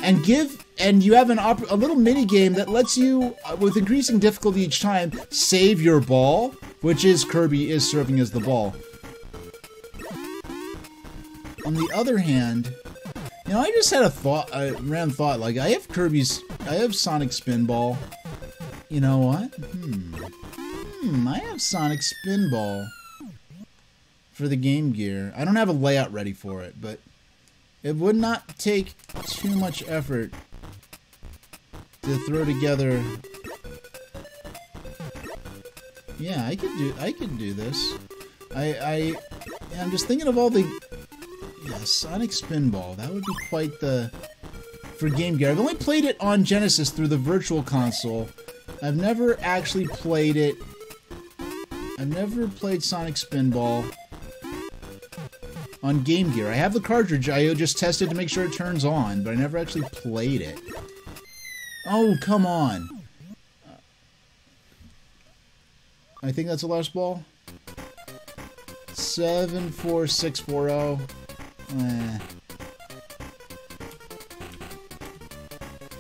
S1: and you have a little mini game that lets you, with increasing difficulty each time, save your ball, which is Kirby is serving as the ball. On the other hand, you know, I just had a random thought, like, I have Sonic Spinball. You know what? I have Sonic Spinball for the Game Gear. I don't have a layout ready for it, but it would not take too much effort to throw together. Yeah, I could do this. I'm just thinking of all the... Yeah, Sonic Spinball. That would be quite the... For Game Gear. I've only played it on Genesis through the Virtual Console. I've never actually played it. I've never played Sonic Spinball on Game Gear. I have the cartridge. I just tested to make sure it turns on, but I never actually played it. Oh, come on. I think that's the last ball. 74640.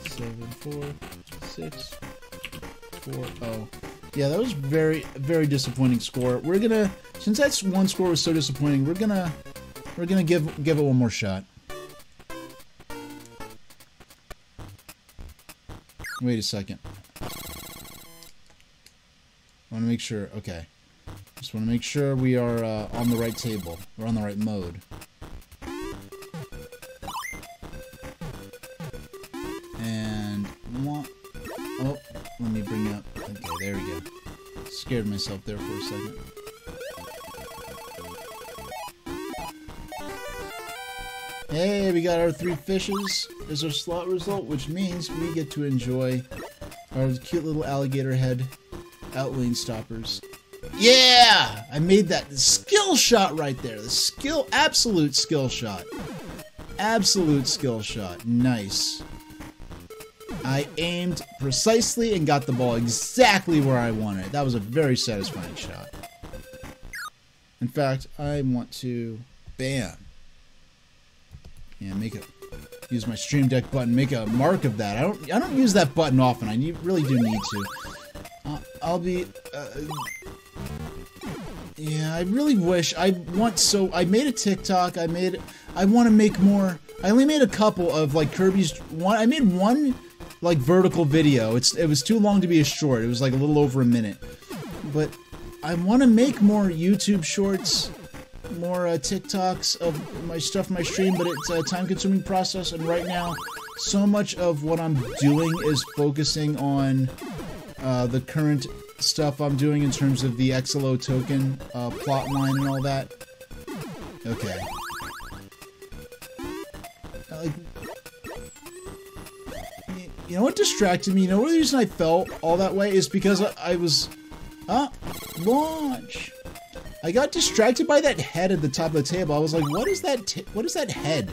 S1: 74640. Yeah, that was very, very disappointing score. We're gonna, since that one score was so disappointing, we're gonna give it one more shot. Wait a second. I want to make sure. Okay, just want to make sure we are on the right table. We're on the right mode. And one. Oh, let me bring up. Okay, there we go. Scared myself there for a second. Hey, we got our 3 fishes as our slot result, which means we get to enjoy our cute little alligator head outlane stoppers. Yeah! I made that skill shot right there. The absolute skill shot. Absolute skill shot. Nice. I aimed precisely and got the ball exactly where I wanted. That was a very satisfying shot. In fact, I want to... Bam. Yeah, use my Stream Deck button, make a mark of that. I don't use that button often. I really do need to. I'll be, yeah, I really wish. I made a TikTok. I want to make more. I only made a couple of like Kirby's one. I made one like vertical video. It was too long to be a short. It was like a little over a minute. But I want to make more YouTube shorts. More TikToks of my stuff in my stream, but it's a time-consuming process, and right now, so much of what I'm doing is focusing on the current stuff I'm doing in terms of the XLO token plot line and all that. Okay. You know what distracted me? You know the reason I felt all that way is because I was... launch! I got distracted by that head at the top of the table. I was like, what is that head?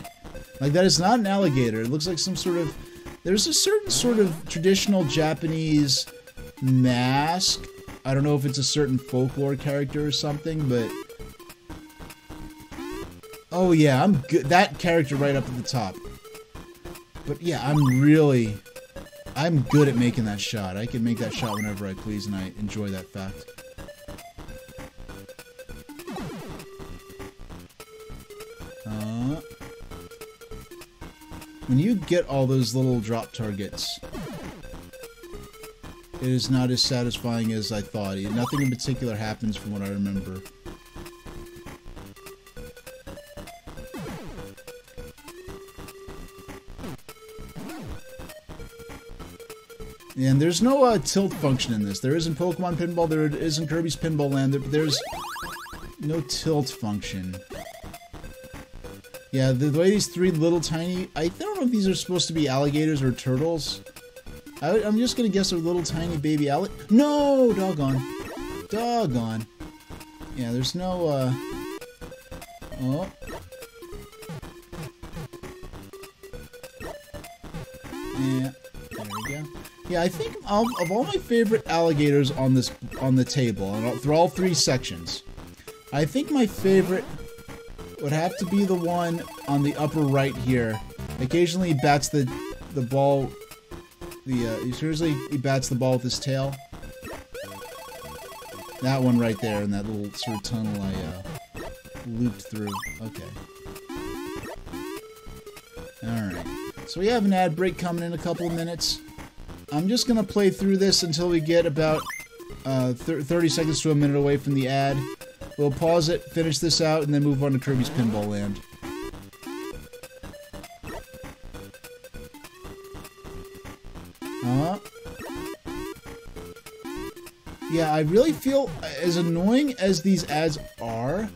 S1: Like, that is not an alligator. It looks like some sort of... There's a certain sort of traditional Japanese mask. I don't know if it's a certain folklore character or something, but... Oh yeah, I'm good. That character right up at the top. But yeah, I'm good at making that shot. I can make that shot whenever I please, and I enjoy that fact. When you get all those little drop targets, it is not as satisfying as I thought. Nothing in particular happens from what I remember. And there's no tilt function in this. There is in Pokemon Pinball, there is in Kirby's Pinball Land, there's no tilt function. Yeah, the way these 3 little tiny... I don't know if these are supposed to be alligators or turtles. I'm just gonna guess they're little tiny baby No! Doggone. Doggone. Yeah, there's no, Oh. Yeah, there we go. Yeah, I think of all my favorite alligators on the table, and through all 3 sections, I think my favorite... would have to be the one on the upper right here. Occasionally he bats the ball. He bats the ball with his tail. That one right there in that little sort of tunnel I looped through. Okay. Alright. So we have an ad break coming in a couple of minutes. I'm just gonna play through this until we get about 30 seconds to a minute away from the ad. We'll pause it, finish this out, and then move on to Kirby's Pinball Land. Yeah, I really feel, as annoying as these ads are,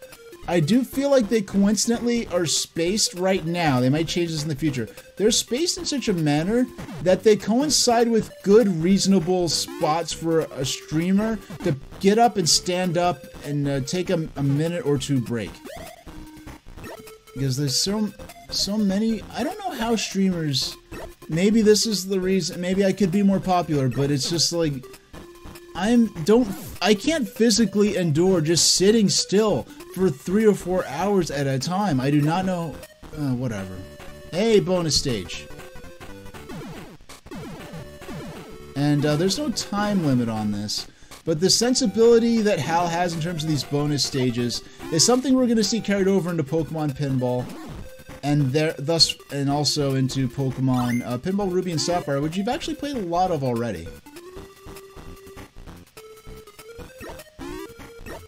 S1: I do feel like they coincidentally are spaced right now. They might change this in the future. They're spaced in such a manner that they coincide with good, reasonable spots for a streamer to get up and stand up and take a minute or 2 break. Because there's so many... I don't know how streamers... Maybe this is the reason... Maybe I could be more popular, but it's just like... I can't physically endure just sitting still for 3 or 4 hours at a time. I do not know... whatever. Hey, bonus stage. And there's no time limit on this. But the sensibility that HAL has in terms of these bonus stages is something we're going to see carried over into Pokemon Pinball. And also into Pokemon Pinball Ruby and Sapphire, which you've actually played a lot of already.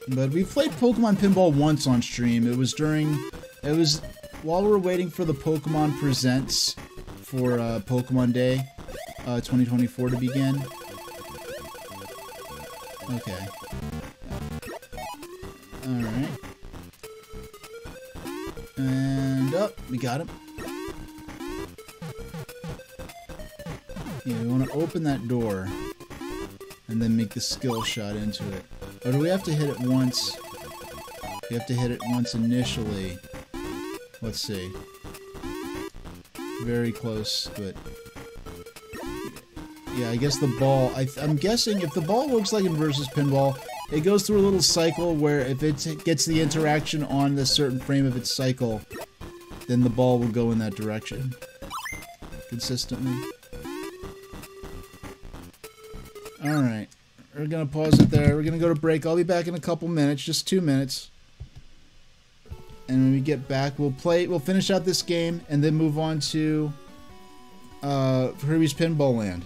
S1: But we've played Pokemon Pinball once on stream. It was while we were waiting for the Pokemon Presents for Pokemon Day. 2024 to begin. Okay. Alright. And up, we got him. Yeah, we want to open that door and then make the skill shot into it. Or do we have to hit it once? We have to hit it once initially. Let's see. Very close, but... yeah, I guess the ball... I'm guessing if the ball works like in Versus Pinball, it goes through a little cycle where if it gets the interaction on this certain frame of its cycle, then the ball will go in that direction. Consistently. Alright. We're gonna pause it there. We're gonna go to break. I'll be back in a couple minutes, just 2 minutes. And when we get back, we'll finish out this game, and then move on to Kirby's Pinball Land.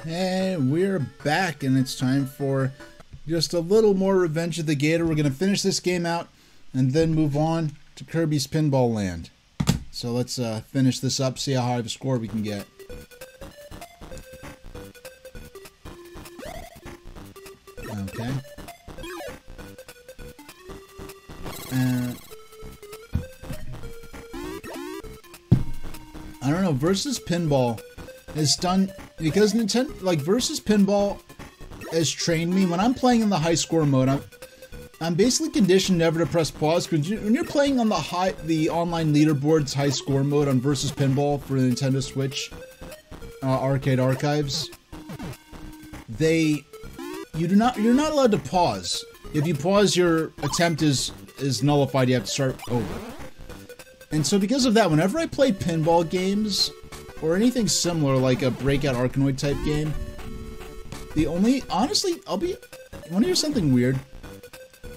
S1: And we're back, and it's time for just a little more Revenge of the Gator. We're going to finish this game out and then move on to Kirby's Pinball Land. So let's finish this up, see how high of a score we can get. Okay. I don't know, Versus Pinball is done... because Nintendo, like, Versus Pinball has trained me. When I'm playing in the high score mode, I'm basically conditioned never to press pause, because when you're playing on the online leaderboard's high score mode on Versus Pinball for the Nintendo Switch arcade archives, you're not allowed to pause. If you pause, your attempt is nullified. You have to start over. And so because of that, whenever I play pinball games or anything similar, like a Breakout Arkanoid type game, honestly, want to hear something weird?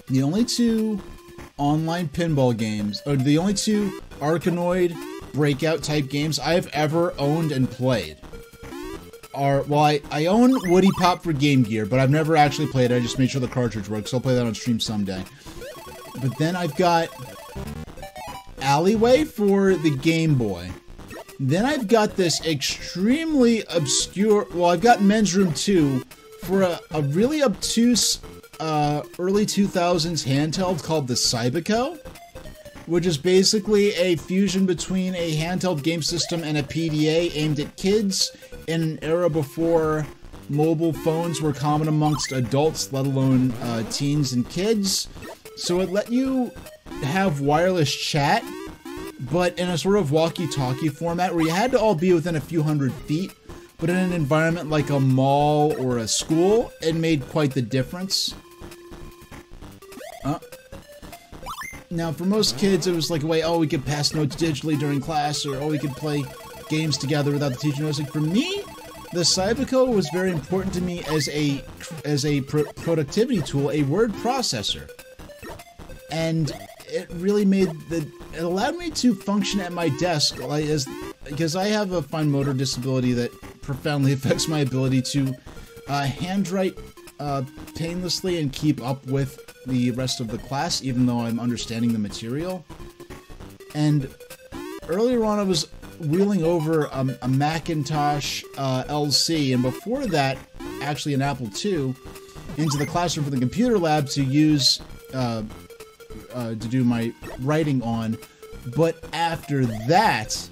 S1: The only two online pinball games, or the only two Arkanoid Breakout type games I've ever owned and played are, well, I own Woody Pop for Game Gear, but I've never actually played it. I just made sure the cartridge works, so I'll play that on stream someday. But then I've got Alleyway for the Game Boy. Then I've got this extremely obscure... well, I've got Men's Room 2 for a really obtuse early 2000s handheld called the Cybico, which is basically a fusion between a handheld game system and a PDA aimed at kids in an era before mobile phones were common amongst adults, let alone teens and kids. So it let you have wireless chat, but in a sort of walkie-talkie format where you had to all be within a few hundred feet, but in an environment like a mall or a school, it made quite the difference. Now, for most kids, it was like a way, oh, we could pass notes digitally during class, or oh, we could play games together without the teacher noticing. For me, the Cyberco was very important to me as a productivity tool, a word processor. And it really it allowed me to function at my desk, because I have a fine motor disability that profoundly affects my ability to handwrite painlessly and keep up with the rest of the class, even though I'm understanding the material. And earlier on, I was wheeling over a Macintosh LC, and before that, actually an Apple II, into the classroom for the computer lab to use to do my writing on. But after that,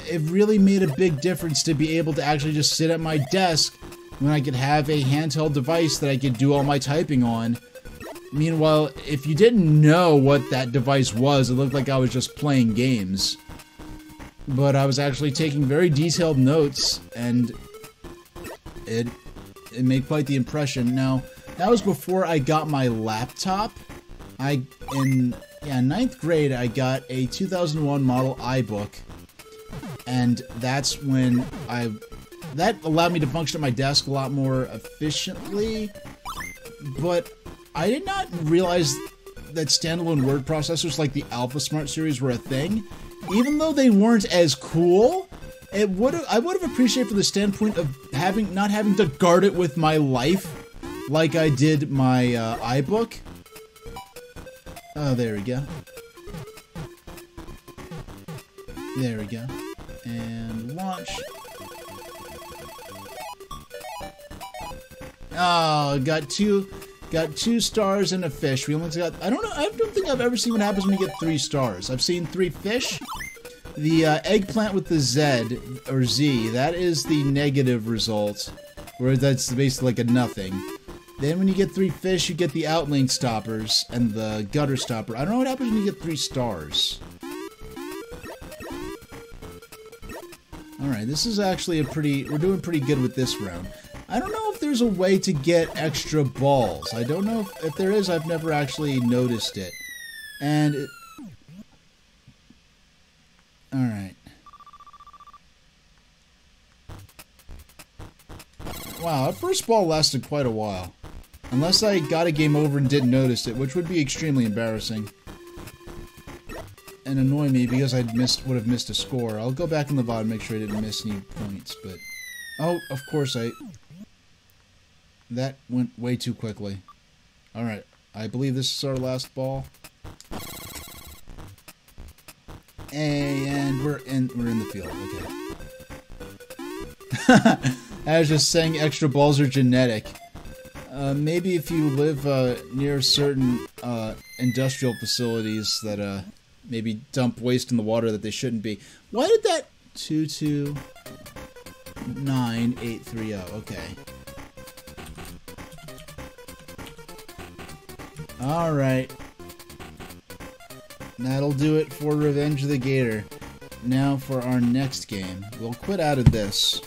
S1: it really made a big difference to be able to actually just sit at my desk when I could have a handheld device that I could do all my typing on. Meanwhile, if you didn't know what that device was, it looked like I was just playing games. But I was actually taking very detailed notes, and it made quite the impression. Now, that was before I got my laptop. In 9th grade, I got a 2001 model iBook, and that's when that allowed me to function at my desk a lot more efficiently, but I did not realize that standalone word processors like the AlphaSmart series were a thing. Even though they weren't as cool, I would have appreciated from the standpoint of not having to guard it with my life like I did my iBook. Oh, there we go. There we go. And launch. Oh, got two stars and a fish. We almost got. I don't think I've ever seen what happens when you get 3 stars. I've seen 3 fish. The eggplant with the Z or Z, that is the negative result, where that's basically like a nothing. Then when you get 3 fish, you get the outlink stoppers and the gutter stopper. I don't know what happens when you get 3 stars. Alright, this is actually we're doing pretty good with this round. I don't know if there's a way to get extra balls. I don't know if there is. I've never actually noticed it. And alright. Wow, that first ball lasted quite a while. Unless I got a game over and didn't notice it, which would be extremely embarrassing. And annoy me because would have missed a score. I'll go back in the VOD and make sure I didn't miss any points, but... Oh, of course that went way too quickly. Alright, I believe this is our last ball. And we're in the field, okay. I was just saying extra balls are genetic. Maybe if you live near certain industrial facilities that maybe dump waste in the water that they shouldn't be. Why did that 229830? Okay. All right. That'll do it for Revenge of the Gator. Now for our next game. We'll quit out of this.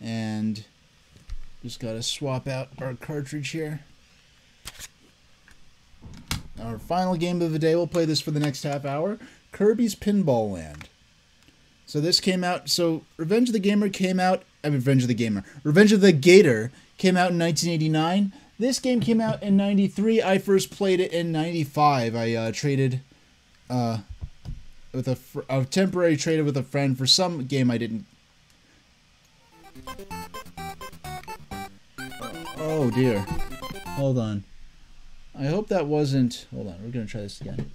S1: And just gotta swap out our cartridge here. Our final game of the day, we'll play this for the next half hour, Kirby's Pinball Land. So this came out, Revenge of the Gator came out in 1989. This game came out in 93. I first played it in 95. I traded with a temporary traded with a friend for some game I didn't. Oh dear. Hold on. I hope that wasn't... Hold on, we're gonna try this again.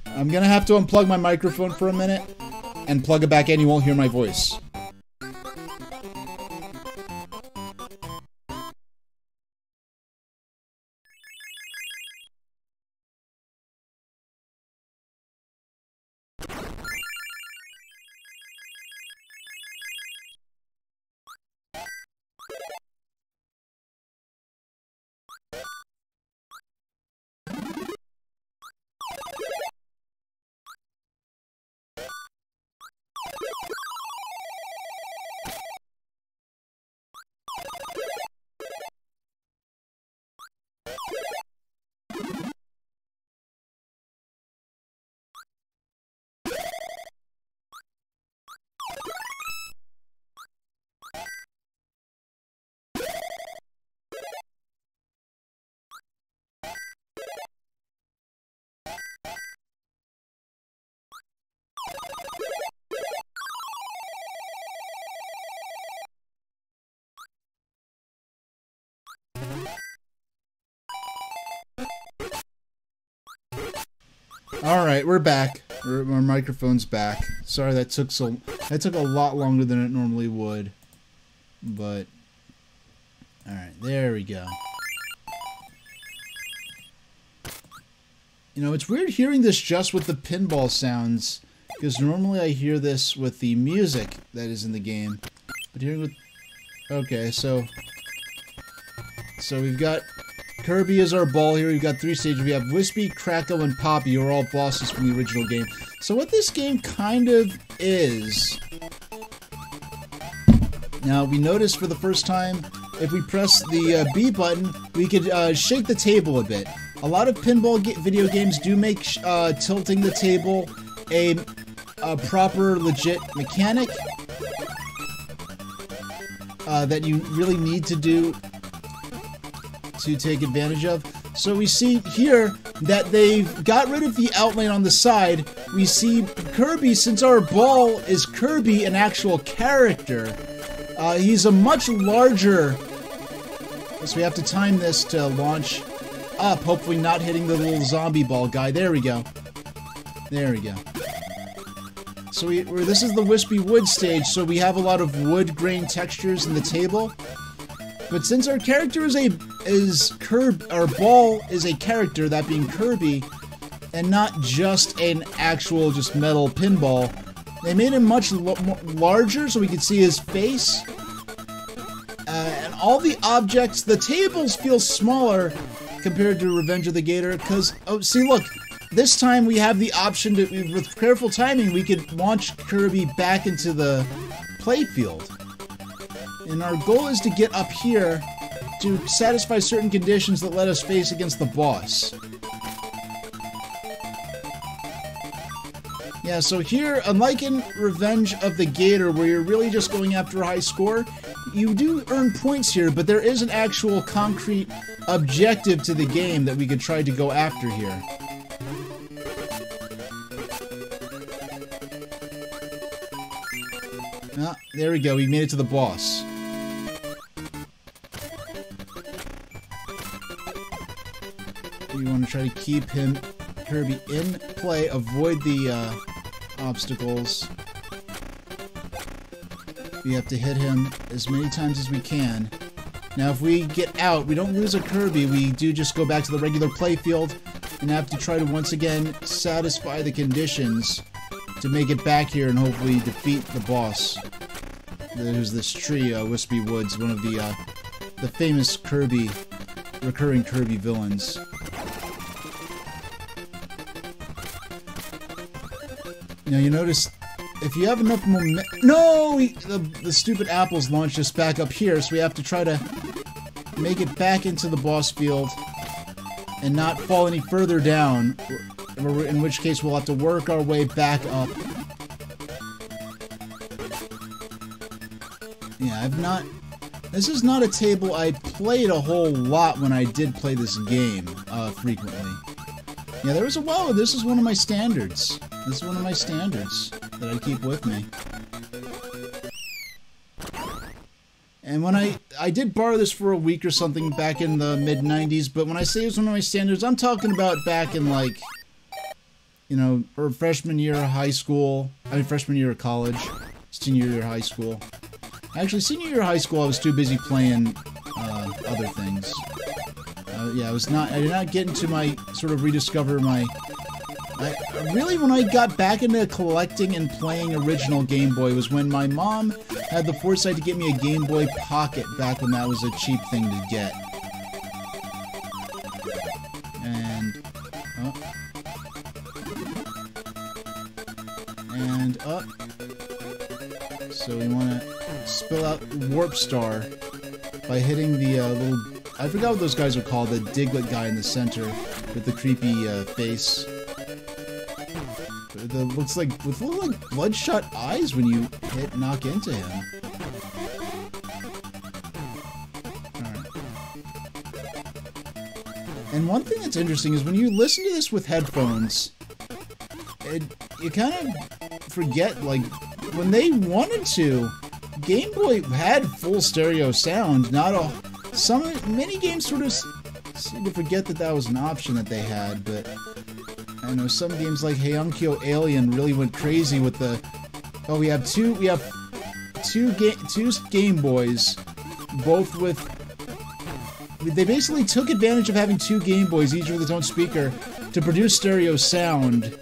S1: I'm gonna have to unplug my microphone for a minute and plug it back in. You won't hear my voice. Alright, we're back. Our microphone's back. Sorry that took a lot longer than it normally would. But alright, there we go. You know, it's weird hearing this just with the pinball sounds, because normally I hear this with the music that is in the game. But hearing with... Okay, so we've got Kirby as our ball here. We've got 3 stages. We have Wispy, Crackle, and Poppy, who are all bosses from the original game. So what this game kind of is... Now, we noticed for the first time, if we press the B button, we could shake the table a bit. A lot of pinball video games do make tilting the table a proper, legit mechanic that you really need to do to take advantage of. So we see here that they've got rid of the outline on the side. We see Kirby, since our ball is Kirby, an actual character. He's a much larger... So we have to time this to launch up, hopefully not hitting the little zombie ball guy. There we go. There we go. So this is the Wispy Wood stage, so we have a lot of wood grain textures in the table. But since our character our ball is a character, that being Kirby, and not just an actual just metal pinball, they made him much larger so we could see his face. And all the objects, the tables feel smaller compared to Revenge of the Gator, because, oh, see, look, this time we have the option to, with careful timing, we could launch Kirby back into the playfield. And our goal is to get up here to satisfy certain conditions that let us face against the boss. Yeah, so here, unlike in Revenge of the Gator, where you're really just going after a high score, you do earn points here, but there is an actual concrete objective to the game that we could try to go after here. Ah, there we go, we made it to the boss. We want to try to keep Kirby in play, avoid the obstacles. We have to hit him as many times as we can. Now if we get out, we don't lose a Kirby, we do just go back to the regular playfield and have to try to once again satisfy the conditions to make it back here and hopefully defeat the boss. There's this tree, Wispy Woods, one of the famous recurring Kirby villains. Now you notice, if you have enough momentum... No! The stupid apples launched us back up here, so we have to try to make it back into the boss field and not fall any further down, in which case we'll have to work our way back up. Yeah, this is not a table I played a whole lot when I did play this game, frequently. Yeah, there was a while where this is one of my standards. This is one of my standards that I keep with me. And when I did borrow this for a week or something back in the mid-90s, but when I say it's one of my standards, I'm talking about back in, like, you know, or freshman year of high school. I mean, freshman year of college. Senior year of high school. Actually, senior year of high school, I was too busy playing other things. Yeah, I did not get into my, sort of rediscover my... really, when I got back into collecting and playing original Game Boy was when my mom had the foresight to get me a Game Boy Pocket back when that was a cheap thing to get. And... And up. So we want to spill out Warp Star by hitting the little... I forgot what those guys are called, the Diglett guy in the center with the creepy face. That looks like, with little like bloodshot eyes when you knock into him. Alright. And one thing that's interesting is when you listen to this with headphones, you kind of forget, like, when they wanted to, Game Boy had full stereo sound, many games sort of seem to forget that that was an option that they had, but I know some games like Heiankyo Alien really went crazy with the... Oh, we have two Game Boys, both with... They basically took advantage of having two Game Boys, each with its own speaker, to produce stereo sound.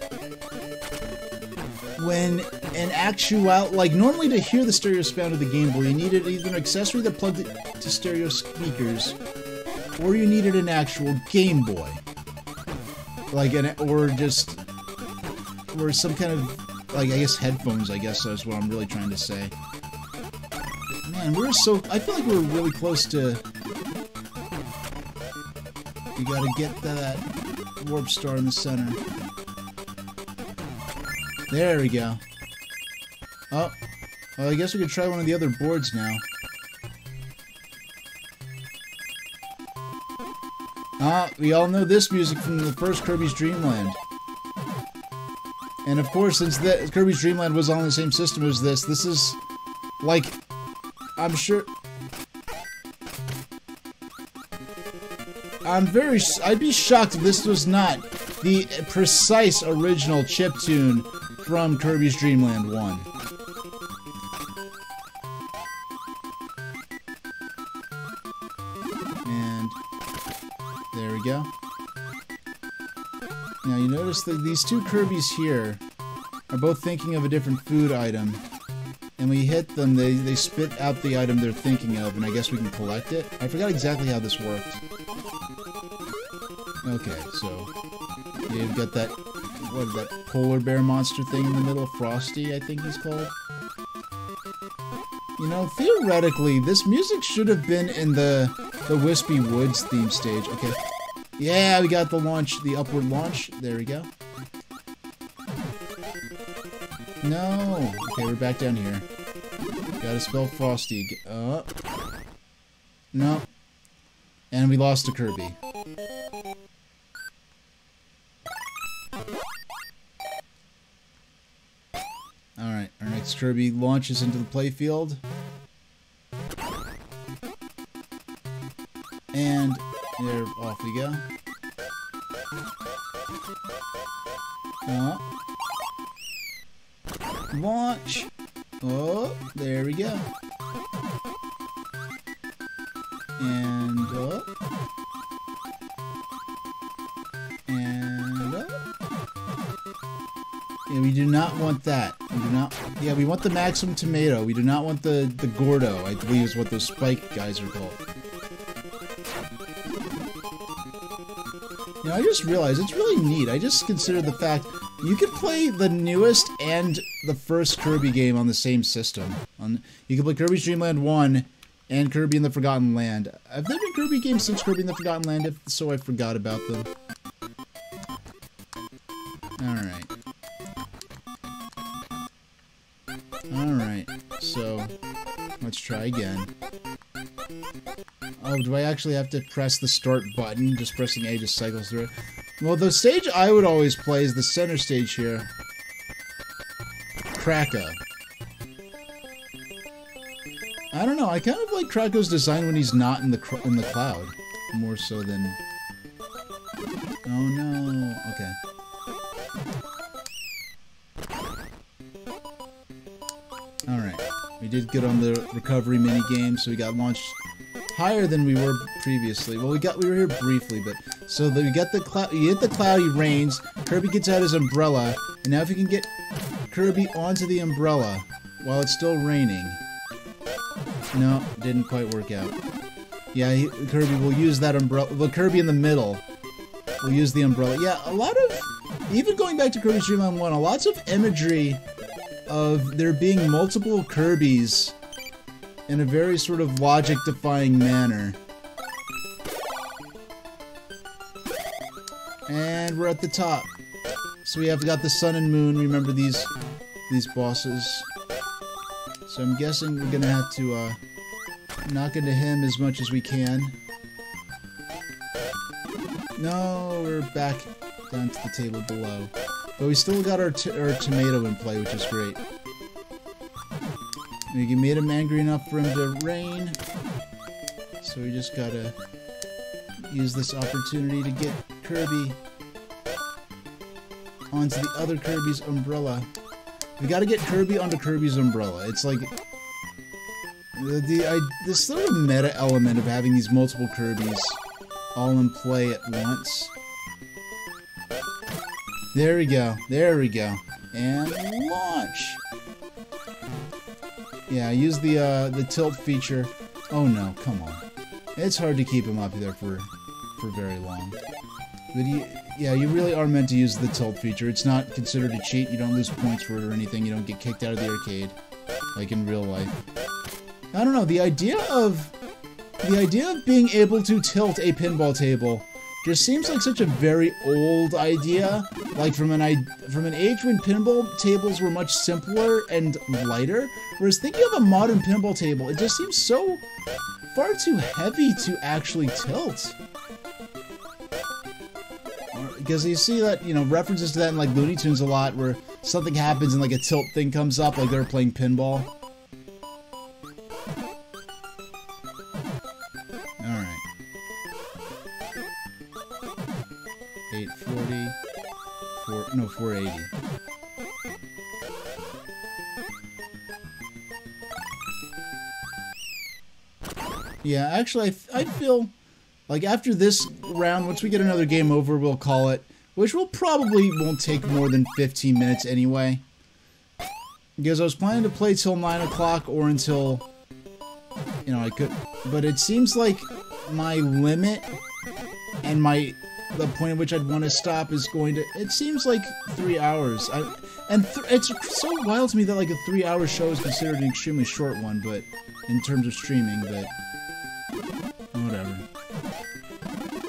S1: When in actuality, like normally to hear the stereo sound of the Game Boy, you needed either an accessory that plugged it to stereo speakers, or you needed an actual Game Boy. Like or some kind of, like, I guess headphones, I guess that's what I'm really trying to say. Man, I feel like we're really close to... You gotta get that warp star in the center. There we go. Oh, well, I guess we could try one of the other boards now. Ah, we all know this music from the first Kirby's Dream Land. And of course, since Kirby's Dream Land was on the same system as this is, like, I'm sure... I'd be shocked if this was not the precise original chiptune from Kirby's Dream Land 1. And there we go. Now you notice that these two Kirbys here are both thinking of a different food item. And we hit them, they spit out the item they're thinking of, and I guess we can collect it? I forgot exactly how this worked. Okay, so you've got that, what is that, polar bear monster thing in the middle, Frosty, I think he's called. You know, theoretically, this music should have been in the Wispy Woods theme stage. Okay, yeah, we got the launch, the upward launch. There we go. No, okay, we're back down here. Gotta spell Frosty. No, and we lost to Kirby. Alright, our next Kirby launches into the playfield. And there, off we go. Launch! Oh, there we go. And yeah, we do not want that. We do not... Yeah, we want the Maximum Tomato. We do not want the Gordo, I believe is what those spike guys are called. You know, I just realized, it's really neat. I just considered the fact you could play the newest and the first Kirby game on the same system. You could play Kirby's Dream Land 1 and Kirby in the Forgotten Land. Have there been Kirby games since Kirby in the Forgotten Land? If so, I forgot about them. Alright. Alright, so let's try again. Oh, do I actually have to press the start button? Just pressing A just cycles through it. Well, the stage I would always play is the center stage here. Kracko. I don't know, I kind of like Kracko's design when he's not in the cloud. More so than... Oh no, okay. Alright, we did good on the recovery minigame, so we got launched higher than we were previously. Well, we were here briefly, but... So we got the cloud, you hit the cloud, he rains, Kirby gets out his umbrella, and now if you can get Kirby onto the umbrella while it's still raining... No, didn't quite work out. Yeah, Kirby will use that umbrella, well, Kirby in the middle will use the umbrella. Yeah, a lot of... Even going back to Kirby's Dream Land 1, lots of imagery of there being multiple Kirbys in a very sort of logic-defying manner. And we're at the top. So we have got the Sun and Moon, remember these bosses. So I'm guessing we're gonna have to knock into him as much as we can. No, we're back down to the table below. But we still got our tomato in play, which is great. We made him angry enough for him to rain. So we just gotta use this opportunity to get Kirby onto the other Kirby's umbrella. We gotta get Kirby onto Kirby's umbrella. It's like this sort of meta element of having these multiple Kirbys all in play at once. There we go. There we go. And launch. Yeah, use the tilt feature. Oh no, come on. It's hard to keep him up there for very long. But you really are meant to use the tilt feature. It's not considered a cheat. You don't lose points for it or anything. You don't get kicked out of the arcade, like in real life. I don't know. The idea of being able to tilt a pinball table just seems like such a very old idea. Like from an age when pinball tables were much simpler and lighter. Whereas thinking of a modern pinball table, it just seems so far too heavy to actually tilt. Because you see that, you know, references to that in like Looney Tunes a lot, where something happens and like a tilt thing comes up, like they're playing pinball. Alright. 840. 480. Yeah, actually, I feel like after this round, once we get another game over, we'll call it, which will probably won't take more than 15 minutes anyway. Because I was planning to play till 9 o'clock or until, you know, I could, but it seems like my limit and the point at which I'd want to stop is going to, it seems like 3 hours. It's so wild to me that like a 3-hour show is considered an extremely short one, but in terms of streaming, but whatever.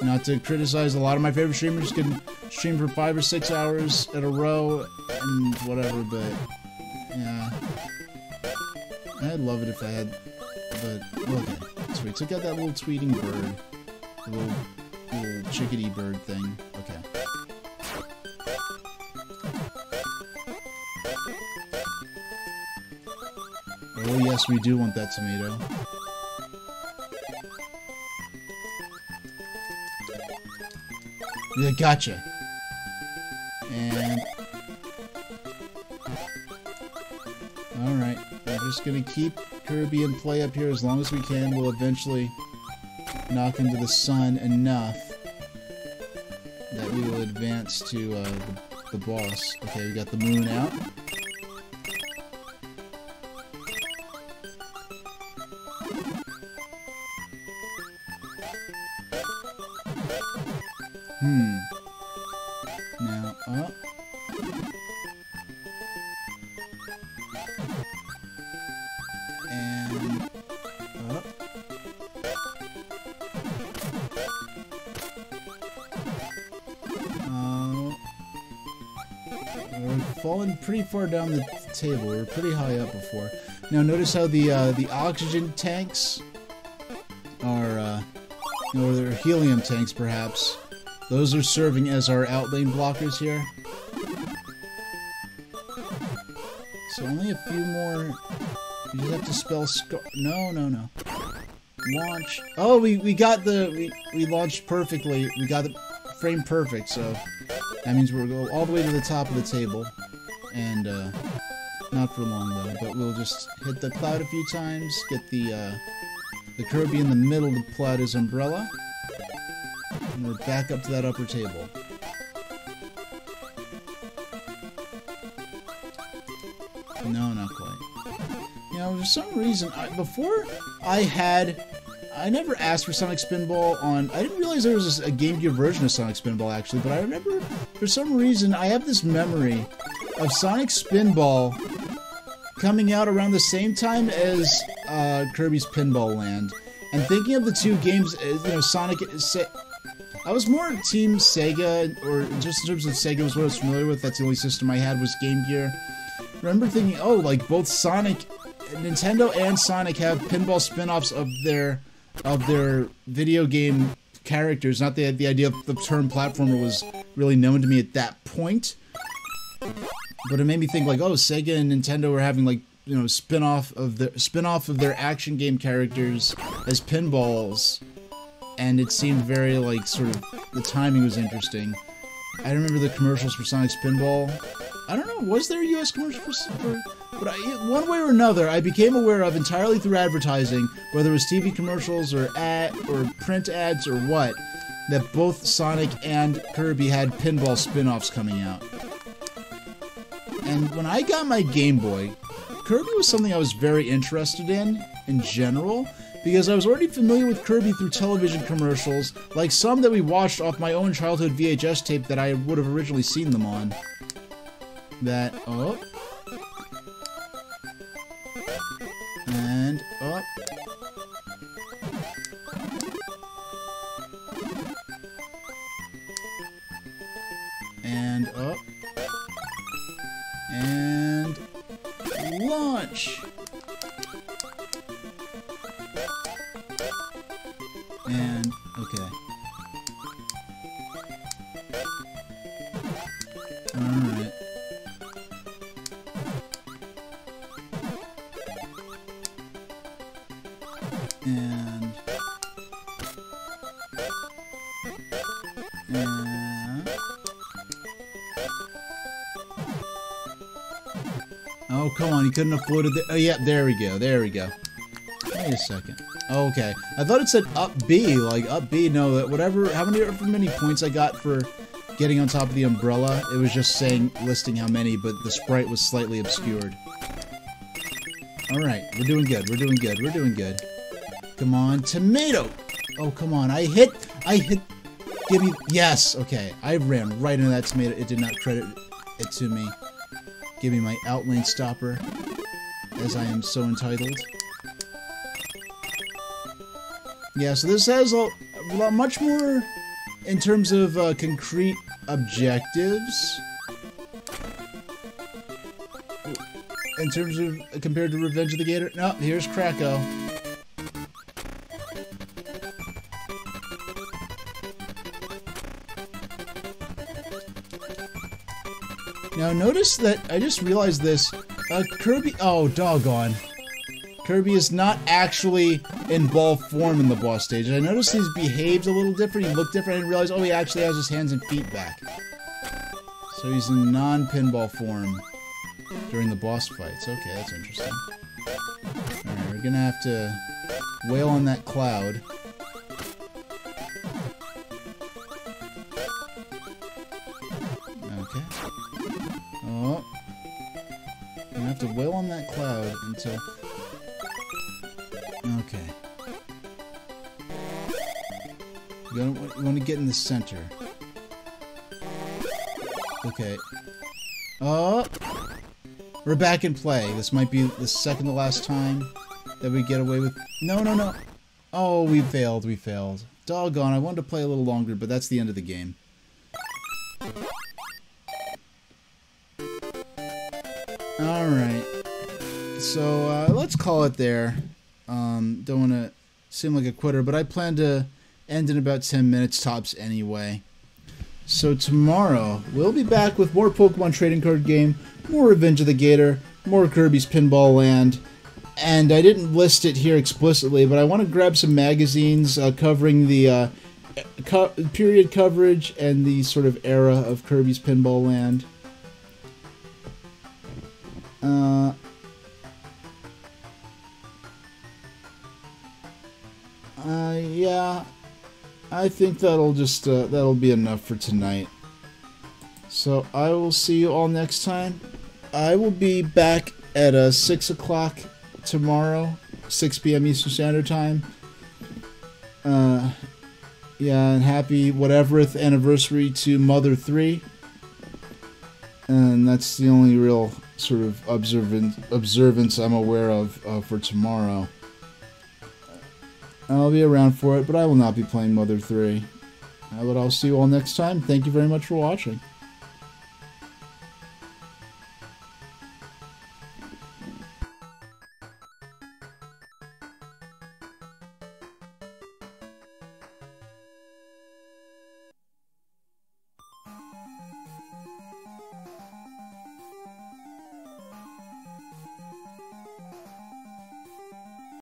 S1: Not to criticize, a lot of my favorite streamers can stream for 5 or 6 hours at a row and whatever, but yeah. I'd love it if I had, but okay. Sweet. So I got that little tweeting bird, little chickadee bird thing. Okay. Oh yes, we do want that tomato. Yeah, gotcha. And alright, we're just gonna keep Kirby in play up here as long as we can. We'll eventually knock into the sun enough that we will advance to the boss. Okay, we got the moon out. Now, up. And up. We're falling pretty far down the table. We were pretty high up before. Now notice how the oxygen tanks are, or they're helium tanks perhaps. Those are serving as our outlane blockers here. So only a few more. You just have to spell no. Launch. Oh, we got we launched perfectly. We got the frame perfect, so that means we'll go all the way to the top of the table. And not for long though, but we'll just hit the cloud a few times, get the Kirby in the middle to pull out his umbrella. And we're back up to that upper table. No, not quite. You know, for some reason, before I never asked for Sonic Spinball on, I didn't realize there was a Game Gear version of Sonic Spinball actually, but I remember, for some reason, I have this memory of Sonic Spinball coming out around the same time as Kirby's Pinball Land. And thinking of the two games, you know, Sonic... I was more Team Sega, or just in terms of Sega was what I was familiar with. That's the only system I had was Game Gear. I remember thinking, oh, like both Nintendo and Sonic have pinball spin-offs of their video game characters. Not the idea of the term platformer was really known to me at that point. But it made me think like, oh, Sega and Nintendo were having like, you know, spin-off of their action game characters as pinballs. And it seemed very, like, sort of, the timing was interesting. I remember the commercials for Sonic's Pinball. I don't know, was there a US commercial for but one way or another, I became aware of entirely through advertising, whether it was TV commercials or print ads or what, that both Sonic and Kirby had pinball spin-offs coming out. And when I got my Game Boy, Kirby was something I was very interested in general, because I was already familiar with Kirby through television commercials, like some that we watched off my own childhood VHS tape that I would have originally seen them on. That, up. And up. And up. And launch. And okay. Alright. And oh, come on, he couldn't have floated there. Oh, yeah, there we go, there we go. Wait a second. Oh, okay. I thought it said up B, like up B. No, that whatever, however many points I got for getting on top of the umbrella, it was just saying, listing how many, but the sprite was slightly obscured. Alright, we're doing good, we're doing good, we're doing good. Come on, tomato! Oh, come on, I hit, give me, yes, okay. I ran right into that tomato, it did not credit it to me. Give me my outlane stopper, as I am so entitled. Yeah, so this has a lot much more in terms of concrete objectives. In terms of, compared to Revenge of the Gator. No, here's Krakow. Now notice that, I just realized this, Kirby, oh doggone. Kirby is not actually in ball form in the boss stage. I noticed he's behaved a little different, he looked different, I didn't realize, oh, he actually has his hands and feet back. So he's in non-pinball form during the boss fights. Okay, that's interesting. Alright, we're gonna have to wail on that cloud. Okay. Oh. I'm gonna have to wail on that cloud until... Okay. You want to get in the center. Okay. Oh! We're back in play. This might be the second to last time that we get away with... No, no, no! Oh, we failed, we failed. Doggone, I wanted to play a little longer, but that's the end of the game. Alright. So, let's call it there. Don't want to seem like a quitter, but I plan to end in about 10 minutes tops anyway. So tomorrow, we'll be back with more Pokemon trading card game, more Revenge of the Gator, more Kirby's Pinball Land, and I didn't list it here explicitly, but I want to grab some magazines covering the period coverage and the sort of era of Kirby's Pinball Land. Yeah, I think that'll just, that'll be enough for tonight. So I will see you all next time. I will be back at 6 o'clock tomorrow, 6 p.m. Eastern Standard Time. Yeah, and happy whateverth anniversary to Mother 3. And that's the only real sort of observance I'm aware of for tomorrow. I'll be around for it, but I will not be playing Mother 3. But I'll see you all next time. Thank you very much for watching.